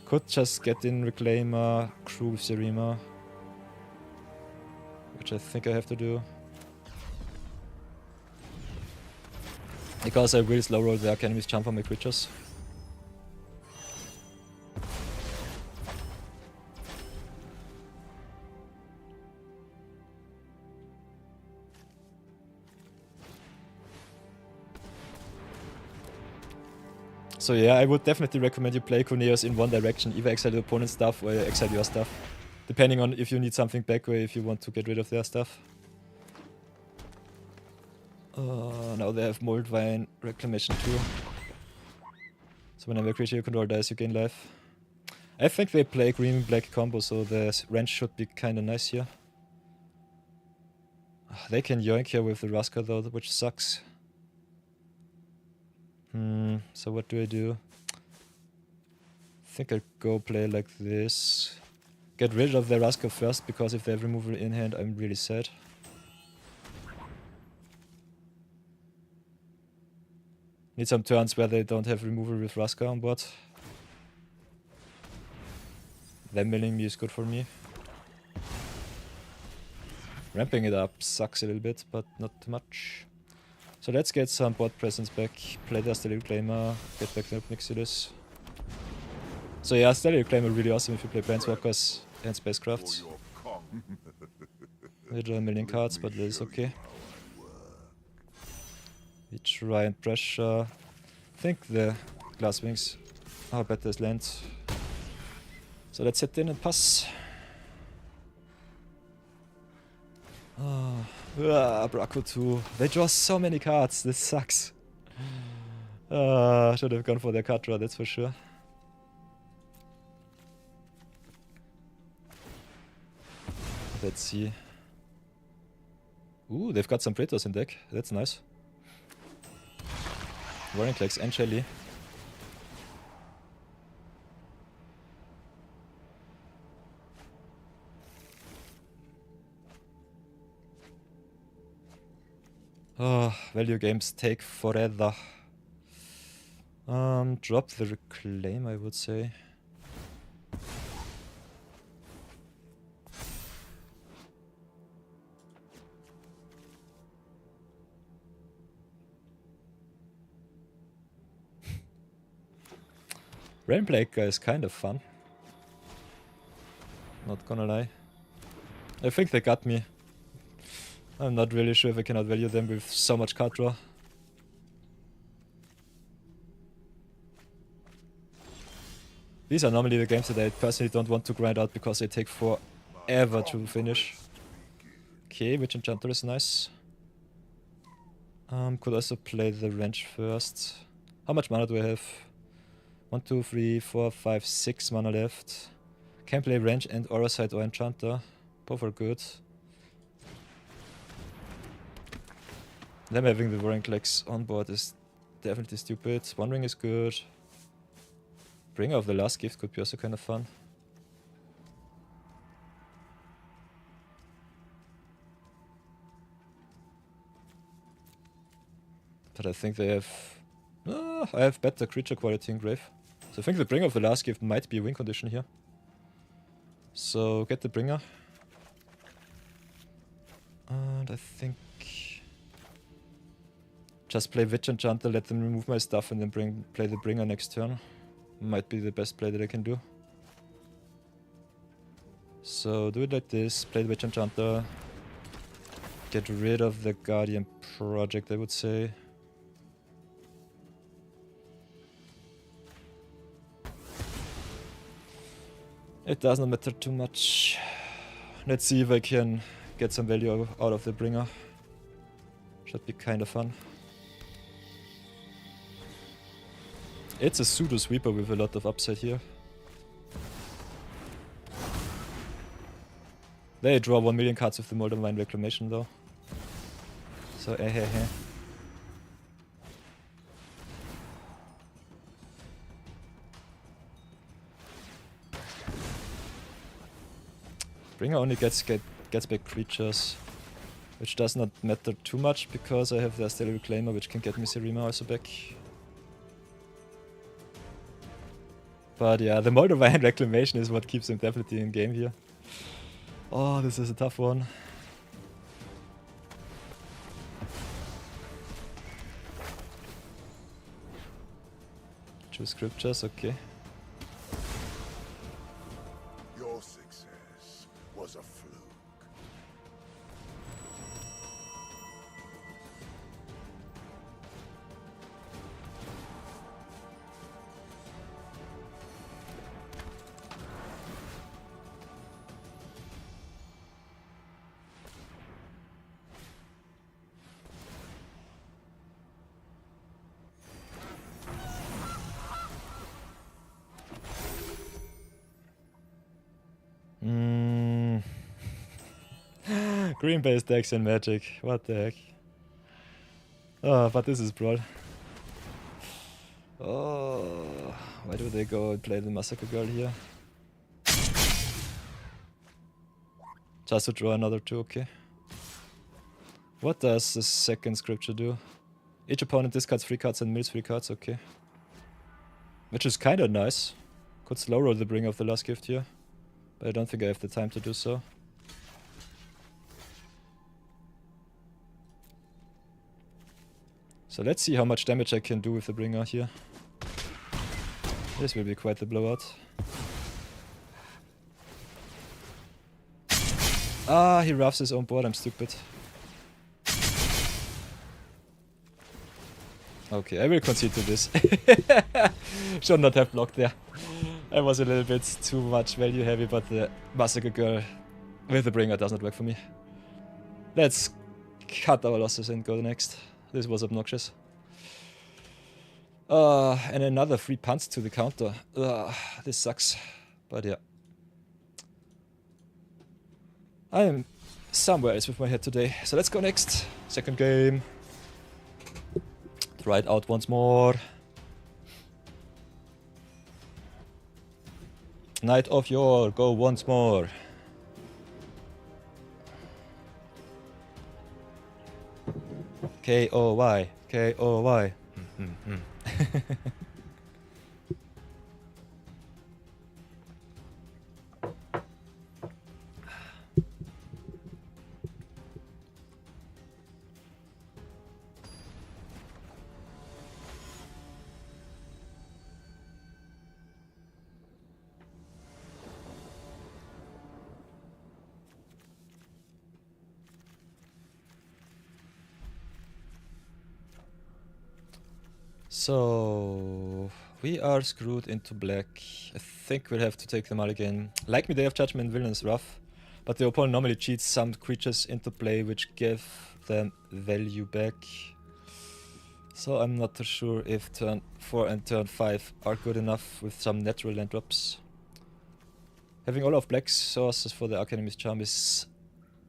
Could just get in Reclaimer, Crew with Seriema. Which I think I have to do. Because I will slow roll the Dark Enemy's Charm on my creatures. So yeah, I would definitely recommend you play Qoneus in one direction. Either exile the opponent's stuff or exile your stuff. Depending on if you need something back or if you want to get rid of their stuff. Now they have Moldvine Reclamation too. So whenever a creature you control dies, you gain life. I think they play green-black combo, so the wrench should be kinda nice here. They can yoink here with the Raska though, which sucks. So what do I do? I think I'll go play like this. Get rid of the Raska first, because if they have removal in hand, I'm really sad. Need some turns where they don't have removal with Raska on board. Them milling me is good for me. Ramping it up sucks a little bit, but not too much. So let's get some board presence back, play the Stellar Reclaimer, get back the Obnixilis. So yeah, Stellar Reclaimer really awesome if you play Planeswalkers and Spacecrafts. We draw a million cards, but that is okay. We try and pressure. I think the Glasswings are better as land. So let's hit in and pass. Braco 2. They draw so many cards, this sucks. Should have gone for their card draw, that's for sure. Let's see. Ooh, they've got some Praetors in deck, that's nice. Warringclax and Shelly. Oh, value games take forever. Drop the Reclaim, I would say. Rainbreaker is kind of fun. Not gonna lie. I think they got me. I'm not really sure if I can outvalue them with so much card draw. These are normally the games that I personally don't want to grind out because they take forever to finish. Okay, Witch Enchanter is nice. Could also play the wrench first. How much mana do I have? 1, 2, 3, 4, 5, 6 mana left. Can play wrench and aura side or enchanter. Both are good. Them having the Warring Legs on board is definitely stupid. One Ring is good. Bringer of the Last Gift could be also kind of fun. But I think they have... I have better creature quality in Grave. So I think the Bringer of the Last Gift might be a win condition here. So get the Bringer. And I think... just play Witch Enchanter, let them remove my stuff and then play the Bringer next turn. Might be the best play that I can do. So do it like this, play the Witch Enchanter. Get rid of the Guardian Project, I would say. It does not matter too much. Let's see if I can get some value out of the Bringer. Should be kind of fun. It's a pseudo sweeper with a lot of upside here. They draw 1 million cards with the Moldavine Reclamation though. So Bringer only gets back creatures, which does not matter too much because I have the Stellar Reclaimer which can get Miserima also back. But yeah, the Moldavine Reclamation is what keeps him definitely in game here. Oh, this is a tough one. Choose scriptures, okay. Your success was a fluke. Green-based decks and Magic, what the heck. Oh, but this is Brawl. Oh, why do they go and play the Massacre Girl here? Just to draw another 2, okay. What does the second scripture do? Each opponent discards 3 cards and mills 3 cards, okay. Which is kinda nice. Could slow roll the Bringer of the Last Gift here. But I don't think I have the time to do so. So let's see how much damage I can do with the Bringer here. This will be quite the blowout. Ah, he roughs his own board, I'm stupid. Okay, I will concede to this. Should not have blocked there. I was a little bit too much value heavy, but the Massacre Girl with the Bringer does not work for me. Let's cut our losses and go next. This was obnoxious. And another 3 punts to the counter. This sucks. But yeah. I am somewhere else with my head today. So let's go next. Second game. Try it out once more. Knight of Yore, go once more. K-O-Y, K-O-Y. So we are screwed into black. I think we'll have to take them out again. Like me, Day of Judgment Villain is rough, but the opponent normally cheats some creatures into play which give them value back. So I'm not too sure if turn 4 and turn 5 are good enough with some natural land drops. Having all of black sources for the Arcanemy's Charm is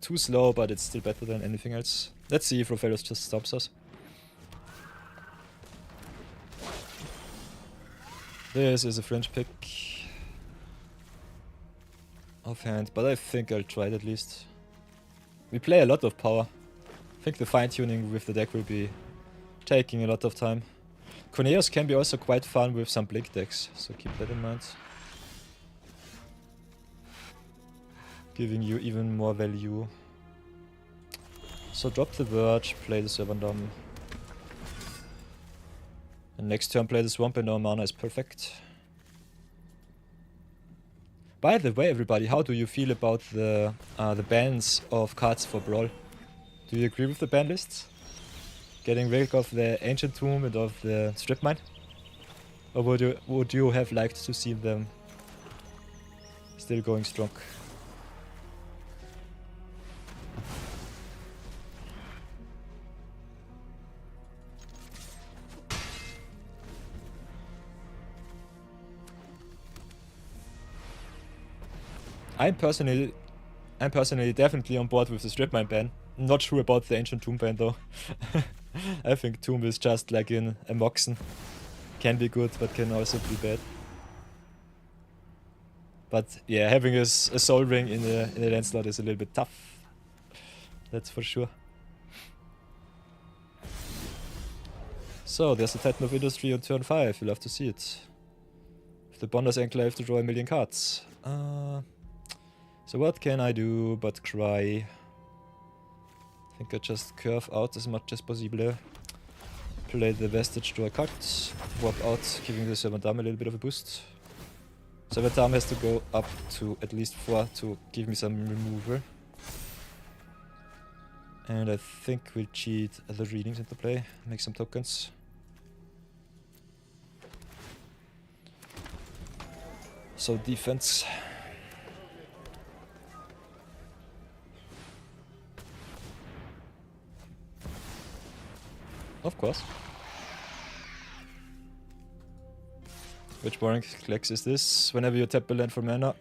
too slow, but it's still better than anything else. Let's see if Rofellos just stops us. This is a fringe pick. Offhand, but I think I'll try it at least. We play a lot of power. I think the fine-tuning with the deck will be taking a lot of time. Qoneus can be also quite fun with some blink decks, so keep that in mind. Giving you even more value. So drop the Verge, play the Servandom. And next turn play the Swamp and our mana is perfect. By the way, everybody, how do you feel about the bans of cards for Brawl? Do you agree with the ban lists? Getting rid of the Ancient Tomb and of the Strip Mine? Or would you have liked to see them still going strong? I'm personally definitely on board with the Strip Mine ban. Not sure about the Ancient Tomb ban though. I think Tomb is just like in a Moxen. Can be good, but can also be bad. But yeah, having a Soul Ring in a land slot is a little bit tough. That's for sure. So, there's a Titan of Industry on turn 5. You'll have to see it. With the Bonder's Enclave to draw a million cards. So what can I do but cry? I think I just curve out as much as possible. Play the Vestige, draw a card, warp out, giving the Servandam a little bit of a boost. Servandam has to go up to at least 4 to give me some removal. And I think we'll cheat the readings into play, make some tokens. So defense. Of course. Which Warring Clex is this? Whenever you tap a land for mana.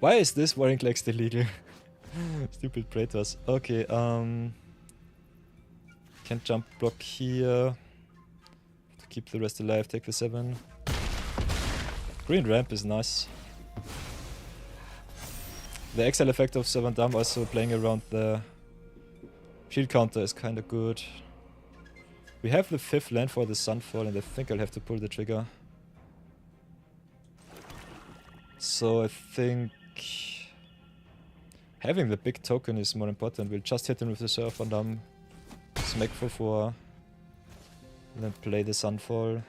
Why is this Warring Clex illegal? Stupid Praetors. Okay, can't jump block here. To keep the rest alive, take the 7. Green ramp is nice. The exile effect of Servandam also playing around the shield counter is kinda good. We have the 5th land for the Sunfall and I think I'll have to pull the trigger. So I think having the big token is more important. We'll just hit him with the Servandam, smack for 4, and then play the Sunfall.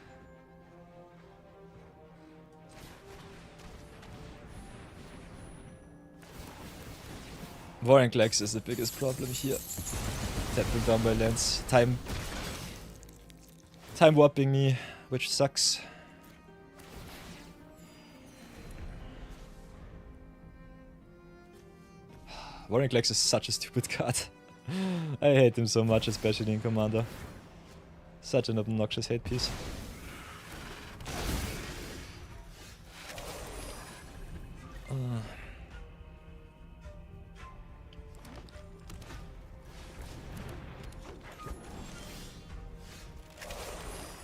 Warring Clex is the biggest problem here. Tapping down my lands. Time warping me, which sucks. Warring Clex is such a stupid card. I hate him so much, especially in Commander. Such an obnoxious hate piece.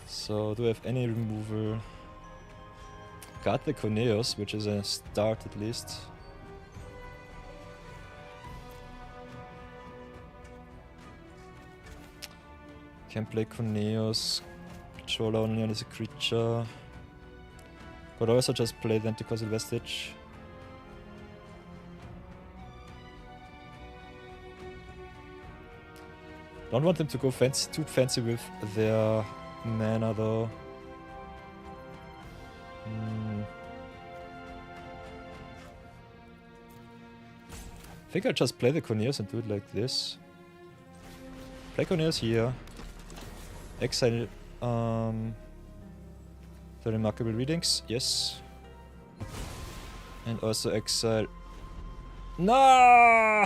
So, do I have any removal? Got the Qoneus, which is a start at least. Can play Qoneus, control only as a creature. Could also just play the Anticausal Vestige. Don't want them to go too fancy with their mana though. I think I'll just play the Qoneus and do it like this. Play Qoneus here. Exile the Remarkable Readings, yes. And also exile. No!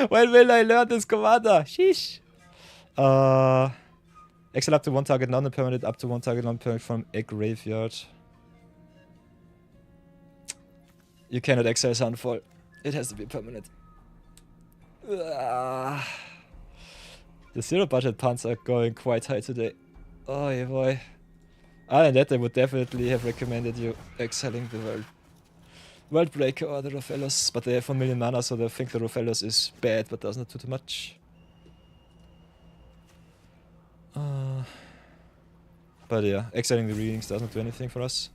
When will I learn this commander? Sheesh. Exile up to 1 target non-permanent, up to 1 target non-permanent from a graveyard. You cannot exile Sunfall. It has to be permanent. The zero budget puns are going quite high today. Oh yeah, boy. Other than that, I would definitely have recommended you exiling the World Breaker or the Rofellos, but they have 1 million mana, so I think the Rofellos is bad, but does not do too much. But yeah, exiling the readings doesn't do anything for us.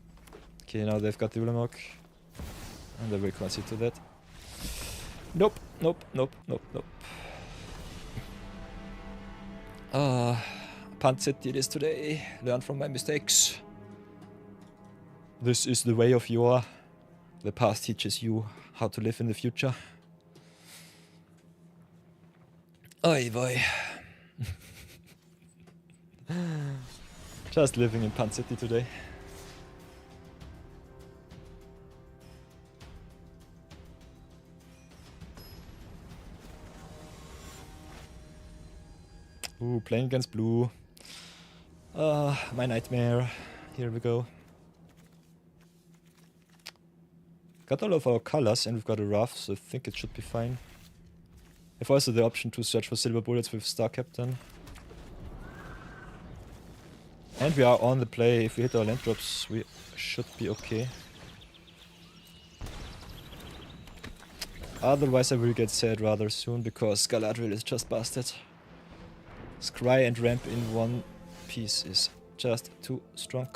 Okay, now they've got the Ulamog. And I will concede to that. Nope, nope, nope, nope, nope. Punt City it is today. Learn from my mistakes. This is the way of Yoa. The past teaches you how to live in the future. Oy boy. Just living in Punt City today. Ooh, playing against blue. My nightmare. Here we go. Got all of our colors and we've got a rough, so I think it should be fine. I've also the option to search for silver bullets with Star Captain. And we are on the play. If we hit our land drops, we should be okay. Otherwise I will get sad rather soon because Galadriel is just busted. Scry and ramp in one piece is just too strong.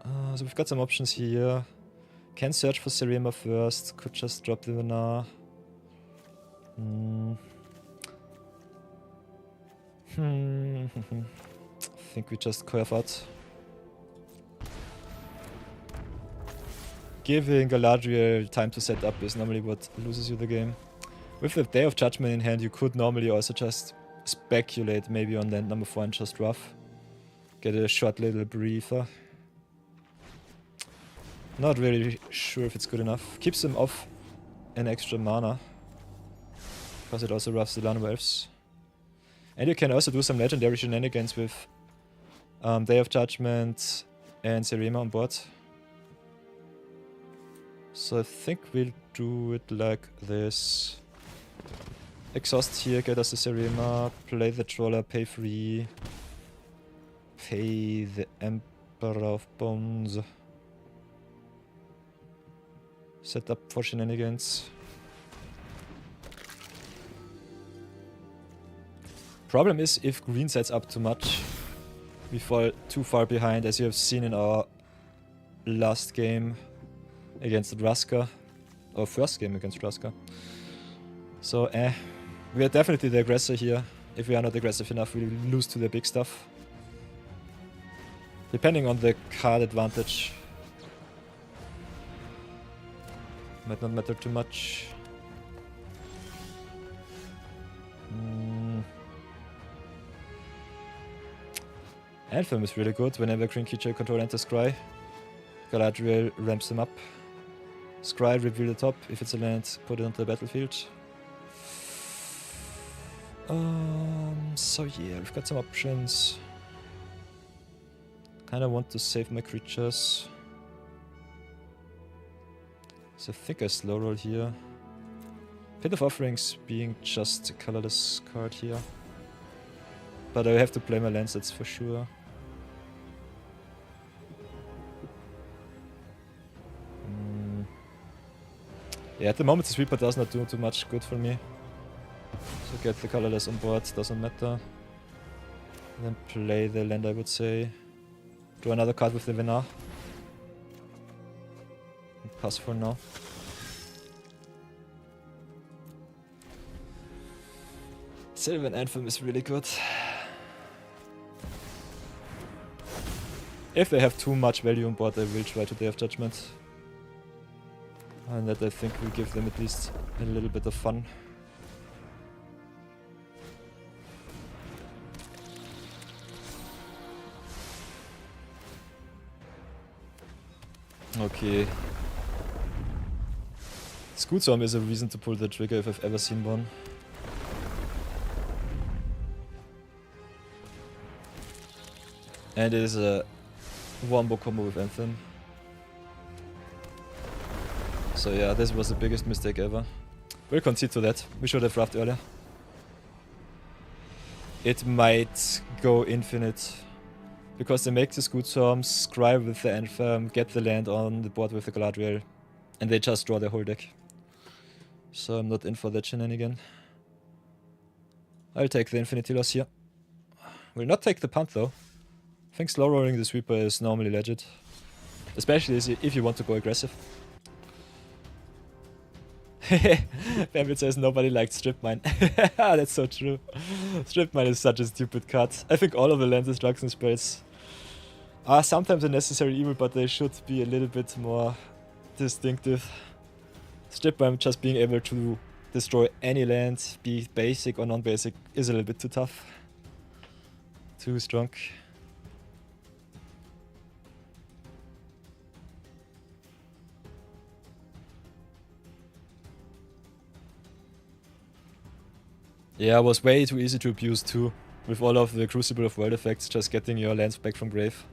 So we've got some options here. Can search for Serema first. Could just drop the Vanar. I think we just curve out. Giving Galadriel time to set up is normally what loses you the game. With the Day of Judgment in hand, you could normally also just speculate maybe on land number 4 and just rough. Get a short little breather. Not really sure if it's good enough. Keeps them off an extra mana. Because it also roughs the Llanowar Elves. And you can also do some legendary shenanigans with Day of Judgment and Serema on board. So I think we'll do it like this. Exhaust here, get us the Serema, play the Troller, pay 3. Pay the Emperor of Bones. Set up for shenanigans. Problem is, if green sets up too much, we fall too far behind, as you have seen in our last game against Draska. Or first game against Draska. So, we are definitely the aggressor here. If we are not aggressive enough, we lose to the big stuff. Depending on the card advantage. Might not matter too much. Anthem is really good. Whenever green creature control enters Scry, Galadriel ramps them up. Scry, reveal the top. If it's a land, put it onto the battlefield. So yeah, we've got some options. Kinda want to save my creatures. So I think I slow roll here. Pit of Offerings being just a colorless card here. But I have to play my lands, that's for sure. Yeah, at the moment the sweeper does not do too much good for me. So get the colorless on board, doesn't matter. Then play the land, I would say. Draw another card with the Vanar. And pass for now. Sylvan Anthem is really good. If they have too much value on board, I will try to Day of Judgment. And that I think will give them at least a little bit of fun. Okay. Scootstorm is a reason to pull the trigger if I've ever seen one. And it is a wombo combo with Anthem. So yeah, this was the biggest mistake ever. We'll concede to that. We should have drafted earlier. It might go infinite. Because they make the Scoot Storms, scry with the Anthem, get the land on the board with the Galadriel, and they just draw their whole deck. So I'm not in for that shenanigan. I'll take the Infinity loss here. Will not take the punt though. I think slow rolling the Sweeper is normally legit. Especially if you want to go aggressive. Bambit says nobody liked Strip Mine. That's so true. Strip Mine is such a stupid card. I think all of the land destruction spells are sometimes a necessary evil, but they should be a little bit more distinctive. Strip Mine just being able to destroy any land, be basic or non-basic, is a little bit too tough. Too strong. Yeah, it was way too easy to abuse too, with all of the Crucible of World effects, just getting your lands back from grave.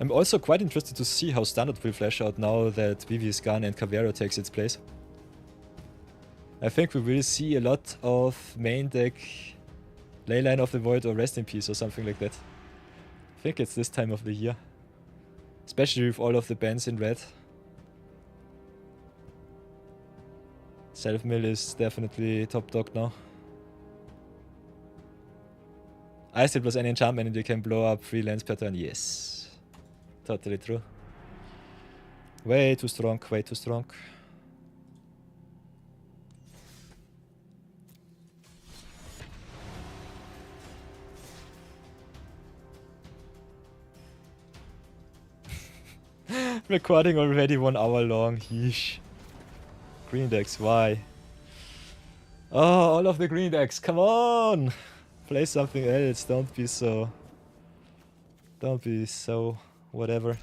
I'm also quite interested to see how Standard will flash out now that Vivi is gone and Caveira takes its place. I think we will see a lot of main deck Leyline of the Void or Rest in Peace or something like that. I think it's this time of the year. Especially with all of the bans in red. Self-mill is definitely top dog now. Ice plus any enchantment and you can blow up 3 lands per turn. Yes. Totally true. Way too strong, way too strong. Recording already 1 hour long. Yeesh. Green decks, why? Oh, all of the green decks, come on! Play something else, don't be so whatever.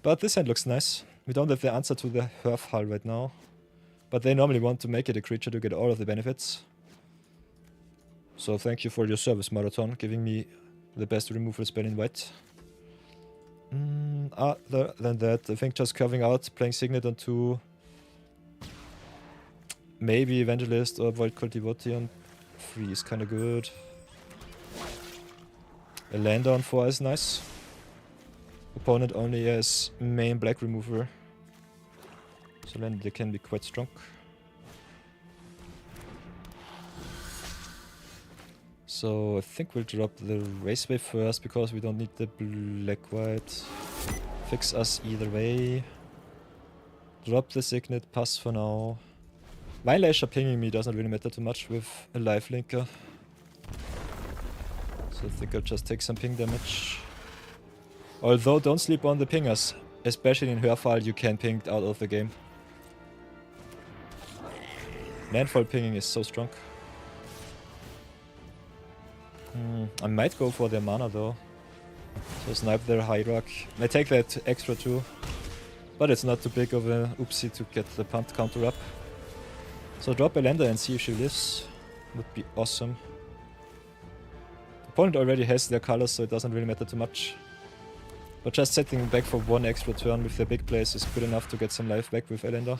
But this hand looks nice. We don't have the answer to the Hearth Hull right now. But they normally want to make it a creature to get all of the benefits. So thank you for your service, Marathon, giving me the best removal spell in white. Other than that, I think just curving out, playing Signet on 2. Maybe Evangelist or Void Cultivati on 3 is kinda good. A lander on 4 is nice. Opponent only has main black remover. So then they can be quite strong. So I think we'll drop the Raceway first because we don't need the black-white. Fix us either way. Drop the Signet, pass for now. Vinelasher pinging me doesn't really matter too much with a lifelinker. So I think I'll just take some ping damage. Although don't sleep on the pingers. Especially in Hearth you can ping out of the game. Landfall pinging is so strong. I might go for their mana though. So snipe their Hierarch. I take that extra too. But it's not too big of a oopsie to get the punt counter up. So drop a lander and see if she lives. Would be awesome. The opponent already has their colors, so it doesn't really matter too much. But just setting back for 1 extra turn with their big plays is good enough to get some life back with Elender.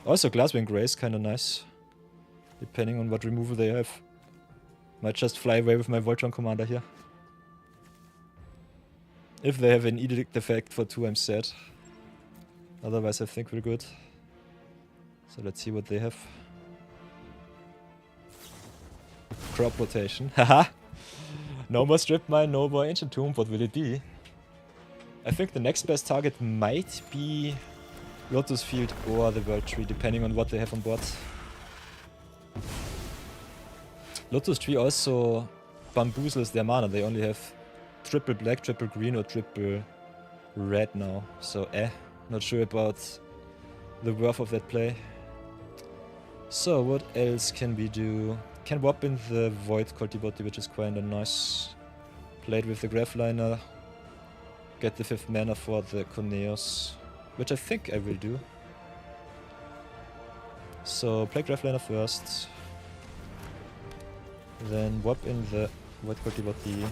Also Glasswing Grey is kinda nice. Depending on what removal they have. Might just fly away with my Voltron commander here. If they have an edict effect for 2, I'm sad. Otherwise I think we're good. So let's see what they have. Crop rotation. Haha! No more Strip Mine, no more Ancient Tomb. What will it be? I think the next best target might be Lotus Field or the World Tree, depending on what they have on board. Lotus Tree also bamboozles their mana. They only have triple black, triple green, or triple red now. So not sure about the worth of that play. So what else can we do? Can warp in the Void Cultivati, which is kinda nice. Play it with the Gravliner. Get the 5th mana for the Qoneus, which I think I will do. So play Graveliner first. Then warp in the White Quality Body.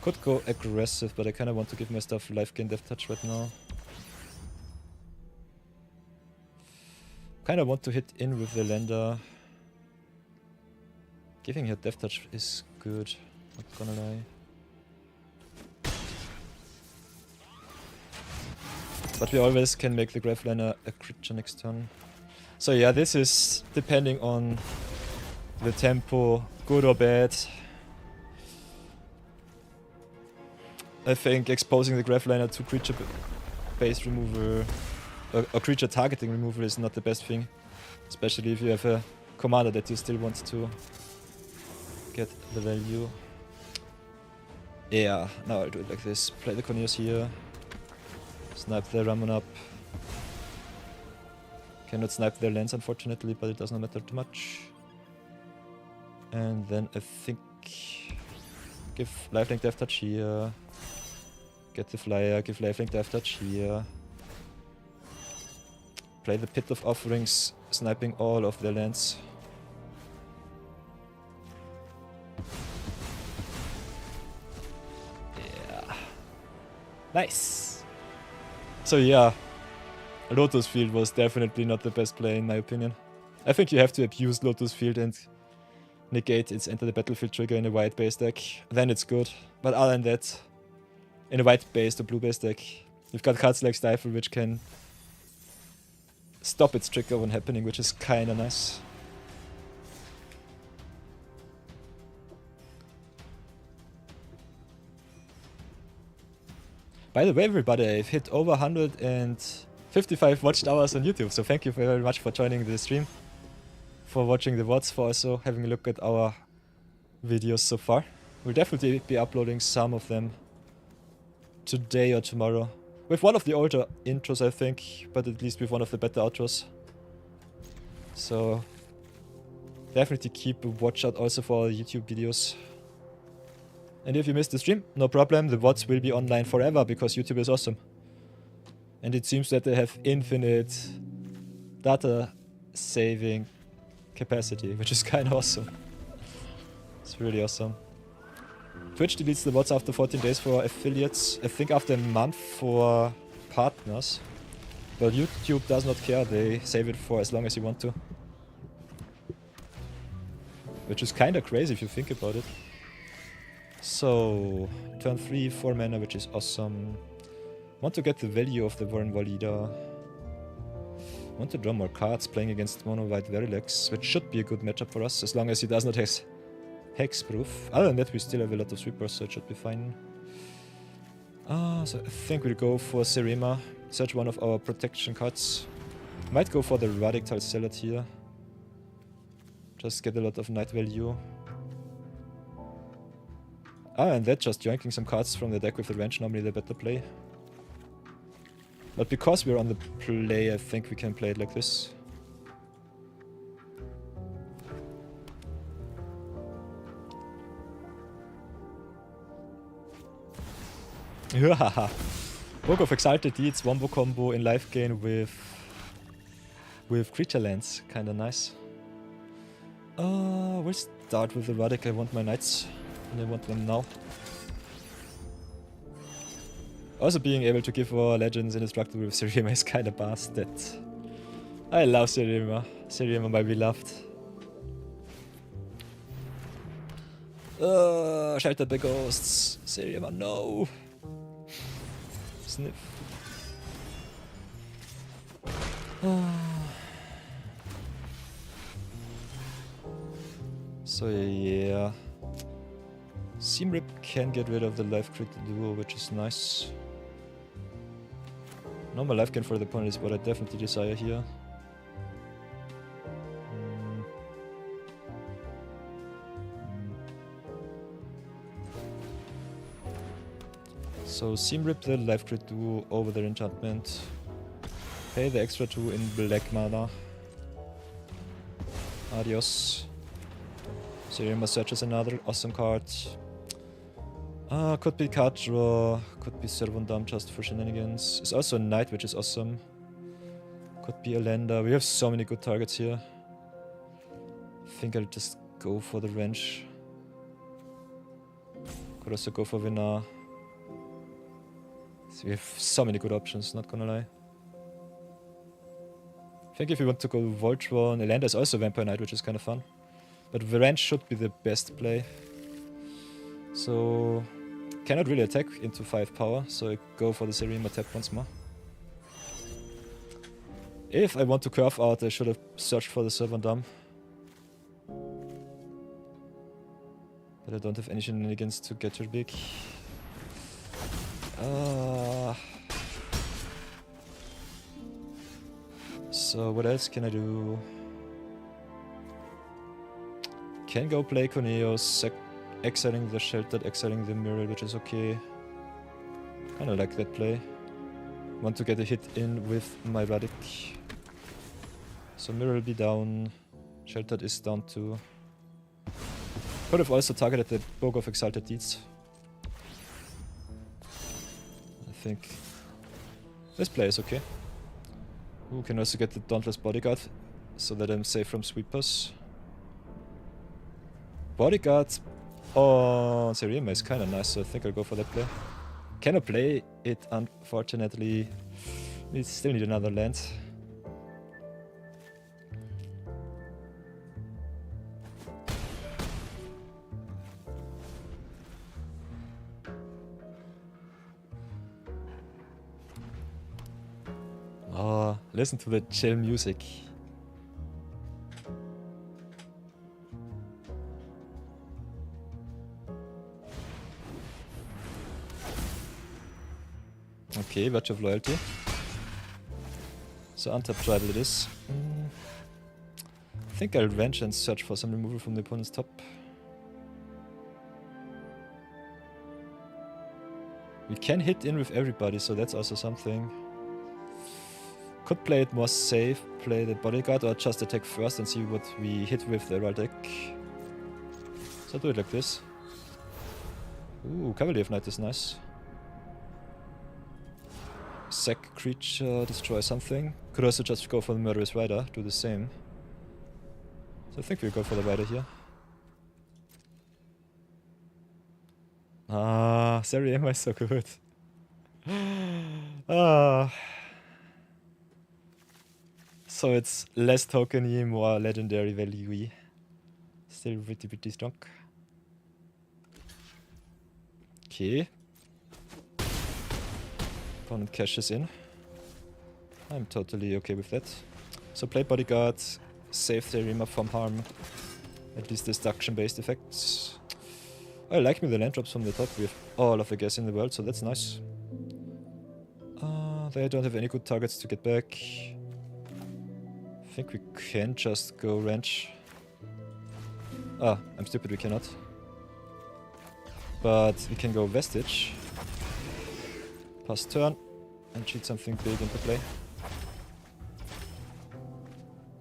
Could go aggressive, but I kinda want to give my stuff life gain death touch right now. Kinda want to hit in with the lander. Giving her death touch is good, not gonna lie. But we always can make the Graveliner a creature next turn. So yeah, this is depending on the tempo, good or bad. I think exposing the Graveliner to creature base removal or creature targeting removal is not the best thing. Especially if you have a commander that you still want to get the value. Yeah, now I'll do it like this. Play the Qoneus here. Snipe the Ramon up. Cannot snipe their lands unfortunately, but it does not matter too much. And then I think give lifelink death touch here. Get the flyer, give lifelink death touch here. Play the Pit of Offerings, sniping all of their lands. Yeah. Nice. So yeah, Lotus Field was definitely not the best play in my opinion. I think you have to abuse Lotus Field and negate its enter the battlefield trigger in a white base deck. Then it's good. But other than that, in a white based or blue based deck, you've got cards like Stifle which can stop its trigger when happening, which is kinda nice. By the way, everybody, I've hit over 155 watched hours on YouTube, so thank you very much for joining the stream, for watching the VODs, for also having a look at our videos so far. We'll definitely be uploading some of them today or tomorrow. With one of the older intros, I think, but at least with one of the better outros. So definitely keep a watch out also for our YouTube videos. And if you missed the stream, no problem, the VODs will be online forever because YouTube is awesome. And it seems that they have infinite data saving capacity, which is kinda awesome. It's really awesome. Twitch deletes the VODs after 14 days for affiliates, I think after a month for partners. But YouTube does not care, they save it for as long as you want to. Which is kinda crazy if you think about it. So, turn 3, 4 mana, which is awesome. Want to get the value of the Warren Wall leader. Want to draw more cards playing against mono white Verilex, which should be a good matchup for us, as long as he does not have hexproof. Other than that, we still have a lot of sweepers, so it should be fine. So I think we'll go for Serema, search one of our protection cards. Might go for the Radical Zealot here. Just get a lot of night value. And that just yoinking some cards from the deck with advantage, normally the better play. But because we're on the play, I think we can play it like this. Book of Exalted Deeds, wombo combo in life gain with creature lands, kinda nice. We'll start with the Radic. I want my knights, and I want them now. Also being able to give our legends indestructible with Serema is kinda bastard. I love Serema. Serema, my beloved. Sheltered by ghosts. Serema, no. Sniff. So yeah. Seam Rip can get rid of the life crit duo, which is nice. Normal life gain for the opponent is what I definitely desire here. So Seam Rip the life crit duo over their enchantment. Pay the extra 2 in black mana. Adios. Serema searches another awesome card. Could be card draw, could be Servondam just for shenanigans. It's also a knight, which is awesome. Could be a lander. We have so many good targets here. I think I'll just go for the wrench. Could also go for winner. So we have so many good options, not gonna lie. I think if we want to go Voltron, a lander is also Vampire Knight, which is kind of fun. But the wrench should be the best play. So cannot really attack into 5 power, so I go for the Serema tap once more. If I want to curve out, I should have searched for the Servant Dam. But I don't have any shenanigans to get her big. So what else can I do? Can go play Qoneus, exiling the Sheltered, exiling the Mirror, which is okay. Kinda like that play. Want to get a hit in with my Radic. So Mirror will be down. Sheltered is down too. Could have also targeted the Book of Exalted Deeds. I think this play is okay. Ooh, can also get the Dauntless Bodyguard so that I'm safe from sweepers. Bodyguard on Serema is kinda nice, so I think I'll go for that play. Cannot play it, unfortunately. We still need another land. Oh, listen to the chill music. Okay, Virtue of Loyalty. So untapped tribal it is. I think I'll wrench and search for some removal from the opponent's top. We can hit in with everybody, so that's also something. Could play it more safe, play the Bodyguard, or just attack first and see what we hit with the Brawl Deck. So I'll do it like this. Ooh, Cavalier of Night is nice. Sack creature, destroy something. Could also just go for the Murderous Rider, do the same. So I think we'll go for the Rider here. Ah, Serema is so good. So it's less tokeny, more legendary value. Still pretty strong. Okay. Opponent cashes in. I'm totally okay with that. So play Bodyguard, save Serema from harm. At least destruction based effects. I like me the land drops from the top. We have all of the gas in the world, so that's nice. They don't have any good targets to get back. I think we can just go wrench. Ah, I'm stupid, we cannot. But we can go vestige. Pass turn and cheat something big into play.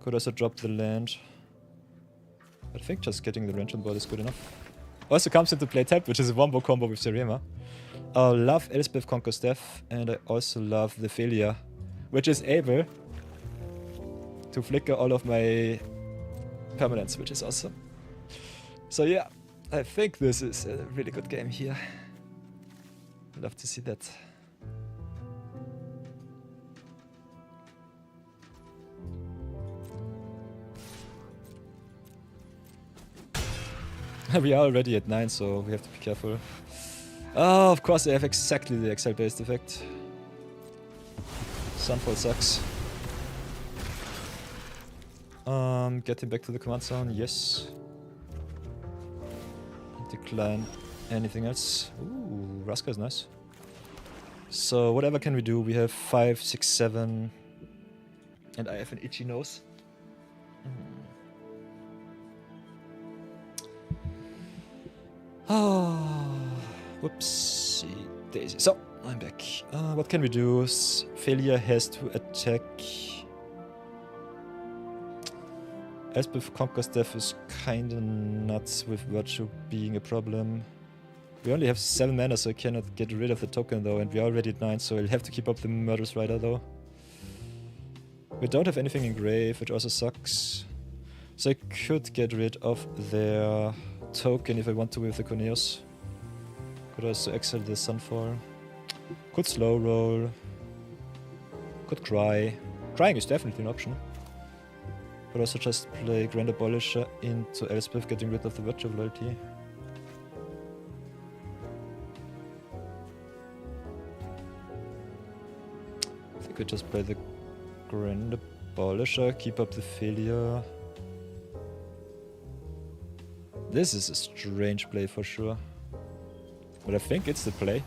Could also drop the land. I think just getting the wrench on board is good enough. Also comes into play tap, which is a wombo combo with Serema. I love Elspeth Conquers Death, and I also love the Failure, which is able to flicker all of my permanents, which is awesome. So yeah, I think this is a really good game here. I'd love to see that. We are already at 9, so we have to be careful. Oh, of course I have exactly the Exile-based effect. Sunfall sucks. Get him back to the command zone, yes. Decline anything else. Ooh, Raska is nice. So whatever can we do? We have 5, 6, 7. And I have an itchy nose. Whoopsie daisy. So, I'm back. What can we do? Failure has to attack. Elspeth Conquers Death is kinda nuts with Virtue being a problem. We only have 7 mana, so I cannot get rid of the token though, and we're already at 9, so I'll have to keep up the Murderous Rider though. We don't have anything in grave, which also sucks. So I could get rid of their token if I want to with the Qoneus. Could also exile the Sunfall. Could slow roll. Could cry. Crying is definitely an option. Could also just play Grand Abolisher into Elspeth, getting rid of the Virtue of Loyalty. I think we just play the Grand Abolisher, keep up the failure. This is a strange play for sure. But I think it's the play.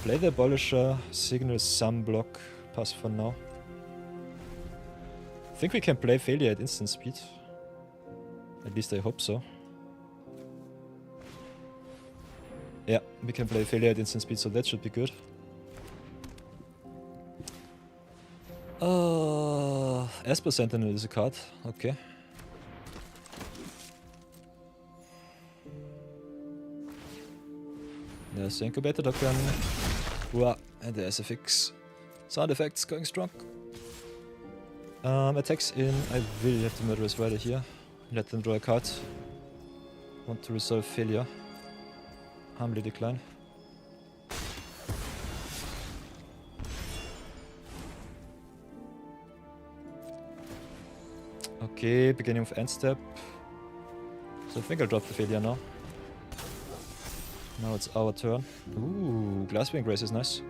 Play the Abolisher, signal some block, pass for now. I think we can play failure at instant speed. At least I hope so. Yeah, we can play failure at instant speed, so that should be good. Esper Sentinel is a card, okay. There's the Incubator token. Wow, and there's a fix. Sound effects going strong. Attacks in. I will have the Murderous Rider here. Let them draw a card. Want to resolve failure. Humbly decline. Okay, beginning of end step. So I think I'll drop the failure now. Now it's our turn. Ooh, Glasswing Grace is nice.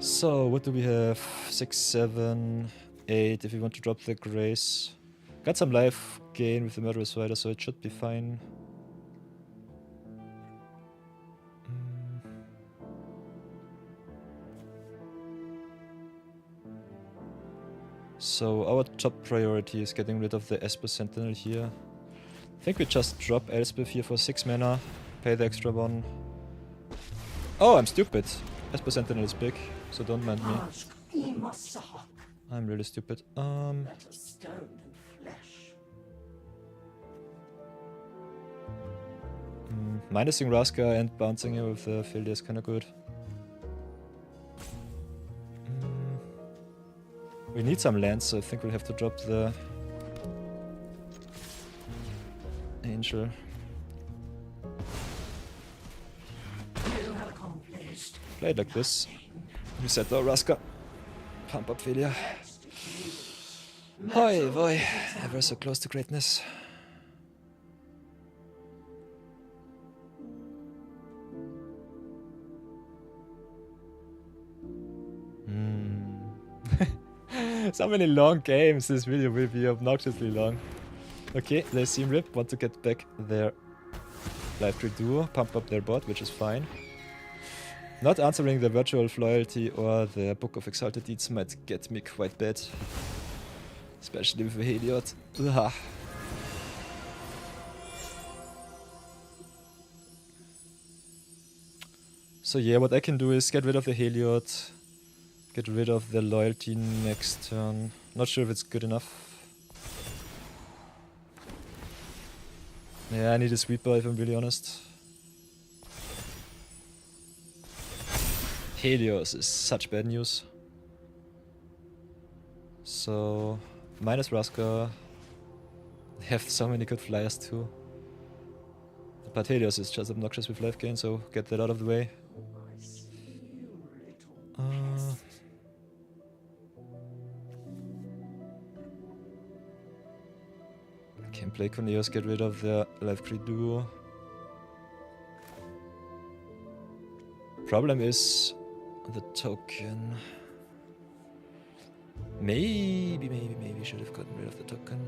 So, what do we have? 6, 7, 8 if we want to drop the Grace. Got some life gain with the Murderous Rider, so it should be fine. So, our top priority is getting rid of the Esper Sentinel here. I think we just drop Elspeth here for 6 mana. Pay the extra 1. Oh, I'm stupid. Esper Sentinel is big, so don't mind me. I'm really stupid. Minusing Raska and bouncing here with the failure is kinda good. We need some lands, so I think we'll have to drop the Angel. Play it like this. Reset our Raska. Pump up failure. Hoi boy, ever so close to greatness. So many long games, this video will be obnoxiously long. Okay, they seem ripped, want to get back their Life Tree Duo, pump up their board, which is fine. Not answering the Virtue of Loyalty or the Book of Exalted Deeds might get me quite bad. Especially with the Heliod. Ugh. So yeah, what I can do is get rid of the Heliod, get rid of the Loyalty next turn. Not sure if it's good enough. Yeah, I need a sweeper if I'm really honest. Helios is such bad news. So, minus Raska. They have so many good flyers too. But Helios is just obnoxious with life gain, so get that out of the way. Can play Qoneus, get rid of the Life Tree Duo. Problem is the token. Maybe should have gotten rid of the token.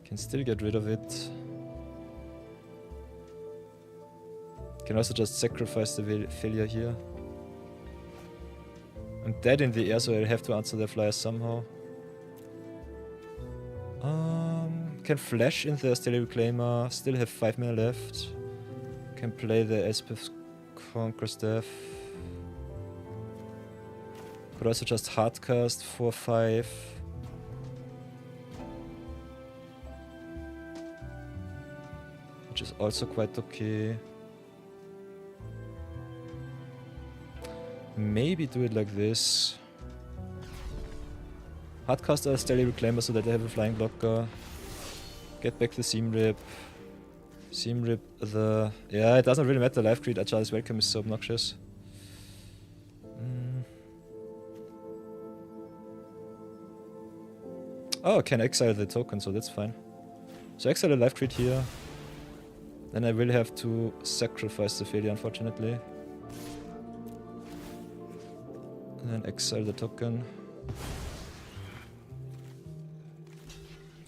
Can still get rid of it. Can also just sacrifice the failure here. I'm dead in the air, so I'll have to answer the flyer somehow. Can flash in the Stellar Reclaimer, still have 5 mana left. Can play the Elspeth's Conquer Staff. Could also just hardcast 4/5. Which is also quite okay. maybe do it like this. Hardcaster a Steady Reclaimer so that they have a flying blocker. Get back the Seam Rip. Seam Rip the... Yeah, it doesn't really matter. Life Creed, Agile's Welcome is so obnoxious. Oh, I can exile the token, so that's fine. So exile the Life Creed here. Then I will have to sacrifice the failure, unfortunately. And then exile the token.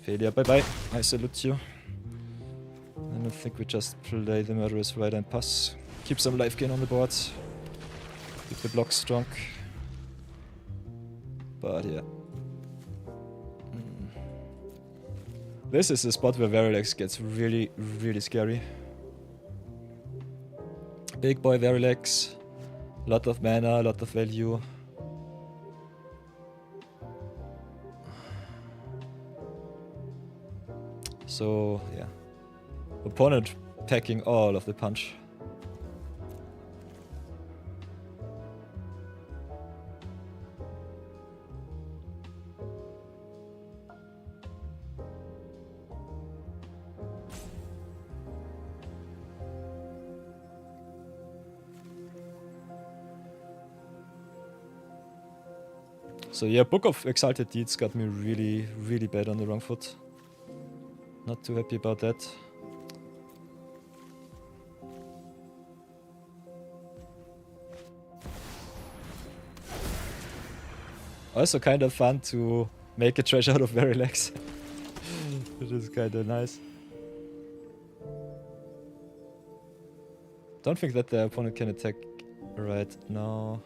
Failure, bye bye. I salute you. And I think we just play the Murderous Rider and pass. Keep some life gain on the board. Keep the block strong. But yeah. This is the spot where Verilex gets really, really scary. Big boy Verilex. Lot of mana, lot of value. So, yeah. Opponent packing all of the punch. So yeah, Book of Exalted Deeds got me really, really bad on the wrong foot. Not too happy about that. Also kind of fun to make a trash out of Verilex. Which is kind of nice. Don't think that the opponent can attack right now.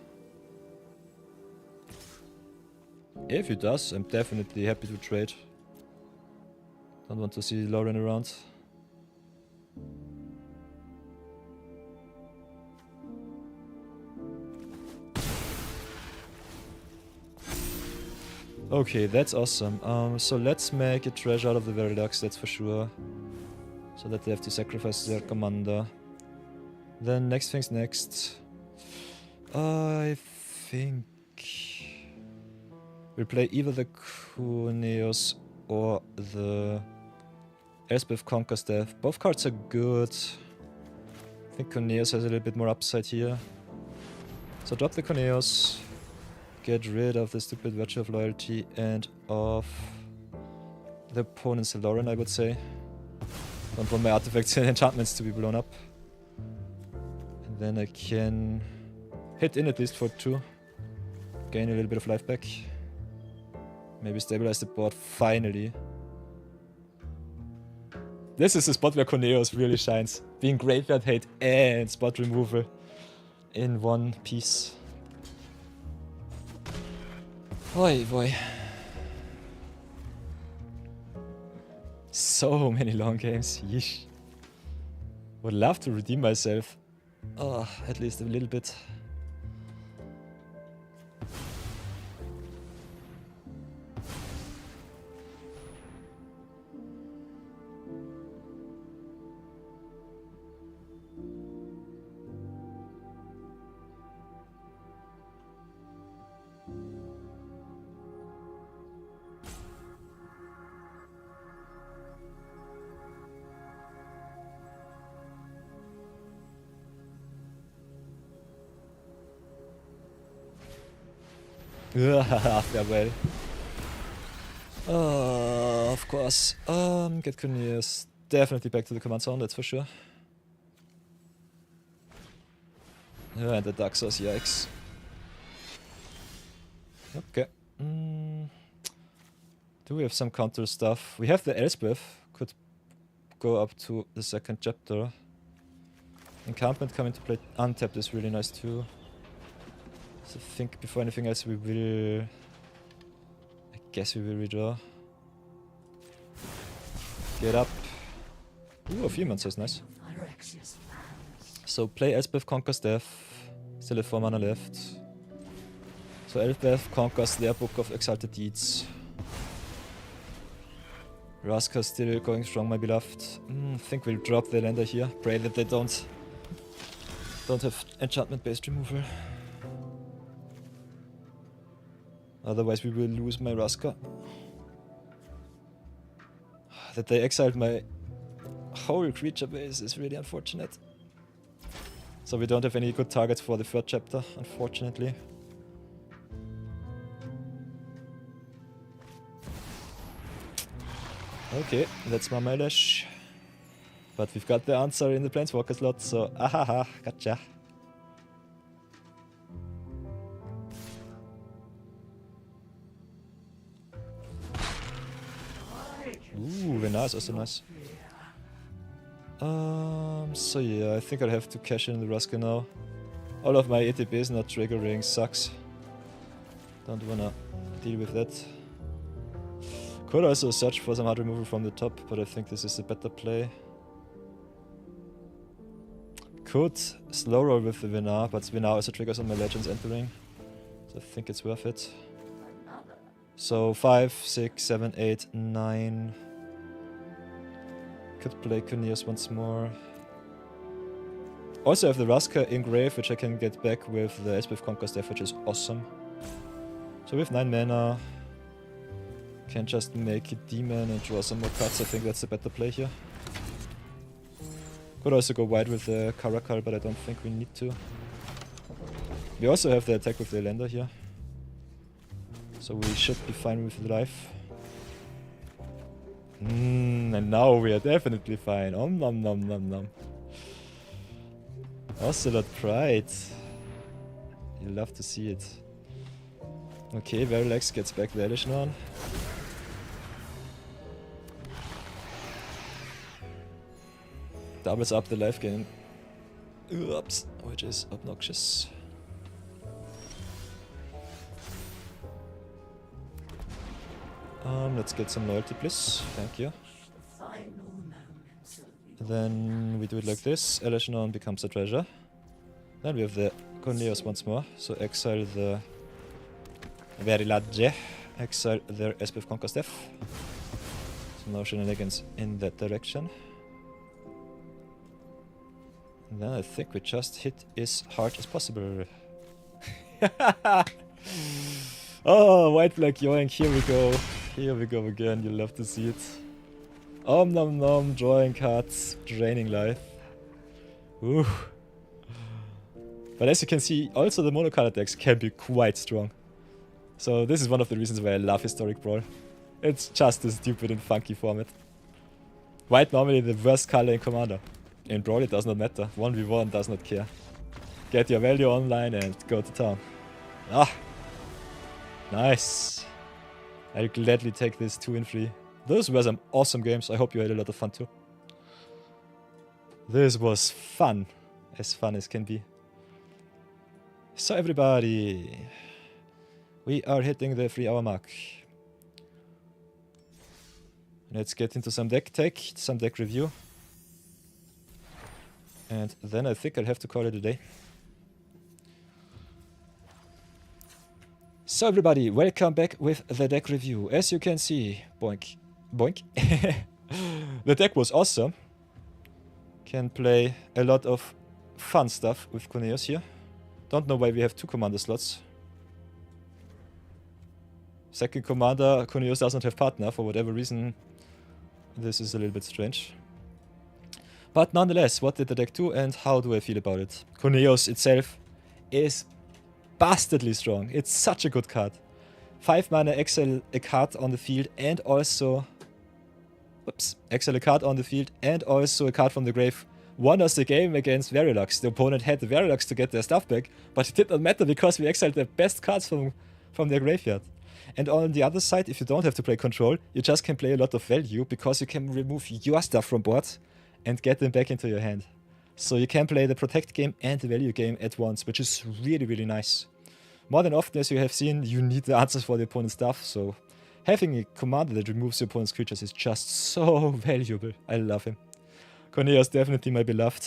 If he does, I'm definitely happy to trade. Don't want to see Lauren around. Okay, that's awesome. So let's make a treasure out of the Verilux, that's for sure. So that they have to sacrifice their commander. Then next thing's next. I think we'll play either the Qoneus or the Elspeth Conquer Staff. Both cards are good. I think Qoneus has a little bit more upside here. So drop the Qoneus. Get rid of the stupid Virtue of Loyalty and of the opponent's Lauren, I would say. Don't want my artifacts and enchantments to be blown up. And then I can hit in at least for 2. Gain a little bit of life back. Maybe stabilize the board finally. This is the spot where Qoneus really shines. Being graveyard hate and spot removal in one piece. Oi boy. So many long games, yeesh. Would love to redeem myself. Oh, at least a little bit. Farewell. Of course. Get Qoneus. Definitely back to the command zone, that's for sure. And the Daxos, yikes. Okay. Do we have some counter stuff? We have the Elspeth. Could go up to the second chapter. Encampment coming to play untapped is really nice too. So I think before anything else we will... I guess we will redraw. Get up. Ooh, a few monsters, nice. So play Elspeth Conquer Staff. Still have 4 mana left. So Elspeth conquers their Book of Exalted Deeds. Raska still going strong, my beloved. I think we'll drop the lander here. Pray that they don't have enchantment-based removal. Otherwise we will lose my Raska. That they exiled my whole creature base is really unfortunate. So we don't have any good targets for the third chapter, unfortunately. Okay, that's my Melesh. But we've got the answer in the Planeswalker slot, so ahaha, gotcha. Ooh, Venar is also nice. So yeah, I think I'll have to cash in the Raska now. All of my ETBs not triggering sucks. Don't wanna deal with that. Could also search for some hard removal from the top, but I think this is a better play. Could slow roll with the Venar, but Venar also triggers on my legends entering. So I think it's worth it. So 5, 6, 7, 8, 9. Could play Qoneus once more. Also have the Raska in grave, which I can get back with the Esbeth Conquer Staff, which is awesome. So with 9 mana, can just make a demon and draw some more cards. I think that's a better play here. Could also go wide with the Caracal, but I don't think we need to. We also have the attack with the Lander here. So we should be fine with life. And now we are definitely fine. Om nom nom nom nom. Ocelot Pride. You love to see it. Okay, Verilex gets back the Elish one. Doubles up the life gain. Oops, which is obnoxious. Let's get some loyalty, please. Thank you. Then we do it like this. Elishnon becomes a treasure. Then we have the Qoneus once more. So exile the Verilage. Exile their Esbeth Conquer Staff. So no shenanigans in that direction. And then I think we just hit as hard as possible. Oh, white black yoink, here we go. Here we go again, you love to see it. Om nom nom, drawing cards, draining life. Ooh. But as you can see, also the monocolored decks can be quite strong. So this is one of the reasons why I love Historic Brawl. It's just a stupid and funky format. White normally the worst color in Commander. In Brawl it does not matter, 1v1 does not care. Get your value online and go to town. Ah! Nice! I'll gladly take this 2-3. Those were some awesome games, I hope you had a lot of fun too. This was fun as can be. So everybody, we are hitting the 3-hour mark. Let's get into some deck tech, some deck review. And then I think I'll have to call it a day. So everybody, welcome back with the deck review. As you can see, boink, boink. The deck was awesome. Can play a lot of fun stuff with Qoneus here. Don't know why we have 2 commander slots. Second commander, Qoneus does not have partner for whatever reason. This is a little bit strange. But nonetheless, what did the deck do and how do I feel about it? Qoneus itself is bastardly strong. It's such a good card. 5 mana, exile a card on the field and also... Whoops. Exile a card on the field and also a card from the grave. Won us the game against Verilux. The opponent had the Verilux to get their stuff back, but it did not matter because we exiled the best cards from their graveyard. And on the other side, if you don't have to play control, you just can play a lot of value because you can remove your stuff from board and get them back into your hand. So you can play the protect game and the value game at once, which is really, really nice. More than often, as you have seen, you need the answers for the opponent's stuff, so having a commander that removes your opponent's creatures is just so valuable. I love him. Qoneus definitely my beloved.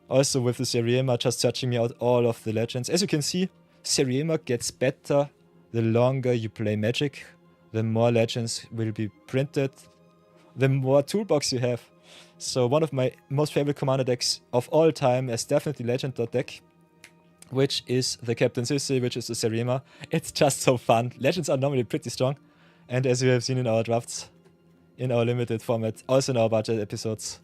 Also with the Seriema just searching me out all of the legends. As you can see, Seriema gets better the longer you play Magic. The more legends will be printed, the more toolbox you have. So one of my most favorite commander decks of all time is definitely Legend deck. which is the Captain Sissi, which is the Serema. It's just so fun. Legends are normally pretty strong, and as you have seen in our drafts, in our limited format, also in our budget episodes,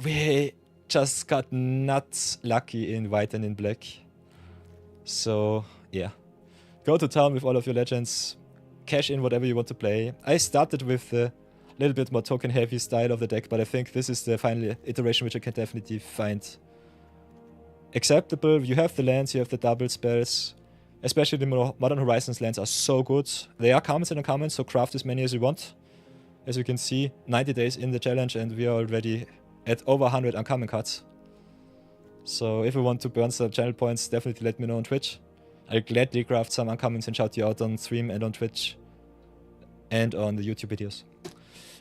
we just got nuts lucky in white and in black. So yeah, go to town with all of your legends, cash in whatever you want to play. I started with the little bit more token heavy style of the deck, but I think this is the final iteration which I can definitely find acceptable. You have the lands, you have the double spells, especially the Modern Horizons lands are so good. They are commons and uncommons, so craft as many as you want. As you can see, 90 days in the challenge and we are already at over 100 uncommon cards. So if you want to burn some channel points, definitely let me know on Twitch. I'll gladly craft some uncommons and shout you out on stream and on Twitch and on the YouTube videos.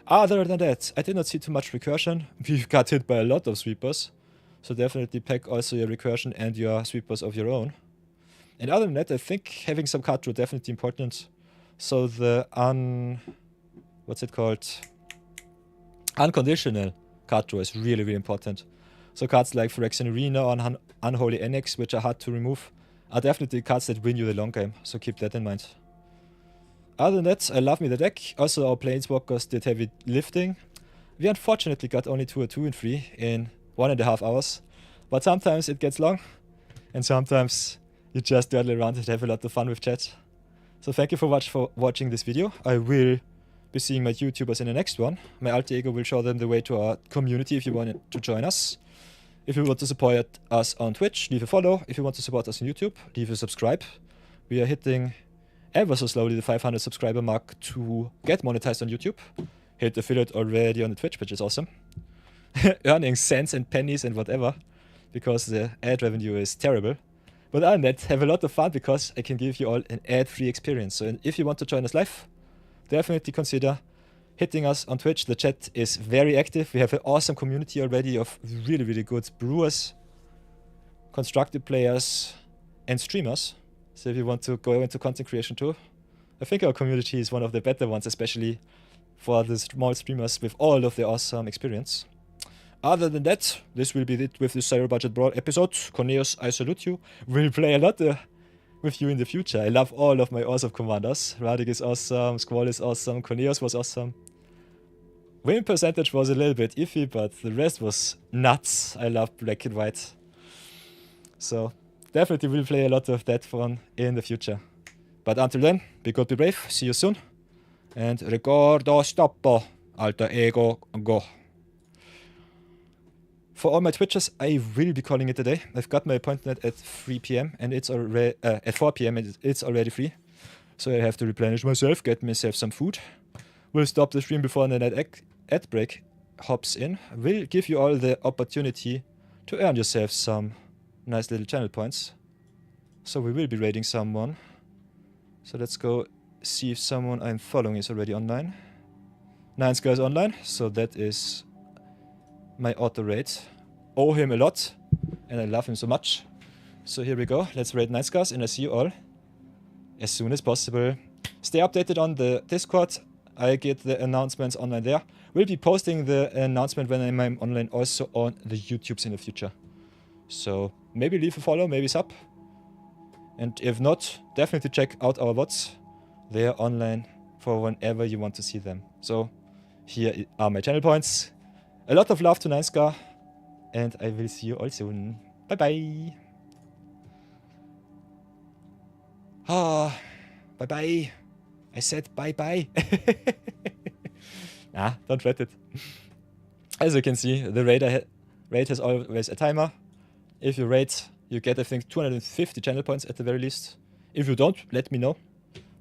Other than that, I did not see too much recursion. We got hit by a lot of sweepers. So definitely pack also your recursion and your sweepers of your own. And other than that, I think having some card draw definitely important. So the what's it called? Unconditional card draw is really, really important. So cards like Phyrexian Arena or Unholy Annex, which are hard to remove, are definitely cards that win you the long game. So keep that in mind. Other than that, I love me the deck. Also, our Planeswalkers did heavy lifting. We unfortunately got only 2 or 2 and 3 in 1.5 hours. But sometimes it gets long. And sometimes you just dawdle around and have a lot of fun with chat. So thank you for watching this video. I will be seeing my YouTubers in the next one. My alter ego will show them the way to our community if you want to join us. If you want to support us on Twitch, leave a follow. If you want to support us on YouTube, leave a subscribe. We are hitting ever so slowly the 500 subscriber mark to get monetized on YouTube. Hit affiliate already on the Twitch, which is awesome. Earning cents and pennies and whatever, because the ad revenue is terrible. But other than that, have a lot of fun because I can give you all an ad-free experience. So if you want to join us live, definitely consider hitting us on Twitch. The chat is very active. We have an awesome community already of really, really good brewers, constructed players, and streamers. So if you want to go into content creation too, I think our community is one of the better ones, especially for the small streamers with all of the awesome experience. Other than that, this will be it with the Zero Budget Brawl episode. Qoneus, I salute you. We'll play a lot with you in the future. I love all of my awesome commanders. Radic is awesome, Squall is awesome, Qoneus was awesome. Win percentage was a little bit iffy, but the rest was nuts. I love black and white. So definitely we'll play a lot of that fun in the future. But until then, be good, be brave, see you soon. And ricordo stoppo, alter ego, go. For all my Twitchers, I will be calling it a day. I've got my appointment at 3 PM and it's already at 4 PM and it's already free. So I have to replenish myself, get myself some food. We'll stop the stream before the net ad break hops in. We'll give you all the opportunity to earn yourself some nice little channel points. So we will be raiding someone. So let's go see if someone I'm following is already online. 9 guys online, so that is my auto raid. Owe him a lot, and I love him so much. So here we go, let's raid 9 guys, and I see you all as soon as possible. Stay updated on the Discord. I get the announcements online there. We'll be posting the announcement when I'm online also on the YouTubes in the future. So maybe leave a follow, maybe sub. And if not, definitely check out our bots. They are online for whenever you want to see them. So here are my channel points. A lot of love to 9scar, and I will see you all soon. Bye bye. Ah, bye bye. I said bye bye. Don't read it. As you can see, the raid has always a timer. If you raid, you get, I think, 250 channel points at the very least. If you don't, let me know.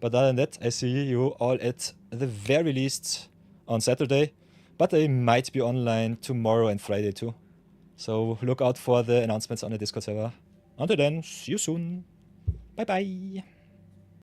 But other than that, I see you all at the very least on Saturday. But I might be online tomorrow and Friday too. So look out for the announcements on the Discord server. Until then, see you soon. Bye bye.